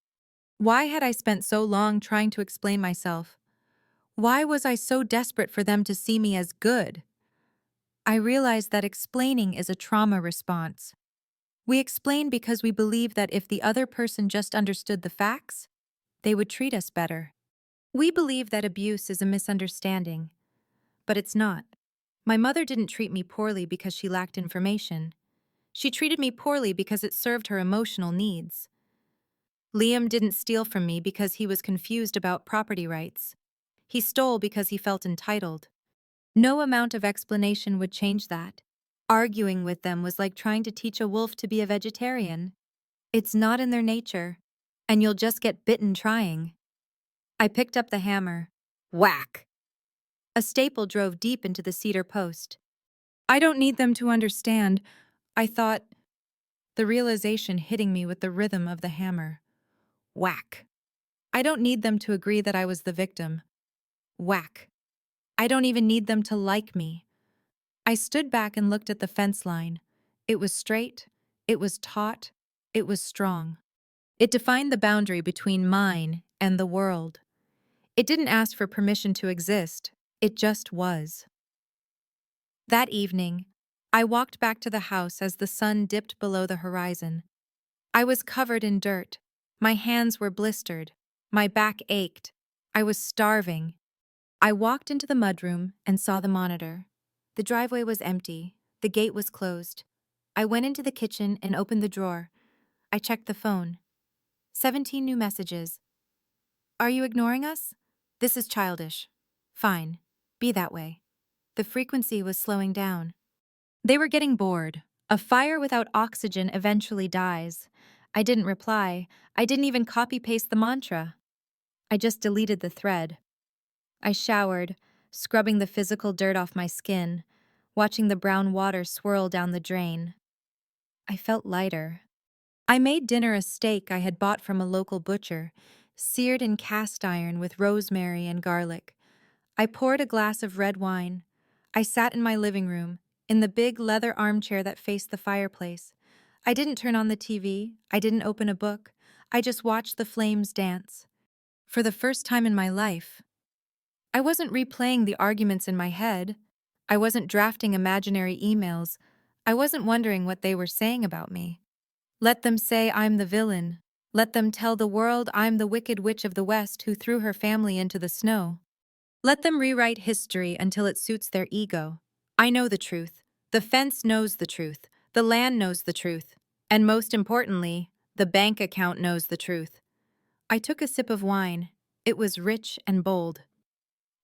Why had I spent so long trying to explain myself? Why was I so desperate for them to see me as good? I realized that explaining is a trauma response. We explain because we believe that if the other person just understood the facts, they would treat us better. We believe that abuse is a misunderstanding, but it's not. My mother didn't treat me poorly because she lacked information. She treated me poorly because it served her emotional needs. Liam didn't steal from me because he was confused about property rights. He stole because he felt entitled. No amount of explanation would change that. Arguing with them was like trying to teach a wolf to be a vegetarian. It's not in their nature, and you'll just get bitten trying. I picked up the hammer. Whack! A staple drove deep into the cedar post. I don't need them to understand, I thought, the realization hitting me with the rhythm of the hammer. Whack! I don't need them to agree that I was the victim. Whack! I don't even need them to like me. I stood back and looked at the fence line. It was straight, it was taut, it was strong. It defined the boundary between mine and the world. It didn't ask for permission to exist, it just was. That evening, I walked back to the house as the sun dipped below the horizon. I was covered in dirt. My hands were blistered. My back ached. I was starving. I walked into the mudroom and saw the monitor. The driveway was empty. The gate was closed. I went into the kitchen and opened the drawer. I checked the phone. 17 new messages. "Are you ignoring us? This is childish." "Fine. Be that way." The frequency was slowing down. They were getting bored. A fire without oxygen eventually dies. I didn't reply. I didn't even copy-paste the mantra. I just deleted the thread. I showered, scrubbing the physical dirt off my skin, watching the brown water swirl down the drain. I felt lighter. I made dinner a steak I had bought from a local butcher, seared in cast iron with rosemary and garlic. I poured a glass of red wine. I sat in my living room, in the big leather armchair that faced the fireplace. I didn't turn on the TV. I didn't open a book. I just watched the flames dance. For the first time in my life, I wasn't replaying the arguments in my head. I wasn't drafting imaginary emails. I wasn't wondering what they were saying about me. Let them say I'm the villain. Let them tell the world I'm the wicked witch of the West who threw her family into the snow. Let them rewrite history until it suits their ego. I know the truth. The fence knows the truth. The land knows the truth. And most importantly, the bank account knows the truth. I took a sip of wine. It was rich and bold.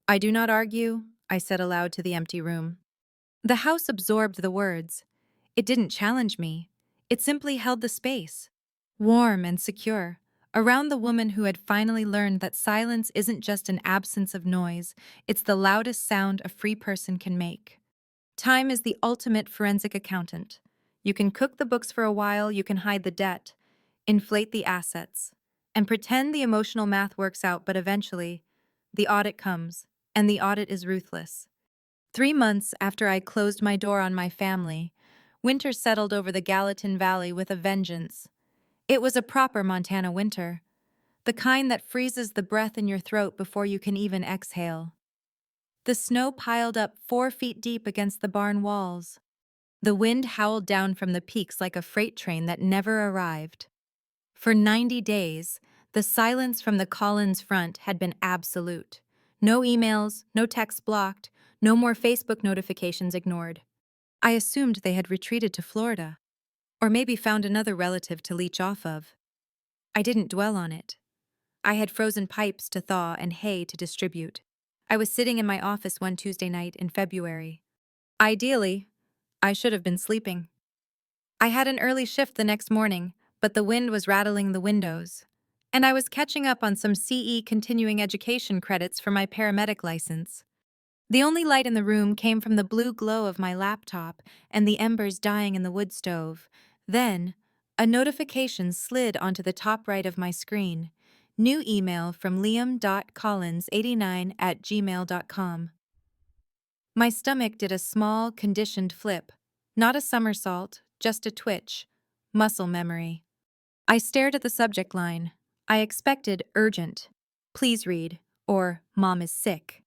I do not argue, I said aloud to the empty room. The house absorbed the words. It didn't challenge me. It simply held the space, warm and secure, around the woman who had finally learned that silence isn't just an absence of noise, it's the loudest sound a free person can make. Time is the ultimate forensic accountant. You can cook the books for a while, you can hide the debt, inflate the assets, and pretend the emotional math works out, but eventually, the audit comes, and the audit is ruthless. 3 months after I closed my door on my family, winter settled over the Gallatin Valley with a vengeance. It was a proper Montana winter, the kind that freezes the breath in your throat before you can even exhale. The snow piled up 4 feet deep against the barn walls. The wind howled down from the peaks like a freight train that never arrived. For 90 days, the silence from the Collins front had been absolute. No emails, no texts blocked, no more Facebook notifications ignored. I assumed they had retreated to Florida, or maybe found another relative to leech off of. I didn't dwell on it. I had frozen pipes to thaw and hay to distribute. I was sitting in my office one Tuesday night in February. Ideally, I should have been sleeping. I had an early shift the next morning, but the wind was rattling the windows. And I was catching up on some CE continuing education credits for my paramedic license. The only light in the room came from the blue glow of my laptop and the embers dying in the wood stove. Then, a notification slid onto the top right of my screen. New email from liam.collins89@gmail.com. My stomach did a small, conditioned flip. Not a somersault, just a twitch. Muscle memory. I stared at the subject line. I expected urgent, please read, or mom is sick.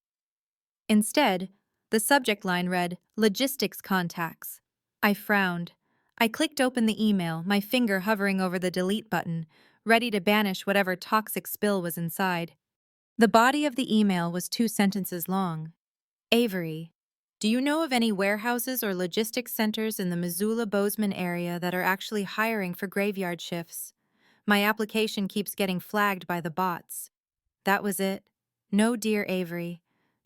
Instead, the subject line read, logistics contacts. I frowned. I clicked open the email, my finger hovering over the delete button, ready to banish whatever toxic spill was inside. The body of the email was 2 sentences long. Avery, do you know of any warehouses or logistics centers in the Missoula-Bozeman area that are actually hiring for graveyard shifts? My application keeps getting flagged by the bots. That was it. No, dear Avery.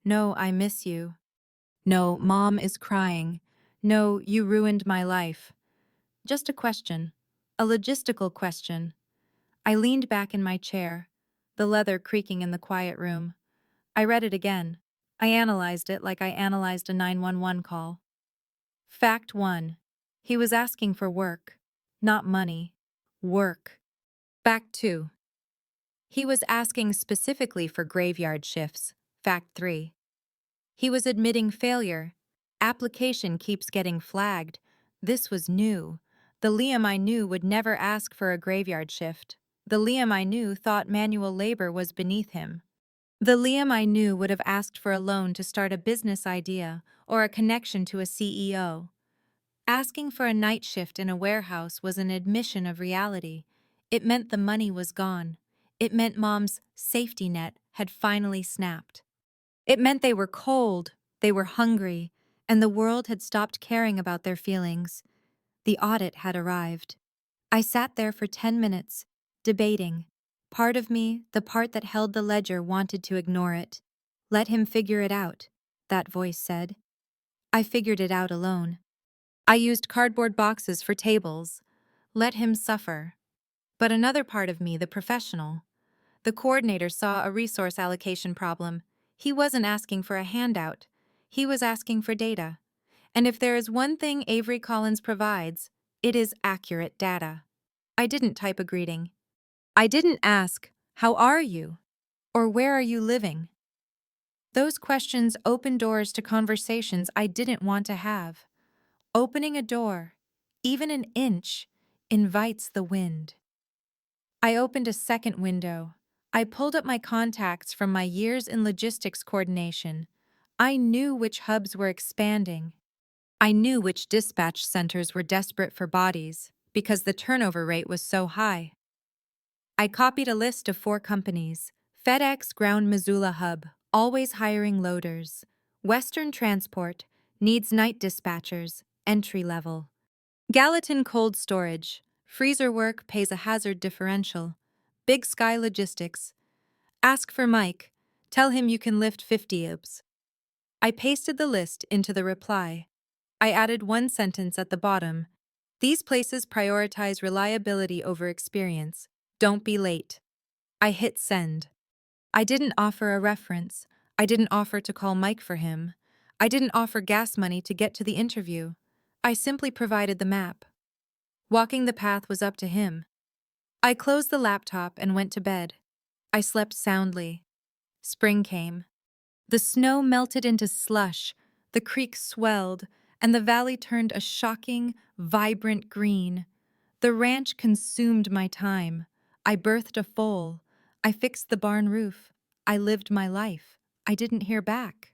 No, I miss you. No, Mom is crying. No, you ruined my life. Just a question. A logistical question. I leaned back in my chair, the leather creaking in the quiet room. I read it again. I analyzed it like I analyzed a 911 call. Fact 1. He was asking for work. Not money. Work. Fact 2. He was asking specifically for graveyard shifts. Fact 3. He was admitting failure. Application keeps getting flagged. This was new. The Liam I knew would never ask for a graveyard shift. The Liam I knew thought manual labor was beneath him. The Liam I knew would have asked for a loan to start a business idea or a connection to a CEO. Asking for a night shift in a warehouse was an admission of reality. It meant the money was gone. It meant Mom's safety net had finally snapped. It meant they were cold, they were hungry, and the world had stopped caring about their feelings. The audit had arrived. I sat there for 10 minutes, debating. Part of me, the part that held the ledger, wanted to ignore it. Let him figure it out, that voice said. I figured it out alone. I used cardboard boxes for tables. Let him suffer. But another part of me, the professional, the coordinator, saw a resource allocation problem. He wasn't asking for a handout. He was asking for data. And if there is one thing Avery Collins provides, It is accurate data. I didn't type a greeting. I didn't ask, "How are you?" or "Where are you living?" Those questions opened doors to conversations I didn't want to have. Opening a door, even an inch, invites the wind. I opened a second window. I pulled up my contacts from my years in logistics coordination. I knew which hubs were expanding. I knew which dispatch centers were desperate for bodies because the turnover rate was so high. I copied a list of 4 companies: FedEx Ground Missoula Hub, always hiring loaders; Western Transport, needs night dispatchers, entry level; Gallatin Cold Storage, freezer work pays a hazard differential; Big Sky Logistics, ask for Mike, tell him you can lift 50 ibs. I pasted the list into the reply. I added one sentence at the bottom: these places prioritize reliability over experience. Don't be late. I hit send. I didn't offer a reference. I didn't offer to call Mike for him. I didn't offer gas money to get to the interview. I simply provided the map. Walking the path was up to him. I closed the laptop and went to bed. I slept soundly. Spring came. The snow melted into slush, the creek swelled, and the valley turned a shocking, vibrant green. The ranch consumed my time. I birthed a foal. I fixed the barn roof. I lived my life. I didn't hear back.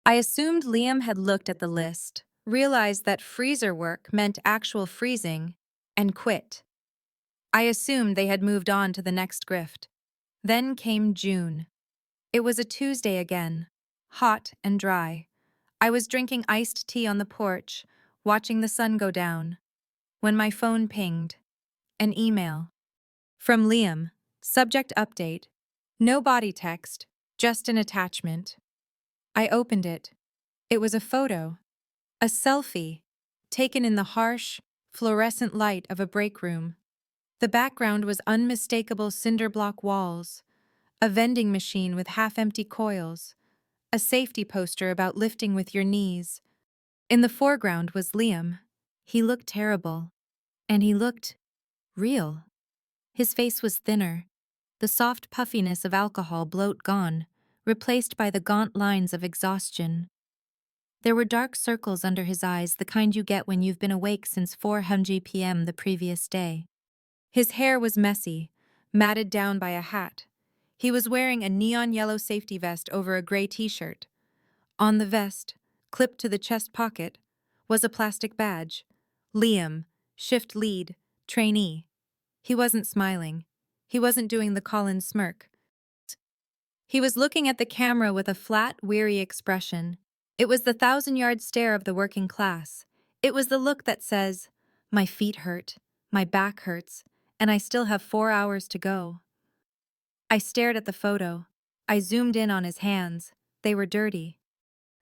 I assumed Liam had looked at the list, realized that freezer work meant actual freezing, and quit. I assumed they had moved on to the next grift. Then came June. It was a Tuesday again, hot and dry. I was drinking iced tea on the porch, watching the sun go down, when my phone pinged. An email. From Liam. Subject update. No body text, just an attachment. I opened it. It was a photo. A selfie, taken in the harsh, fluorescent light of a break room. The background was unmistakable cinder block walls, a vending machine with half-empty coils, a safety poster about lifting with your knees. In the foreground was Liam. He looked terrible, and he looked real. His face was thinner, the soft puffiness of alcohol bloat gone, replaced by the gaunt lines of exhaustion. There were dark circles under his eyes, the kind you get when you've been awake since 4:00 p.m. the previous day. His hair was messy, matted down by a hat. He was wearing a neon yellow safety vest over a gray t-shirt. On the vest, clipped to the chest pocket, was a plastic badge. Liam, shift lead, trainee. He wasn't smiling. He wasn't doing the Colin smirk. He was looking at the camera with a flat, weary expression. It was the 1,000-yard stare of the working class. It was the look that says, "My feet hurt, my back hurts, and I still have 4 hours to go." I stared at the photo. I zoomed in on his hands. They were dirty.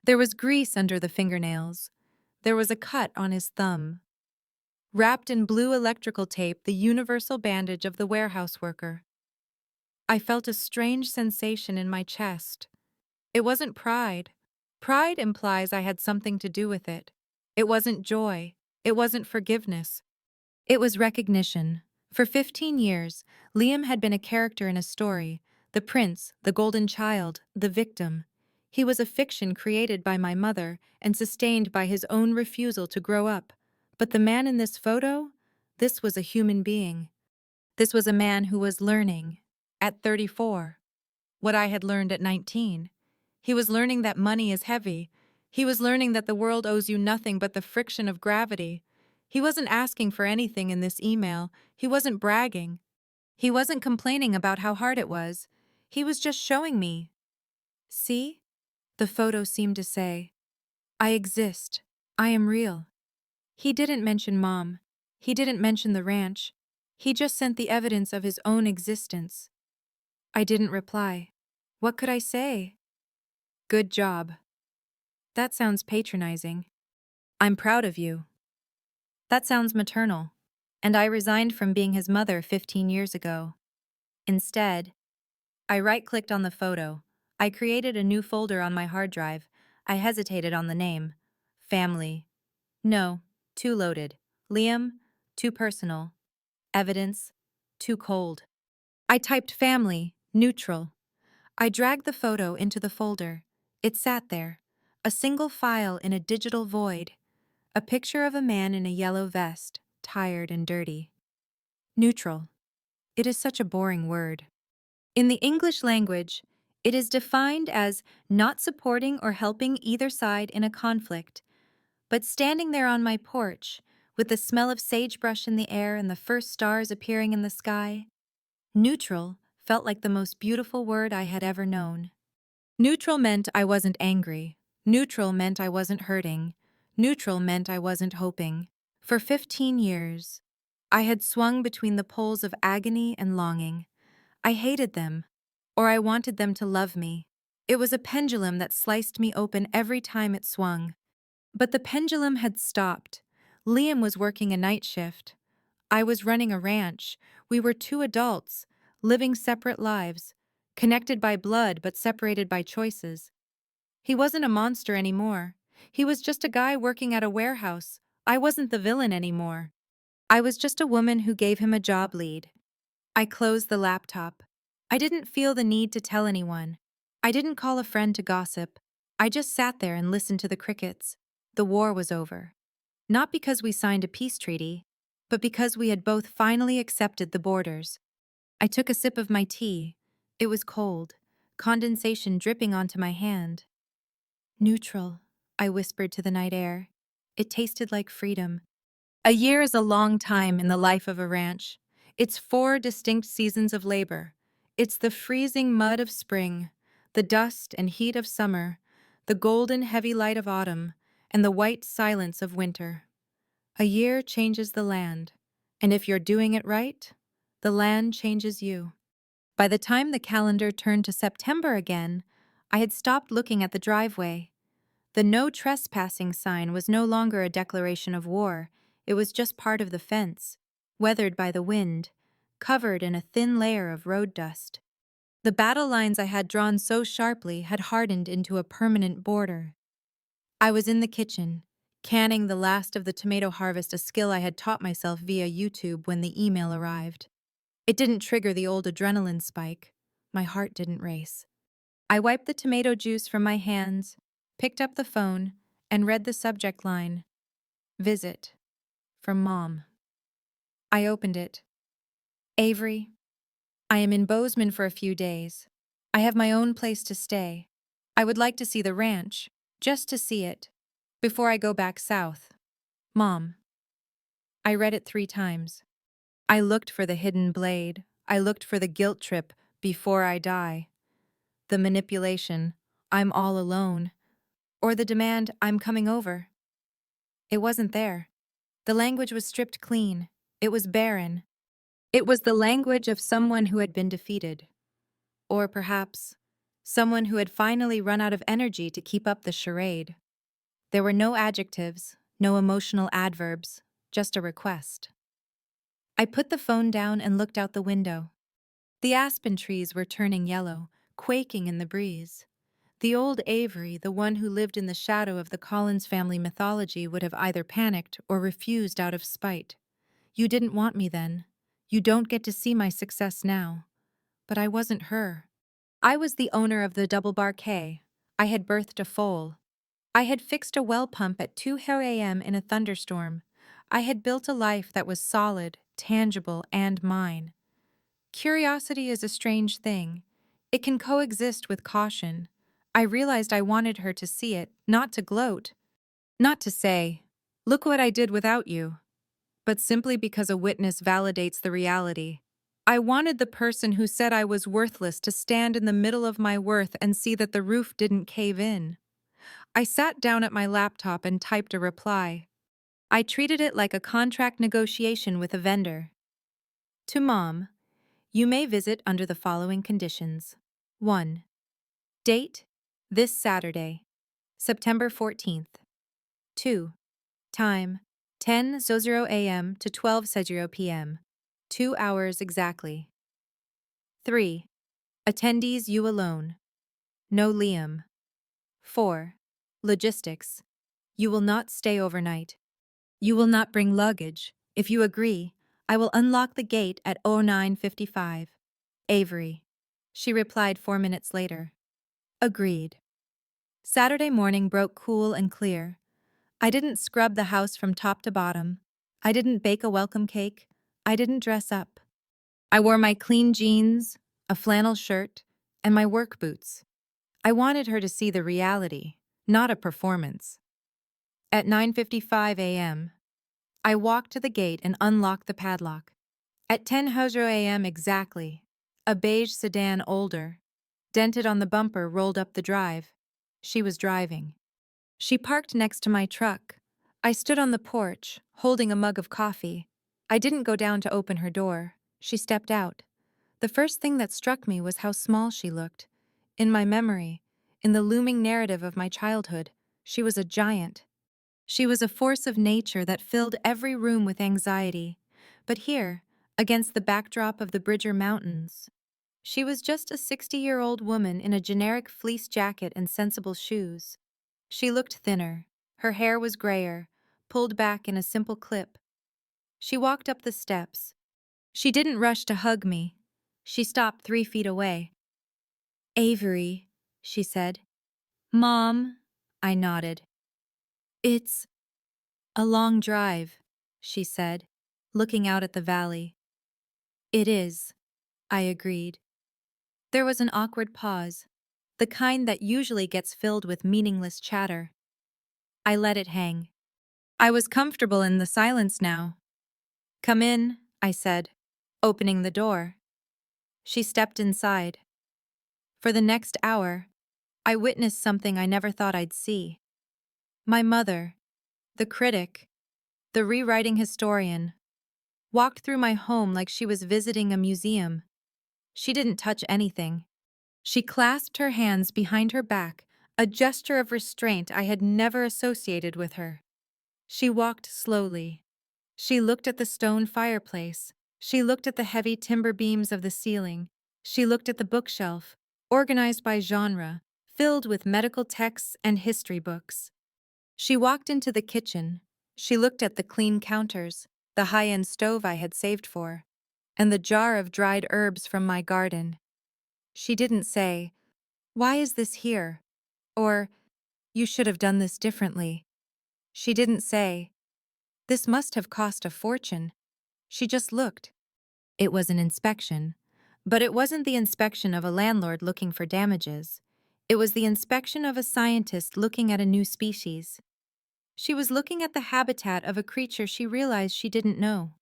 There was grease under the fingernails. There was a cut on his thumb. Wrapped in blue electrical tape, the universal bandage of the warehouse worker. I felt a strange sensation in my chest. It wasn't pride. Pride implies I had something to do with it. It wasn't joy. It wasn't forgiveness. It was recognition. For 15 years, Liam had been a character in a story, the prince, the golden child, the victim. He was a fiction created by my mother and sustained by his own refusal to grow up. But the man in this photo? This was a human being. This was a man who was learning, at 34, what I had learned at 19. He was learning that money is heavy. He was learning that the world owes you nothing but the friction of gravity. He wasn't asking for anything in this email. He wasn't bragging. He wasn't complaining about how hard it was. He was just showing me. See? The photo seemed to say, I exist. I am real. He didn't mention Mom. He didn't mention the ranch. He just sent the evidence of his own existence. I didn't reply. What could I say? Good job. That sounds patronizing. I'm proud of you. That sounds maternal. And I resigned from being his mother 15 years ago. Instead, I right-clicked on the photo. I created a new folder on my hard drive. I hesitated on the name. Family. No, too loaded. Liam, too personal. Evidence, too cold. I typed family, neutral. I dragged the photo into the folder. It sat there, a single file in a digital void. A picture of a man in a yellow vest, tired and dirty. Neutral. It is such a boring word. In the English language, it is defined as not supporting or helping either side in a conflict, but standing there on my porch, with the smell of sagebrush in the air and the first stars appearing in the sky, neutral felt like the most beautiful word I had ever known. Neutral meant I wasn't angry. Neutral meant I wasn't hurting. Neutral meant I wasn't hoping. For 15 years, I had swung between the poles of agony and longing. I hated them, or I wanted them to love me. It was a pendulum that sliced me open every time it swung. But the pendulum had stopped. Liam was working a night shift. I was running a ranch. We were two adults, living separate lives, connected by blood but separated by choices. He wasn't a monster anymore. He was just a guy working at a warehouse. I wasn't the villain anymore. I was just a woman who gave him a job lead. I closed the laptop. I didn't feel the need to tell anyone. I didn't call a friend to gossip. I just sat there and listened to the crickets. The war was over. Not because we signed a peace treaty, but because we had both finally accepted the borders. I took a sip of my tea. It was cold, condensation dripping onto my hand. Neutral, I whispered to the night air. It tasted like freedom. A year is a long time in the life of a ranch. It's 4 distinct seasons of labor. It's the freezing mud of spring, the dust and heat of summer, the golden heavy light of autumn, and the white silence of winter. A year changes the land, and if you're doing it right, the land changes you. By the time the calendar turned to September again, I had stopped looking at the driveway. The no trespassing sign was no longer a declaration of war. It was just part of the fence, weathered by the wind, covered in a thin layer of road dust. The battle lines I had drawn so sharply had hardened into a permanent border. I was in the kitchen, canning the last of the tomato harvest, a skill I had taught myself via YouTube, when the email arrived. It didn't trigger the old adrenaline spike. My heart didn't race. I wiped the tomato juice from my hands, picked up the phone, and read the subject line. Visit. From Mom. I opened it. Avery, I am in Bozeman for a few days. I have my own place to stay. I would like to see the ranch, just to see it, before I go back south. Mom. I read it 3 times. I looked for the hidden blade. I looked for the guilt trip, before I die. The manipulation, I'm all alone. Or the demand, I'm coming over. It wasn't there. The language was stripped clean. It was barren. It was the language of someone who had been defeated. Or perhaps, someone who had finally run out of energy to keep up the charade. There were no adjectives, no emotional adverbs, just a request. I put the phone down and looked out the window. The aspen trees were turning yellow, quaking in the breeze. The old Avery, the one who lived in the shadow of the Collins family mythology, would have either panicked or refused out of spite. You didn't want me then. You don't get to see my success now. But I wasn't her. I was the owner of the double bar K. I had birthed a foal. I had fixed a well pump at 2 a.m. in a thunderstorm. I had built a life that was solid, tangible, and mine. Curiosity is a strange thing. It can coexist with caution. I realized I wanted her to see it, not to gloat. Not to say, look what I did without you. But simply because a witness validates the reality. I wanted the person who said I was worthless to stand in the middle of my worth and see that the roof didn't cave in. I sat down at my laptop and typed a reply. I treated it like a contract negotiation with a vendor. To Mom, you may visit under the following conditions. 1. Date, this Saturday, September 14th. 2. Time, 10:00 a.m. to 12:00 p.m. 2 hours exactly. 3. Attendees you alone. No Liam. 4. Logistics. You will not stay overnight. You will not bring luggage. If you agree, I will unlock the gate at 09:55. Avery. She replied 4 minutes later. Agreed. Saturday morning broke cool and clear. I didn't scrub the house from top to bottom. I didn't bake a welcome cake. I didn't dress up. I wore my clean jeans, a flannel shirt, and my work boots. I wanted her to see the reality, not a performance. At 9:55 a.m., I walked to the gate and unlocked the padlock. At 10:00 a.m. exactly, a beige sedan older, dented on the bumper, rolled up the drive. She was driving. She parked next to my truck. I stood on the porch, holding a mug of coffee. I didn't go down to open her door. She stepped out. The first thing that struck me was how small she looked. In my memory, in the looming narrative of my childhood, she was a giant. She was a force of nature that filled every room with anxiety. But here, against the backdrop of the Bridger Mountains, she was just a 60-year-old woman in a generic fleece jacket and sensible shoes. She looked thinner. Her hair was grayer, pulled back in a simple clip. She walked up the steps. She didn't rush to hug me. She stopped 3 feet away. Avery, she said. Mom, I nodded. It's a long drive, she said, looking out at the valley. It is, I agreed. There was an awkward pause, the kind that usually gets filled with meaningless chatter. I let it hang. I was comfortable in the silence now. Come in, I said, opening the door. She stepped inside. For the next hour, I witnessed something I never thought I'd see. My mother, the critic, the rewriting historian, walked through my home like she was visiting a museum. She didn't touch anything. She clasped her hands behind her back, a gesture of restraint I had never associated with her. She walked slowly. She looked at the stone fireplace. She looked at the heavy timber beams of the ceiling. She looked at the bookshelf, organized by genre, filled with medical texts and history books. She walked into the kitchen. She looked at the clean counters, the high-end stove I had saved for, and the jar of dried herbs from my garden. She didn't say, "Why is this here?" or "You should have done this differently." She didn't say, "This must have cost a fortune." She just looked. It was an inspection, but it wasn't the inspection of a landlord looking for damages. It was the inspection of a scientist looking at a new species. She was looking at the habitat of a creature she realized she didn't know.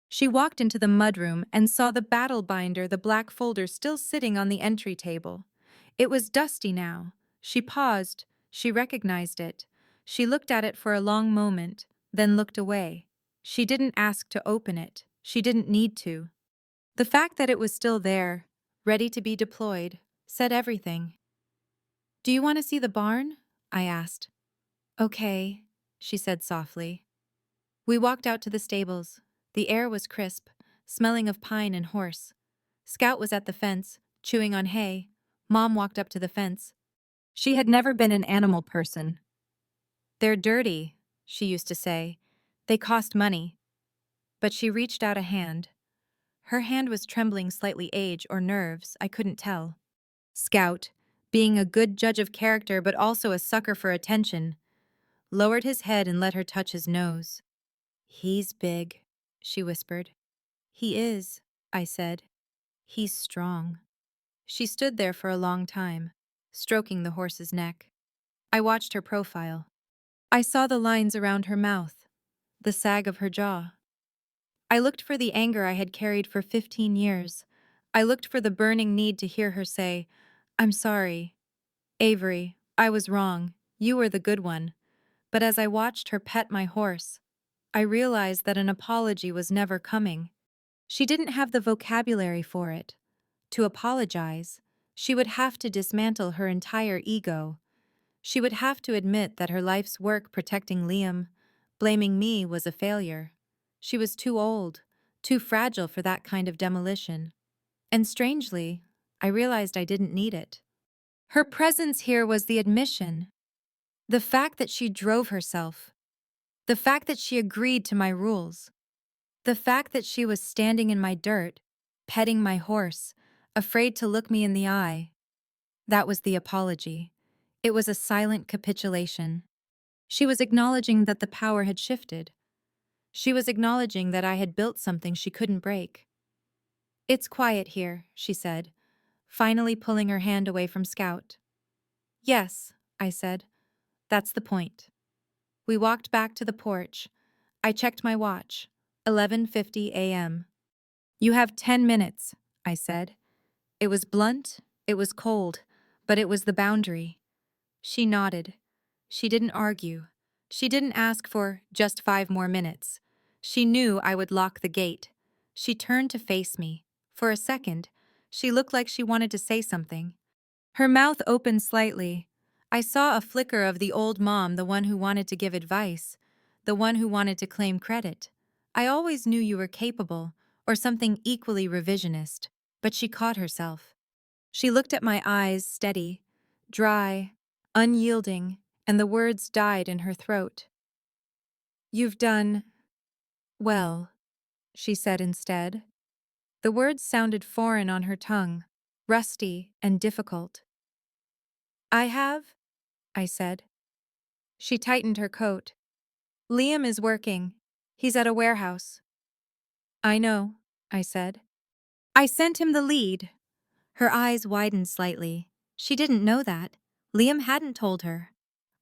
She walked into the mudroom and saw the battle binder, the black folder, still sitting on the entry table. It was dusty now. She paused. She recognized it. She looked at it for a long moment, then looked away. She didn't ask to open it. She didn't need to. The fact that it was still there, ready to be deployed, said everything. "Do you want to see the barn?" I asked. "Okay," she said softly. We walked out to the stables. The air was crisp, smelling of pine and horse. Scout was at the fence, chewing on hay. Mom walked up to the fence. She had never been an animal person. "They're dirty," she used to say. "They cost money." But she reached out a hand. Her hand was trembling, slightly age or nerves, I couldn't tell. Scout, being a good judge of character but also a sucker for attention, lowered his head and let her touch his nose. "He's big," she whispered. "He is," I said. "He's strong." She stood there for a long time, stroking the horse's neck. I watched her profile. I saw the lines around her mouth, the sag of her jaw. I looked for the anger I had carried for 15 years. I looked for the burning need to hear her say, "I'm sorry. Avery, I was wrong. You were the good one." But as I watched her pet my horse, I realized that an apology was never coming. She didn't have the vocabulary for it. To apologize, she would have to dismantle her entire ego. She would have to admit that her life's work protecting Liam, blaming me, was a failure. She was too old, too fragile for that kind of demolition. And strangely, I realized I didn't need it. Her presence here was the admission. The fact that she drove herself. The fact that she agreed to my rules. The fact that she was standing in my dirt, petting my horse, afraid to look me in the eye, that was the apology. It was a silent capitulation. She was acknowledging that the power had shifted. She was acknowledging that I had built something she couldn't break. "It's quiet here," she said, finally pulling her hand away from Scout. "Yes," I said. "That's the point." We walked back to the porch. I checked my watch. 11:50 a.m. "You have 10 minutes," I said. It was blunt, it was cold, but it was the boundary. She nodded. She didn't argue. She didn't ask for just 5 more minutes. She knew I would lock the gate. She turned to face me. For a second, she looked like she wanted to say something. Her mouth opened slightly. I saw a flicker of the old mom, the one who wanted to give advice, the one who wanted to claim credit. "I always knew you were capable," or something equally revisionist, but she caught herself. She looked at my eyes, steady, dry, unyielding, and the words died in her throat. "You've done well," she said instead. The words sounded foreign on her tongue, rusty and difficult. "I have?" I said. She tightened her coat. "Liam is working. He's at a warehouse." "I know," I said. "I sent him the lead." Her eyes widened slightly. She didn't know that. Liam hadn't told her.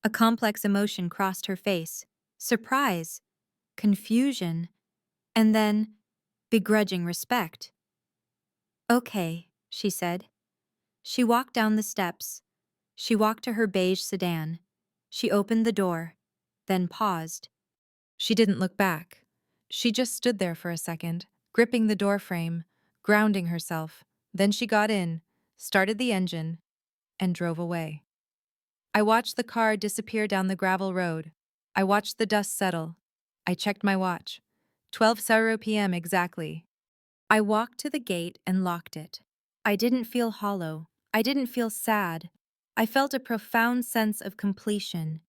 A complex emotion crossed her face. Surprise, confusion, and then begrudging respect. "Okay," she said. She walked down the steps. She walked to her beige sedan. She opened the door, then paused. She didn't look back. She just stood there for a second, gripping the doorframe, grounding herself. Then she got in, started the engine, and drove away. I watched the car disappear down the gravel road. I watched the dust settle. I checked my watch. 12:00 p.m. exactly. I walked to the gate and locked it. I didn't feel hollow. I didn't feel sad. I felt a profound sense of completion.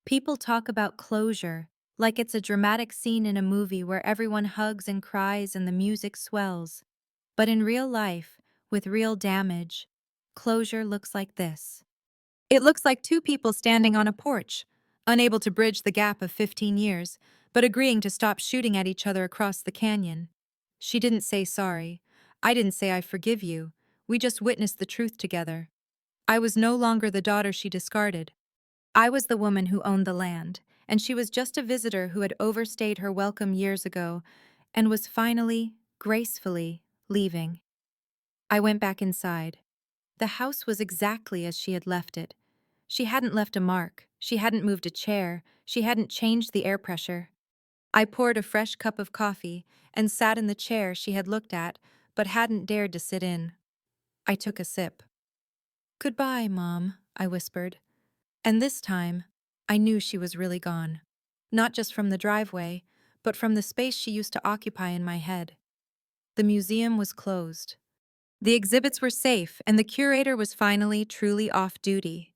People talk about closure, like it's a dramatic scene in a movie where everyone hugs and cries and the music swells. But in real life, with real damage, closure looks like this. It looks like two people standing on a porch, unable to bridge the gap of 15 years, but agreeing to stop shooting at each other across the canyon. She didn't say sorry. I didn't say I forgive you. We just witnessed the truth together. I was no longer the daughter she discarded. I was the woman who owned the land, and she was just a visitor who had overstayed her welcome years ago and was finally, gracefully, leaving. I went back inside. The house was exactly as she had left it. She hadn't left a mark. She hadn't moved a chair. She hadn't changed the air pressure. I poured a fresh cup of coffee and sat in the chair she had looked at but hadn't dared to sit in. I took a sip. "Goodbye, Mom," I whispered. And this time, I knew she was really gone. Not just from the driveway, but from the space she used to occupy in my head. The museum was closed. The exhibits were safe, and the curator was finally truly off duty.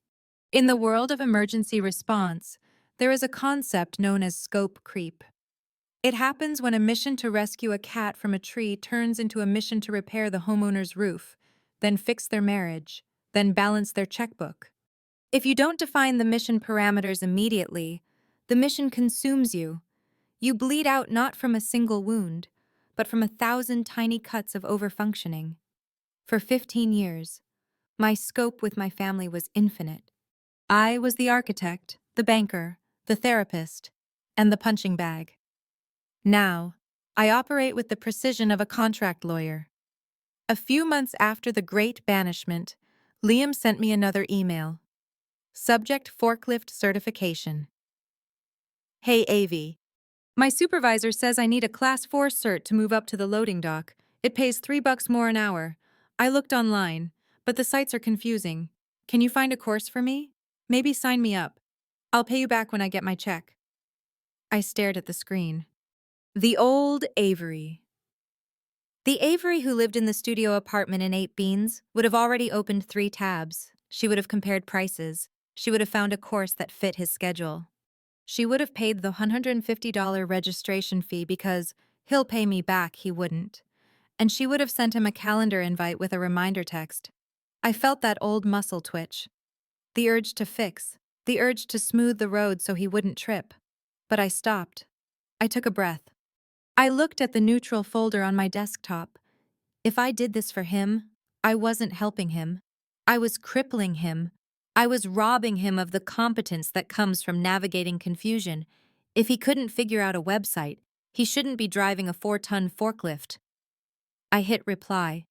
In the world of emergency response, there is a concept known as scope creep. It happens when a mission to rescue a cat from a tree turns into a mission to repair the homeowner's roof, then fix their marriage, then balance their checkbook. If you don't define the mission parameters immediately, the mission consumes you. You bleed out not from a single wound, but from 1,000 tiny cuts of overfunctioning. For 15 years, my scope with my family was infinite. I was the architect, the banker, the therapist, and the punching bag. Now, I operate with the precision of a contract lawyer. A few months after the Great Banishment, Liam sent me another email. Subject: forklift certification. "Hey, AV. My supervisor says I need a Class 4 cert to move up to the loading dock. It pays $3 more an hour. I looked online, but the sites are confusing. Can you find a course for me? Maybe sign me up. I'll pay you back when I get my check." I stared at the screen. The old Avery. The Avery who lived in the studio apartment and ate beans would have already opened 3 tabs. She would have compared prices. She would have found a course that fit his schedule. She would have paid the $150 registration fee because He'll pay me back, he wouldn't. And she would have sent him a calendar invite with a reminder text. I felt that old muscle twitch. The urge to fix. The urge to smooth the road so he wouldn't trip. But I stopped. I took a breath. I looked at the neutral folder on my desktop. If I did this for him, I wasn't helping him. I was crippling him. I was robbing him of the competence that comes from navigating confusion. If he couldn't figure out a website, he shouldn't be driving a 4-ton forklift. I hit reply.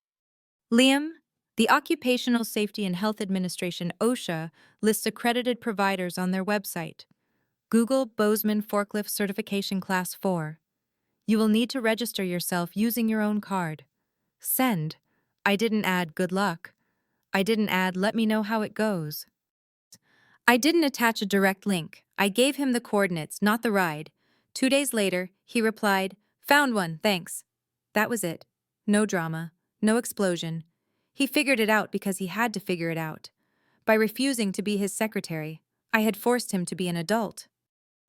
Liam, the Occupational Safety and Health Administration (OSHA) lists accredited providers on their website. Google Bozeman Forklift Certification Class 4. You will need to register yourself using your own card. Send. I didn't add good luck. I didn't add let me know how it goes. I didn't attach a direct link. I gave him the coordinates, not the ride. 2 days later, he replied, "Found one, thanks." That was it. No drama. No explosion. He figured it out because he had to figure it out. By refusing to be his secretary, I had forced him to be an adult.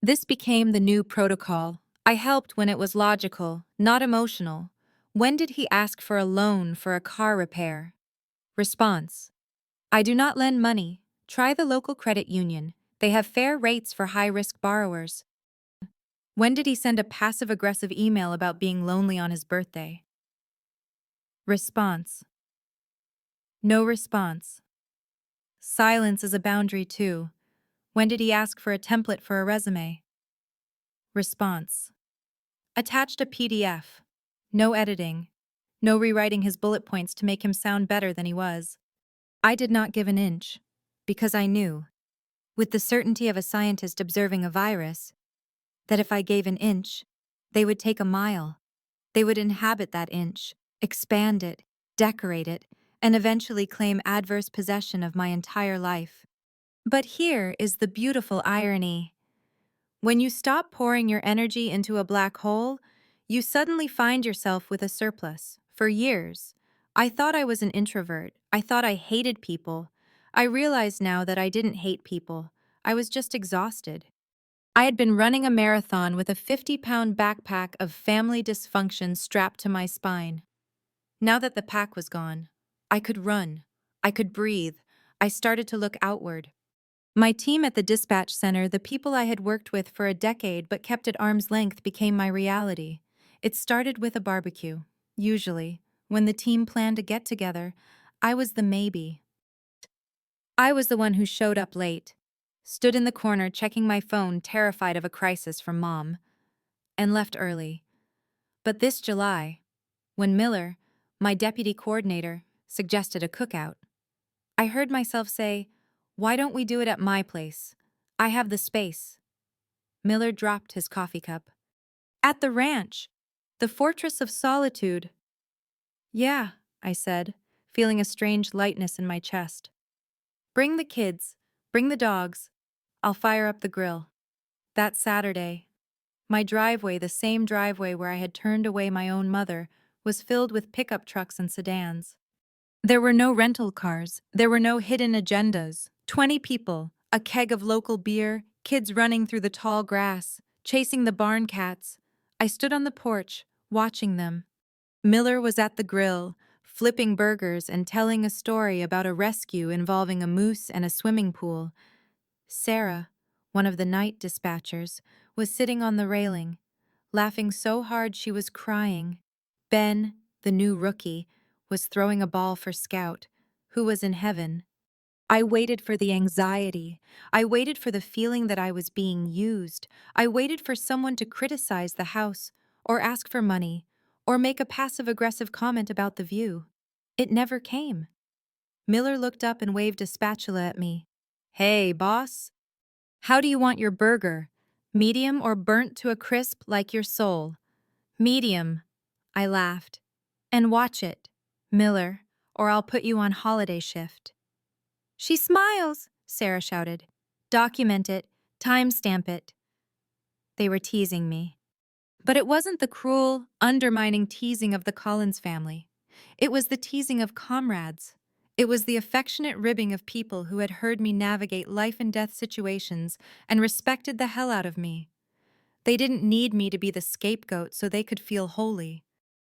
This became the new protocol. I helped when it was logical, not emotional. When did he ask for a loan for a car repair? Response: I do not lend money. Try the local credit union. They have fair rates for high-risk borrowers. When did he send a passive-aggressive email about being lonely on his birthday? Response: no response. Silence is a boundary too. When did he ask for a template for a resume? Response: attached a PDF. No editing. No rewriting his bullet points to make him sound better than he was. I did not give an inch, because I knew, with the certainty of a scientist observing a virus, that if I gave an inch, they would take a mile. They would inhabit that inch, expand it, decorate it, and eventually claim adverse possession of my entire life. But here is the beautiful irony. When you stop pouring your energy into a black hole, you suddenly find yourself with a surplus. For years, I thought I was an introvert. I thought I hated people. I realize now that I didn't hate people. I was just exhausted. I had been running a marathon with a 50-pound backpack of family dysfunction strapped to my spine. Now that the pack was gone, I could run. I could breathe. I started to look outward. My team at the dispatch center, the people I had worked with for a decade but kept at arm's length, became my reality. It started with a barbecue. Usually, when the team planned a get-together, I was the maybe. I was the one who showed up late, stood in the corner checking my phone, terrified of a crisis from Mom, and left early. But this July, when Miller, my deputy coordinator, suggested a cookout, I heard myself say, "Why don't we do it at my place? I have the space." Miller dropped his coffee cup. "At the ranch, the fortress of solitude." "Yeah," I said, feeling a strange lightness in my chest. "Bring the kids, bring the dogs. I'll fire up the grill." That Saturday, my driveway, the same driveway where I had turned away my own mother, was filled with pickup trucks and sedans. There were no rental cars. There were no hidden agendas. 20 people, a keg of local beer, kids running through the tall grass, chasing the barn cats. I stood on the porch, watching them. Miller was at the grill, flipping burgers and telling a story about a rescue involving a moose and a swimming pool. Sarah, one of the night dispatchers, was sitting on the railing, laughing so hard she was crying. Ben, the new rookie, was throwing a ball for Scout, who was in heaven. I waited for the anxiety. I waited for the feeling that I was being used. I waited for someone to criticize the house, or ask for money, or make a passive-aggressive comment about the view. It never came. Miller looked up and waved a spatula at me. "Hey, boss. How do you want your burger? Medium or burnt to a crisp like your soul?" "Medium," I laughed. "And watch it, Miller, or I'll put you on holiday shift." "She smiles," Sarah shouted. "Document it, timestamp it." They were teasing me. But it wasn't the cruel, undermining teasing of the Collins family. It was the teasing of comrades. It was the affectionate ribbing of people who had heard me navigate life-and-death situations and respected the hell out of me. They didn't need me to be the scapegoat so they could feel holy.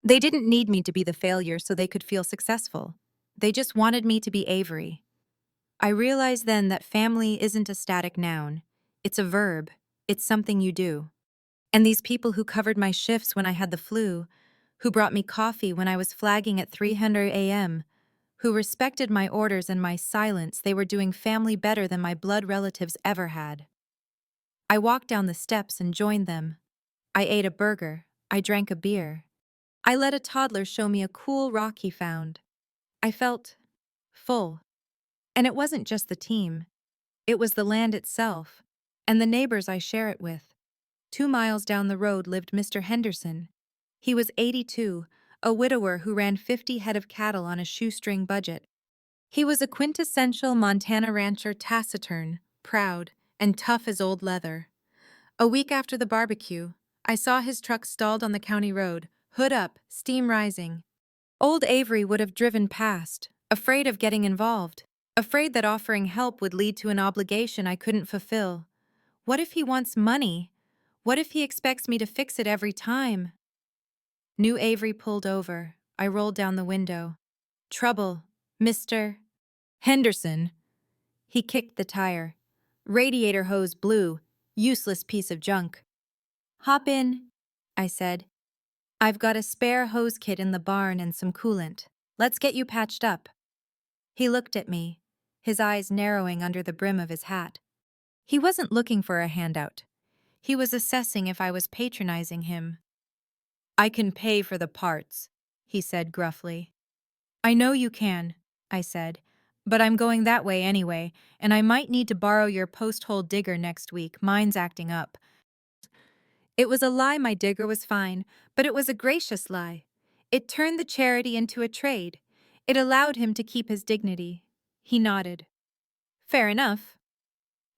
They didn't need me to be the failure so they could feel successful. They just wanted me to be Avery. I realized then that family isn't a static noun. It's a verb. It's something you do. And these people who covered my shifts when I had the flu, who brought me coffee when I was flagging at 300 a.m., who respected my orders and my silence, they were doing family better than my blood relatives ever had. I walked down the steps and joined them. I ate a burger. I drank a beer. I let a toddler show me a cool rock he found. I felt full. And it wasn't just the team. It was the land itself, and the neighbors I share it with. 2 miles down the road lived Mr. Henderson. He was 82, a widower who ran 50 head of cattle on a shoestring budget. He was a quintessential Montana rancher, taciturn, proud, and tough as old leather. A week after the barbecue, I saw his truck stalled on the county road, hood up, steam rising. Old Avery would have driven past, afraid of getting involved, afraid that offering help would lead to an obligation I couldn't fulfill. What if he wants money? What if he expects me to fix it every time? New Avery pulled over. I rolled down the window. Trouble, Mr. Henderson. He kicked the tire. Radiator hose blew. Useless piece of junk. Hop in, I said. I've got a spare hose kit in the barn and some coolant. Let's get you patched up. He looked at me, his eyes narrowing under the brim of his hat. He wasn't looking for a handout. He was assessing if I was patronizing him. I can pay for the parts, he said gruffly. I know you can, I said, but I'm going that way anyway, and I might need to borrow your post-hole digger next week. Mine's acting up. It was a lie. My digger was fine, but it was a gracious lie. It turned the charity into a trade. It allowed him to keep his dignity. He nodded. Fair enough.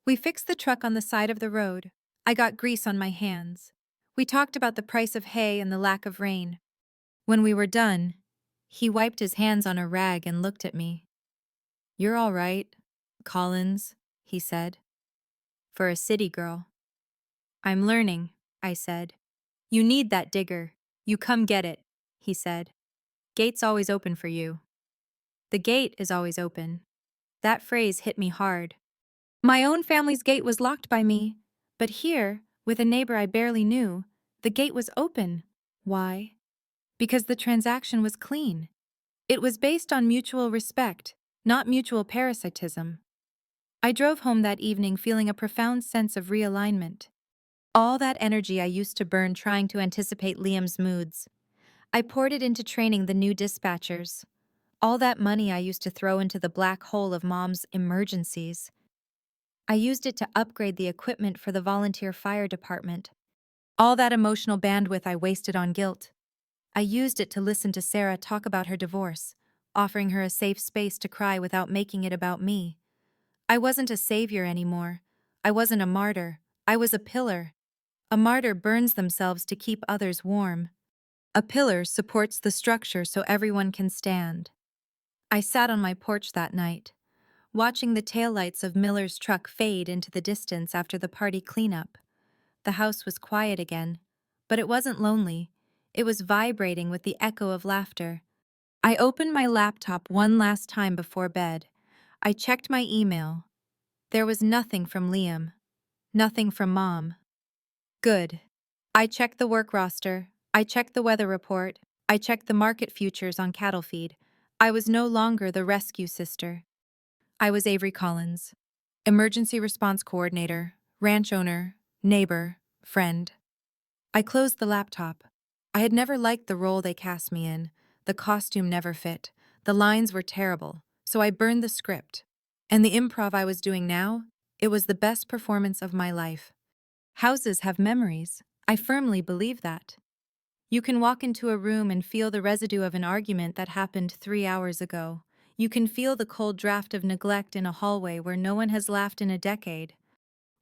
We fixed the truck on the side of the road. I got grease on my hands. We talked about the price of hay and the lack of rain. When we were done, he wiped his hands on a rag and looked at me. You're all right, Collins, he said. For a city girl. I'm learning, I said. You need that digger. You come get it, he said. Gate's always open for you. The gate is always open. That phrase hit me hard. My own family's gate was locked by me, but here, with a neighbor I barely knew, the gate was open. Why? Because the transaction was clean. It was based on mutual respect, not mutual parasitism. I drove home that evening feeling a profound sense of realignment. All that energy I used to burn trying to anticipate Liam's moods, I poured it into training the new dispatchers. All that money I used to throw into the black hole of Mom's emergencies, I used it to upgrade the equipment for the volunteer fire department. All that emotional bandwidth I wasted on guilt, I used it to listen to Sarah talk about her divorce, offering her a safe space to cry without making it about me. I wasn't a savior anymore. I wasn't a martyr. I was a pillar. A martyr burns themselves to keep others warm. A pillar supports the structure so everyone can stand. I sat on my porch that night, watching the taillights of Miller's truck fade into the distance after the party cleanup. The house was quiet again, but it wasn't lonely. It was vibrating with the echo of laughter. I opened my laptop one last time before bed. I checked my email. There was nothing from Liam. Nothing from Mom. Good. I checked the work roster. I checked the weather report. I checked the market futures on cattle feed. I was no longer the rescue sister. I was Avery Collins, emergency response coordinator, ranch owner, neighbor, friend. I closed the laptop. I had never liked the role they cast me in. The costume never fit. The lines were terrible, so I burned the script. And the improv I was doing now, it was the best performance of my life. Houses have memories. I firmly believe that. You can walk into a room and feel the residue of an argument that happened 3 hours ago. You can feel the cold draft of neglect in a hallway where no one has laughed in a decade.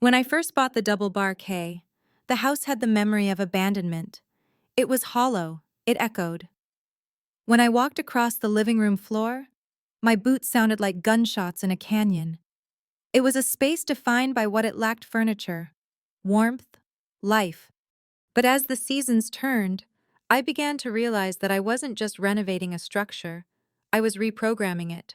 When I first bought the double bar K, the house had the memory of abandonment. It was hollow. It echoed. When I walked across the living room floor, my boots sounded like gunshots in a canyon. It was a space defined by what it lacked: furniture, warmth, life. But as the seasons turned, I began to realize that I wasn't just renovating a structure, I was reprogramming it.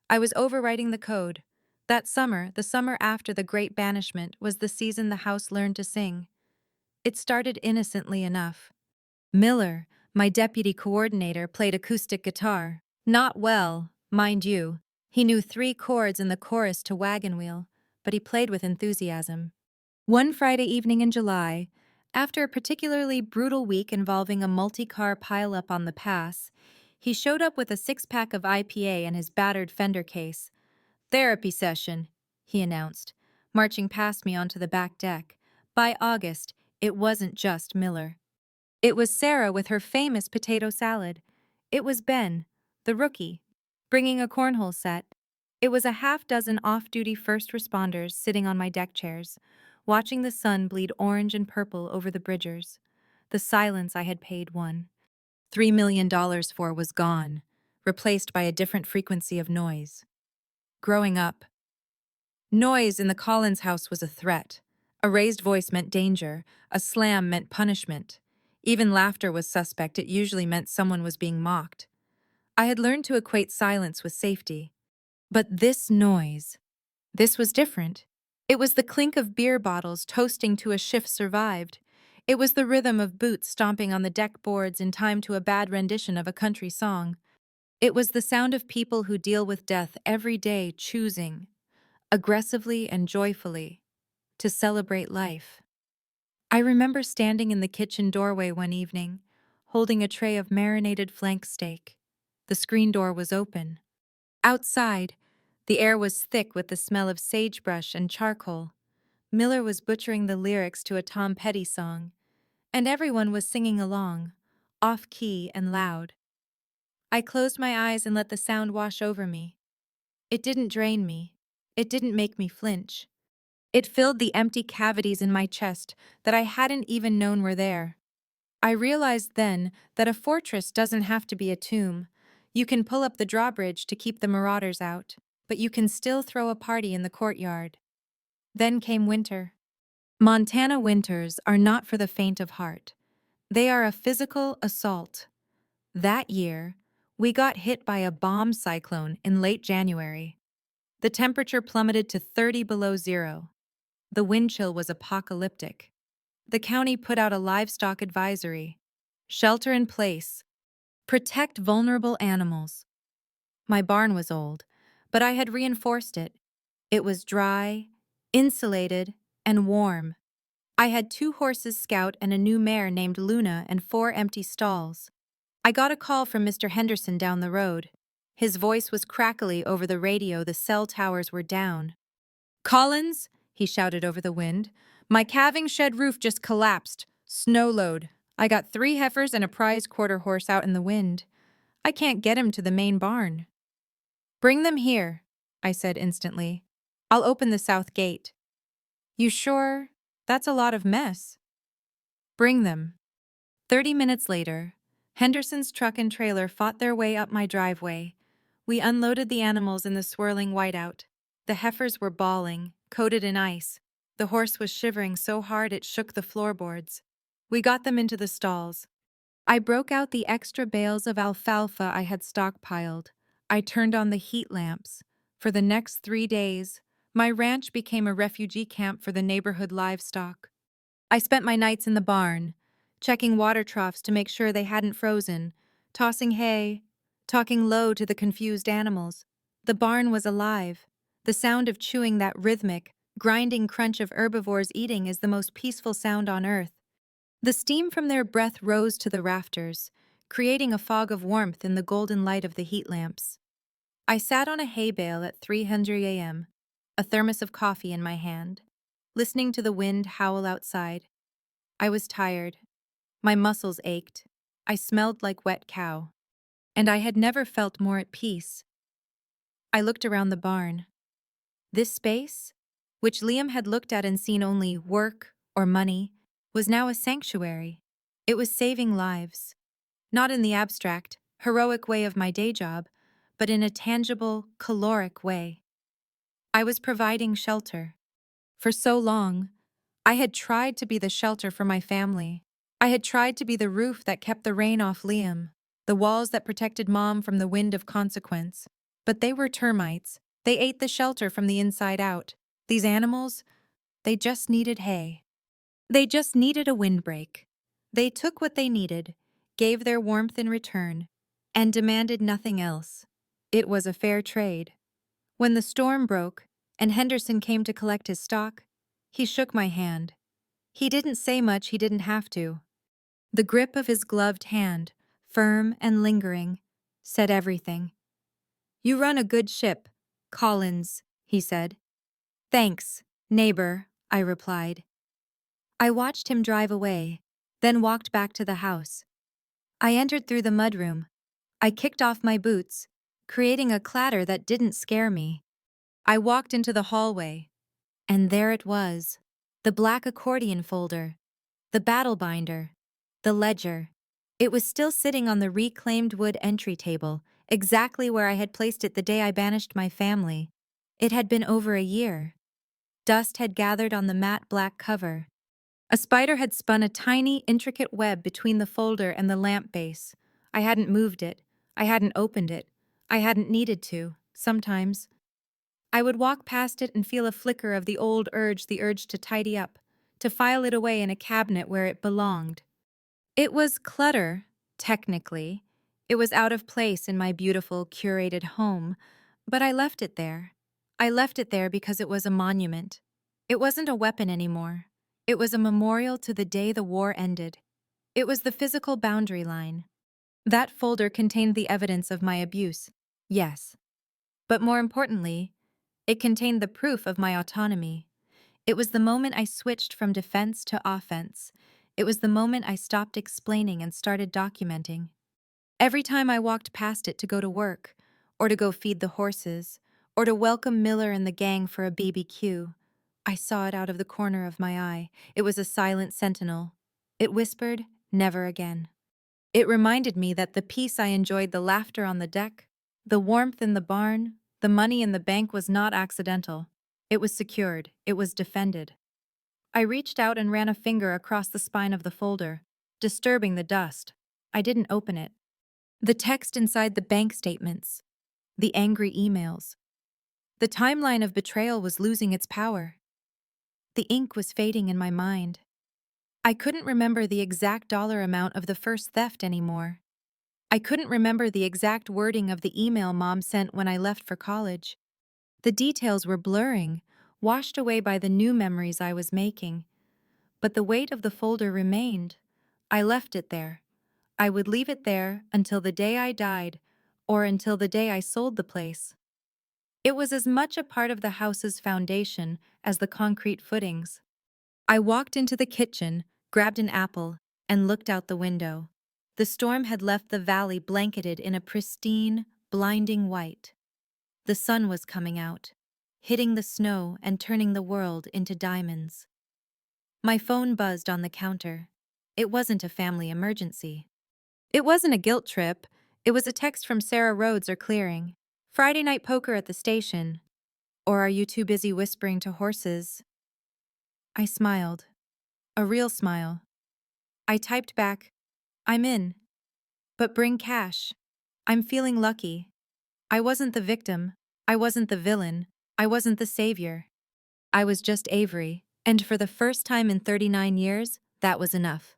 I was overwriting the code. That summer, the summer after the Great Banishment, was the season the house learned to sing. It started innocently enough. Miller, my deputy coordinator, played acoustic guitar. Not well, mind you. He knew 3 chords in the chorus to Wagon Wheel, but he played with enthusiasm. One Friday evening in July, after a particularly brutal week involving a multi-car pileup on the pass, he showed up with a 6-pack of IPA and his battered fender case. "Therapy session," he announced, marching past me onto the back deck. By August, it wasn't just Miller. It was Sarah with her famous potato salad. It was Ben, the rookie, bringing a cornhole set. It was a half-dozen off-duty first responders sitting on my deck chairs, watching the sun bleed orange and purple over the bridgers. The silence I had paid $3 million for was gone, replaced by a different frequency of noise. Growing up, noise in the Collins house was a threat. A raised voice meant danger, a slam meant punishment. Even laughter was suspect, it usually meant someone was being mocked. I had learned to equate silence with safety. But this noise, this was different. It was the clink of beer bottles toasting to a shift survived. It was the rhythm of boots stomping on the deck boards in time to a bad rendition of a country song. It was the sound of people who deal with death every day, choosing, aggressively and joyfully, to celebrate life. I remember standing in the kitchen doorway one evening, holding a tray of marinated flank steak. The screen door was open. Outside, the air was thick with the smell of sagebrush and charcoal. Miller was butchering the lyrics to a Tom Petty song, and everyone was singing along, off-key and loud. I closed my eyes and let the sound wash over me. It didn't drain me. It didn't make me flinch. It filled the empty cavities in my chest that I hadn't even known were there. I realized then that a fortress doesn't have to be a tomb. You can pull up the drawbridge to keep the marauders out, but you can still throw a party in the courtyard. Then came winter. Montana winters are not for the faint of heart. They are a physical assault. That year, we got hit by a bomb cyclone in late January. The temperature plummeted to 30 below zero. The wind chill was apocalyptic. The county put out a livestock advisory. Shelter in place. Protect vulnerable animals. My barn was old, but I had reinforced it. It was dry, insulated, and warm. I had 2 horses Scout and a new mare named Luna and 4 empty stalls. I got a call from Mr. Henderson down the road. His voice was crackly over the radio, the cell towers were down. "Collins," he shouted over the wind, "my calving shed roof just collapsed. Snow load. I got 3 heifers and a prize quarter horse out in the wind. I can't get 'em to the main barn." "Bring them here," I said instantly. "I'll open the south gate." "You sure? That's a lot of mess." "Bring them." 30 minutes later, Henderson's truck and trailer fought their way up my driveway. We unloaded the animals in the swirling whiteout. The heifers were bawling, coated in ice. The horse was shivering so hard it shook the floorboards. We got them into the stalls. I broke out the extra bales of alfalfa I had stockpiled. I turned on the heat lamps. For the next 3 days, my ranch became a refugee camp for the neighborhood livestock. I spent my nights in the barn, checking water troughs to make sure they hadn't frozen, tossing hay, talking low to the confused animals. The barn was alive. The sound of chewing, that rhythmic, grinding crunch of herbivores eating, is the most peaceful sound on earth. The steam from their breath rose to the rafters, creating a fog of warmth in the golden light of the heat lamps. I sat on a hay bale at 300 a.m., a thermos of coffee in my hand, listening to the wind howl outside. I was tired. My muscles ached. I smelled like wet cow. And I had never felt more at peace. I looked around the barn. This space, which Liam had looked at and seen only work or money, was now a sanctuary. It was saving lives. Not in the abstract, heroic way of my day job, but in a tangible, caloric way. I was providing shelter. For so long, I had tried to be the shelter for my family. I had tried to be the roof that kept the rain off Liam, the walls that protected Mom from the wind of consequence. But they were termites. They ate the shelter from the inside out. These animals, they just needed hay. They just needed a windbreak. They took what they needed, gave their warmth in return, and demanded nothing else. It was a fair trade. When the storm broke and Henderson came to collect his stock, he shook my hand. He didn't say much, he didn't have to. The grip of his gloved hand, firm and lingering, said everything. "You run a good ship, Collins," he said. "Thanks, neighbor," I replied. I watched him drive away, then walked back to the house. I entered through the mudroom. I kicked off my boots, creating a clatter that didn't scare me. I walked into the hallway, and there it was, the black accordion folder, the battle binder, the ledger. It was still sitting on the reclaimed wood entry table, exactly where I had placed it the day I banished my family. It had been over a year. Dust had gathered on the matte black cover. A spider had spun a tiny, intricate web between the folder and the lamp base. I hadn't moved it. I hadn't opened it. I hadn't needed to, sometimes. I would walk past it and feel a flicker of the urge to tidy up, to file it away in a cabinet where it belonged. It was clutter, technically. It was out of place in my beautiful, curated home, but I left it there. I left it there because it was a monument. It wasn't a weapon anymore. It was a memorial to the day the war ended. It was the physical boundary line. That folder contained the evidence of my abuse, yes. But more importantly, it contained the proof of my autonomy. It was the moment I switched from defense to offense. It was the moment I stopped explaining and started documenting. Every time I walked past it to go to work, or to go feed the horses, or to welcome Miller and the gang for a BBQ, I saw it out of the corner of my eye. It was a silent sentinel. It whispered, "Never again." It reminded me that the peace I enjoyed, the laughter on the deck, the warmth in the barn, the money in the bank was not accidental. It was secured. It was defended. I reached out and ran a finger across the spine of the folder, disturbing the dust. I didn't open it. The text inside the bank statements, the angry emails. The timeline of betrayal was losing its power. The ink was fading in my mind. I couldn't remember the exact dollar amount of the first theft anymore. I couldn't remember the exact wording of the email Mom sent when I left for college. The details were blurring, washed away by the new memories I was making. But the weight of the folder remained. I left it there. I would leave it there until the day I died, or until the day I sold the place. It was as much a part of the house's foundation as the concrete footings. I walked into the kitchen, grabbed an apple, and looked out the window. The storm had left the valley blanketed in a pristine, blinding white. The sun was coming out, hitting the snow and turning the world into diamonds. My phone buzzed on the counter. It wasn't a family emergency. It wasn't a guilt trip. It was a text from Sarah Rhodes or Clearing. "Friday night poker at the station. Or are you too busy whispering to horses?" I smiled. A real smile. I typed back, "I'm in. But bring cash. I'm feeling lucky. I wasn't the victim. I wasn't the villain. I wasn't the savior. I was just Avery, and for the first time in 39 years, that was enough."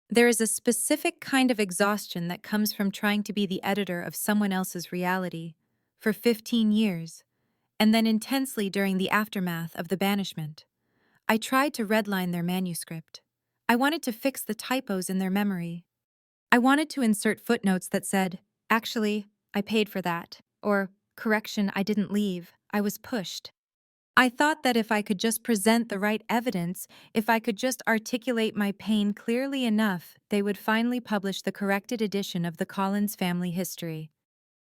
There is a specific kind of exhaustion that comes from trying to be the editor of someone else's reality for 15 years, and then intensely during the aftermath of the banishment. I tried to redline their manuscript. I wanted to fix the typos in their memory. I wanted to insert footnotes that said, "Actually, I paid for that," or, "Correction, I didn't leave, I was pushed." I thought that if I could just present the right evidence, if I could just articulate my pain clearly enough, they would finally publish the corrected edition of the Collins family history.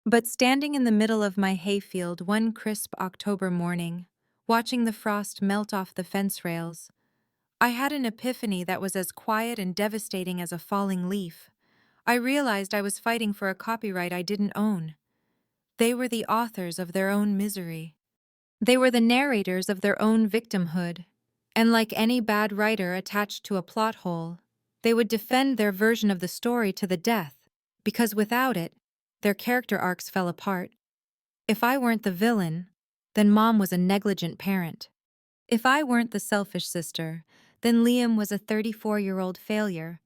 But standing in the middle of my hayfield one crisp October morning, watching the frost melt off the fence rails, I had an epiphany that was as quiet and devastating as a falling leaf. I realized I was fighting for a copyright I didn't own. They were the authors of their own misery. They were the narrators of their own victimhood, and like any bad writer attached to a plot hole, They would defend their version of the story to the death, because without it, their character arcs fell apart. If I weren't the villain, then Mom was a negligent parent. If I weren't the selfish sister, then Liam was a 34-year-old failure.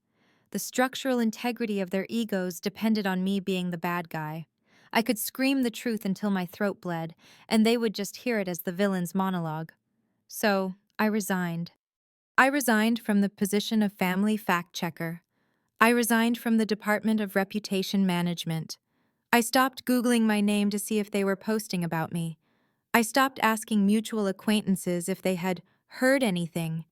The structural integrity of their egos depended on me being the bad guy. I could scream the truth until my throat bled, and they would just hear it as the villain's monologue. So, I resigned. I resigned from the position of family fact-checker. I resigned from the Department of Reputation Management. I stopped Googling my name to see if they were posting about me. I stopped asking mutual acquaintances if they had heard anything.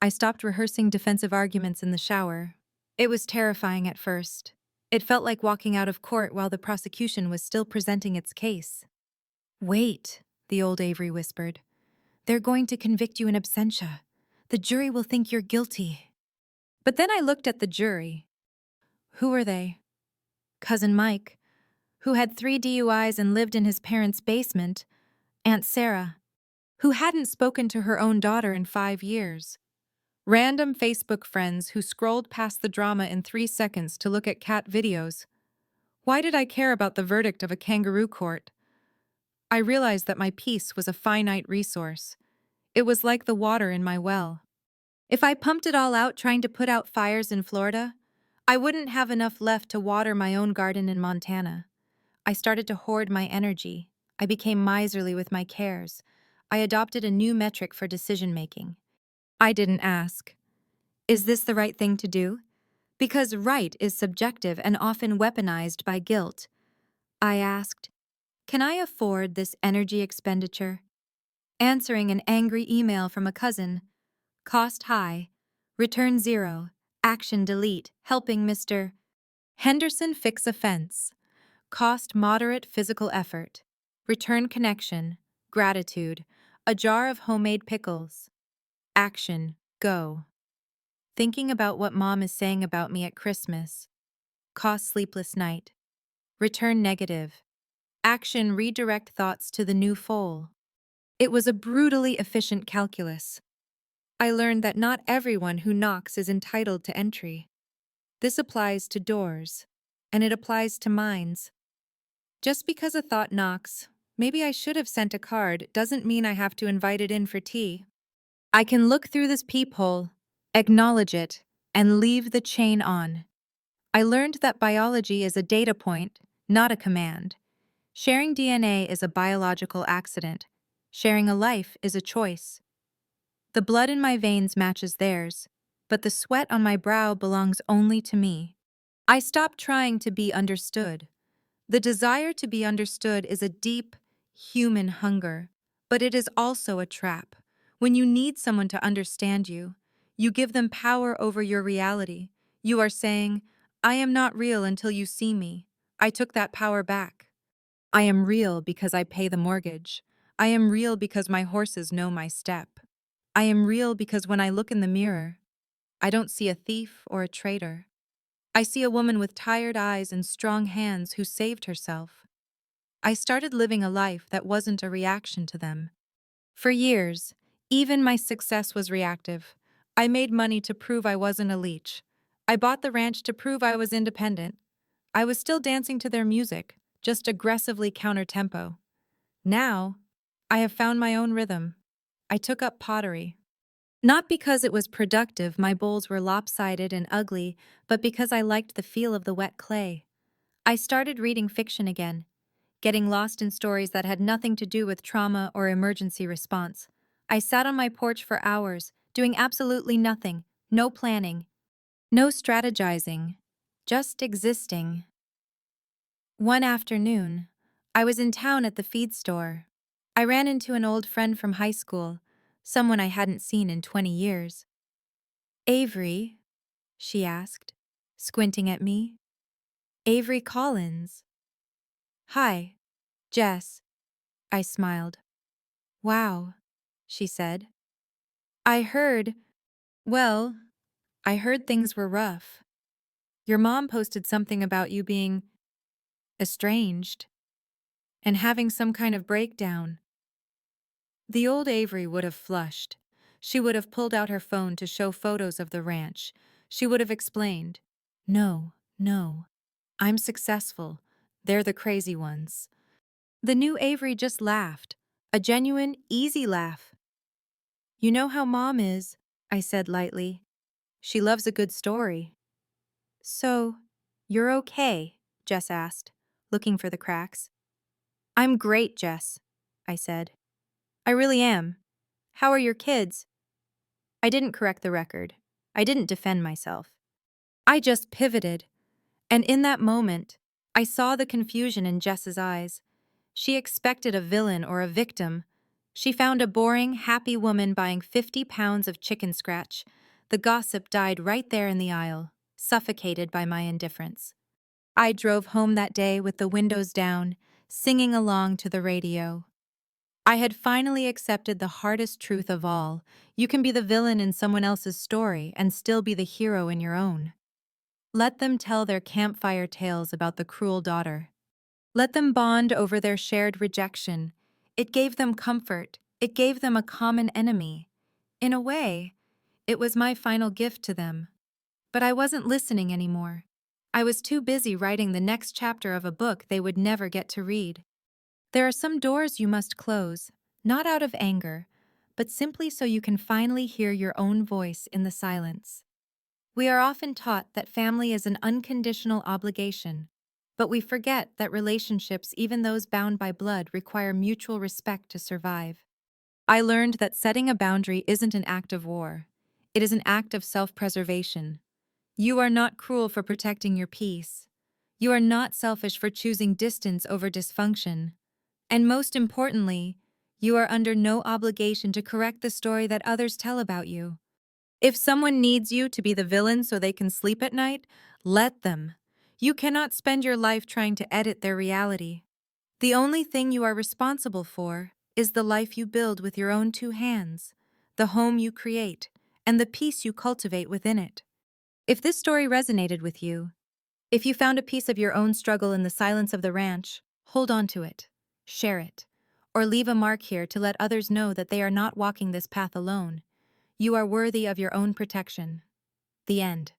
I stopped rehearsing defensive arguments in the shower. It was terrifying at first. It felt like walking out of court while the prosecution was still presenting its case. "Wait," the old Avery whispered. "They're going to convict you in absentia. The jury will think you're guilty." But then I looked at the jury. Who were they? Cousin Mike, who had 3 DUIs and lived in his parents' basement. Aunt Sarah, who hadn't spoken to her own daughter in 5 years. Random Facebook friends who scrolled past the drama in 3 seconds to look at cat videos. Why did I care about the verdict of a kangaroo court? I realized that my peace was a finite resource. It was like the water in my well. If I pumped it all out trying to put out fires in Florida, I wouldn't have enough left to water my own garden in Montana. I started to hoard my energy. I became miserly with my cares. I adopted a new metric for decision-making. I didn't ask, "Is this the right thing to do?" Because right is subjective and often weaponized by guilt. I asked, "Can I afford this energy expenditure?" Answering an angry email from a cousin. Cost high. Return 0. Action delete. Helping Mr. Henderson fix a fence. Cost moderate physical effort. Return connection. Gratitude. A jar of homemade pickles. Action. Go. Thinking about what Mom is saying about me at Christmas. Cost sleepless night. Return negative. Action redirect thoughts to the new foal. It was a brutally efficient calculus. I learned that not everyone who knocks is entitled to entry. This applies to doors, and it applies to minds. Just because a thought knocks, "Maybe I should have sent a card," doesn't mean I have to invite it in for tea. I can look through this peephole, acknowledge it, and leave the chain on. I learned that biology is a data point, not a command. Sharing DNA is a biological accident. Sharing a life is a choice. The blood in my veins matches theirs, but the sweat on my brow belongs only to me. I stopped trying to be understood. The desire to be understood is a deep, human hunger, but it is also a trap. When you need someone to understand you, you give them power over your reality. You are saying, "I am not real until you see me." I took that power back. I am real because I pay the mortgage. I am real because my horses know my step. I am real because when I look in the mirror, I don't see a thief or a traitor. I see a woman with tired eyes and strong hands who saved herself. I started living a life that wasn't a reaction to them. For years, even my success was reactive. I made money to prove I wasn't a leech. I bought the ranch to prove I was independent. I was still dancing to their music, just aggressively counter-tempo. Now, I have found my own rhythm. I took up pottery. Not because it was productive, my bowls were lopsided and ugly, but because I liked the feel of the wet clay. I started reading fiction again, getting lost in stories that had nothing to do with trauma or emergency response. I sat on my porch for hours, doing absolutely nothing, no planning, no strategizing, just existing. One afternoon, I was in town at the feed store. I ran into an old friend from high school, someone I hadn't seen in 20 years. "Avery?" she asked, squinting at me. "Avery Collins." "Hi, Jess," I smiled. "Wow," she said. I heard, well, I heard things were rough. Your mom posted something about you being estranged and having some kind of breakdown." The old Avery would have flushed. She would have pulled out her phone to show photos of the ranch. she would have explained, "No, no, I'm successful. They're the crazy ones." The new Avery just laughed, a genuine, easy laugh. "You know how Mom is," I said lightly. "She loves a good story." "So, you're okay?" Jess asked, looking for the cracks. "I'm great, Jess," I said. "I really am. How are your kids?" I didn't correct the record. I didn't defend myself. I just pivoted, and in that moment, I saw the confusion in Jess's eyes. She expected a villain or a victim. She found a boring, happy woman buying 50 pounds of chicken scratch. The gossip died right there in the aisle, suffocated by my indifference. I drove home that day with the windows down, singing along to the radio. I had finally accepted the hardest truth of all. You can be the villain in someone else's story and still be the hero in your own. Let them tell their campfire tales about the cruel daughter. Let them bond over their shared rejection. It gave them comfort. It gave them a common enemy. In a way, it was my final gift to them. But I wasn't listening anymore. I was too busy writing the next chapter of a book they would never get to read. There are some doors you must close, not out of anger, but simply so you can finally hear your own voice in the silence. We are often taught that family is an unconditional obligation, but we forget that relationships, even those bound by blood, require mutual respect to survive. I learned that setting a boundary isn't an act of war. It is an act of self-preservation. You are not cruel for protecting your peace. You are not selfish for choosing distance over dysfunction. And most importantly, you are under no obligation to correct the story that others tell about you. If someone needs you to be the villain so they can sleep at night, let them. You cannot spend your life trying to edit their reality. The only thing you are responsible for is the life you build with your own two hands, the home you create, and the peace you cultivate within it. If this story resonated with you, if you found a piece of your own struggle in the silence of the ranch, hold on to it, share it, or leave a mark here to let others know that they are not walking this path alone. You are worthy of your own protection. The end.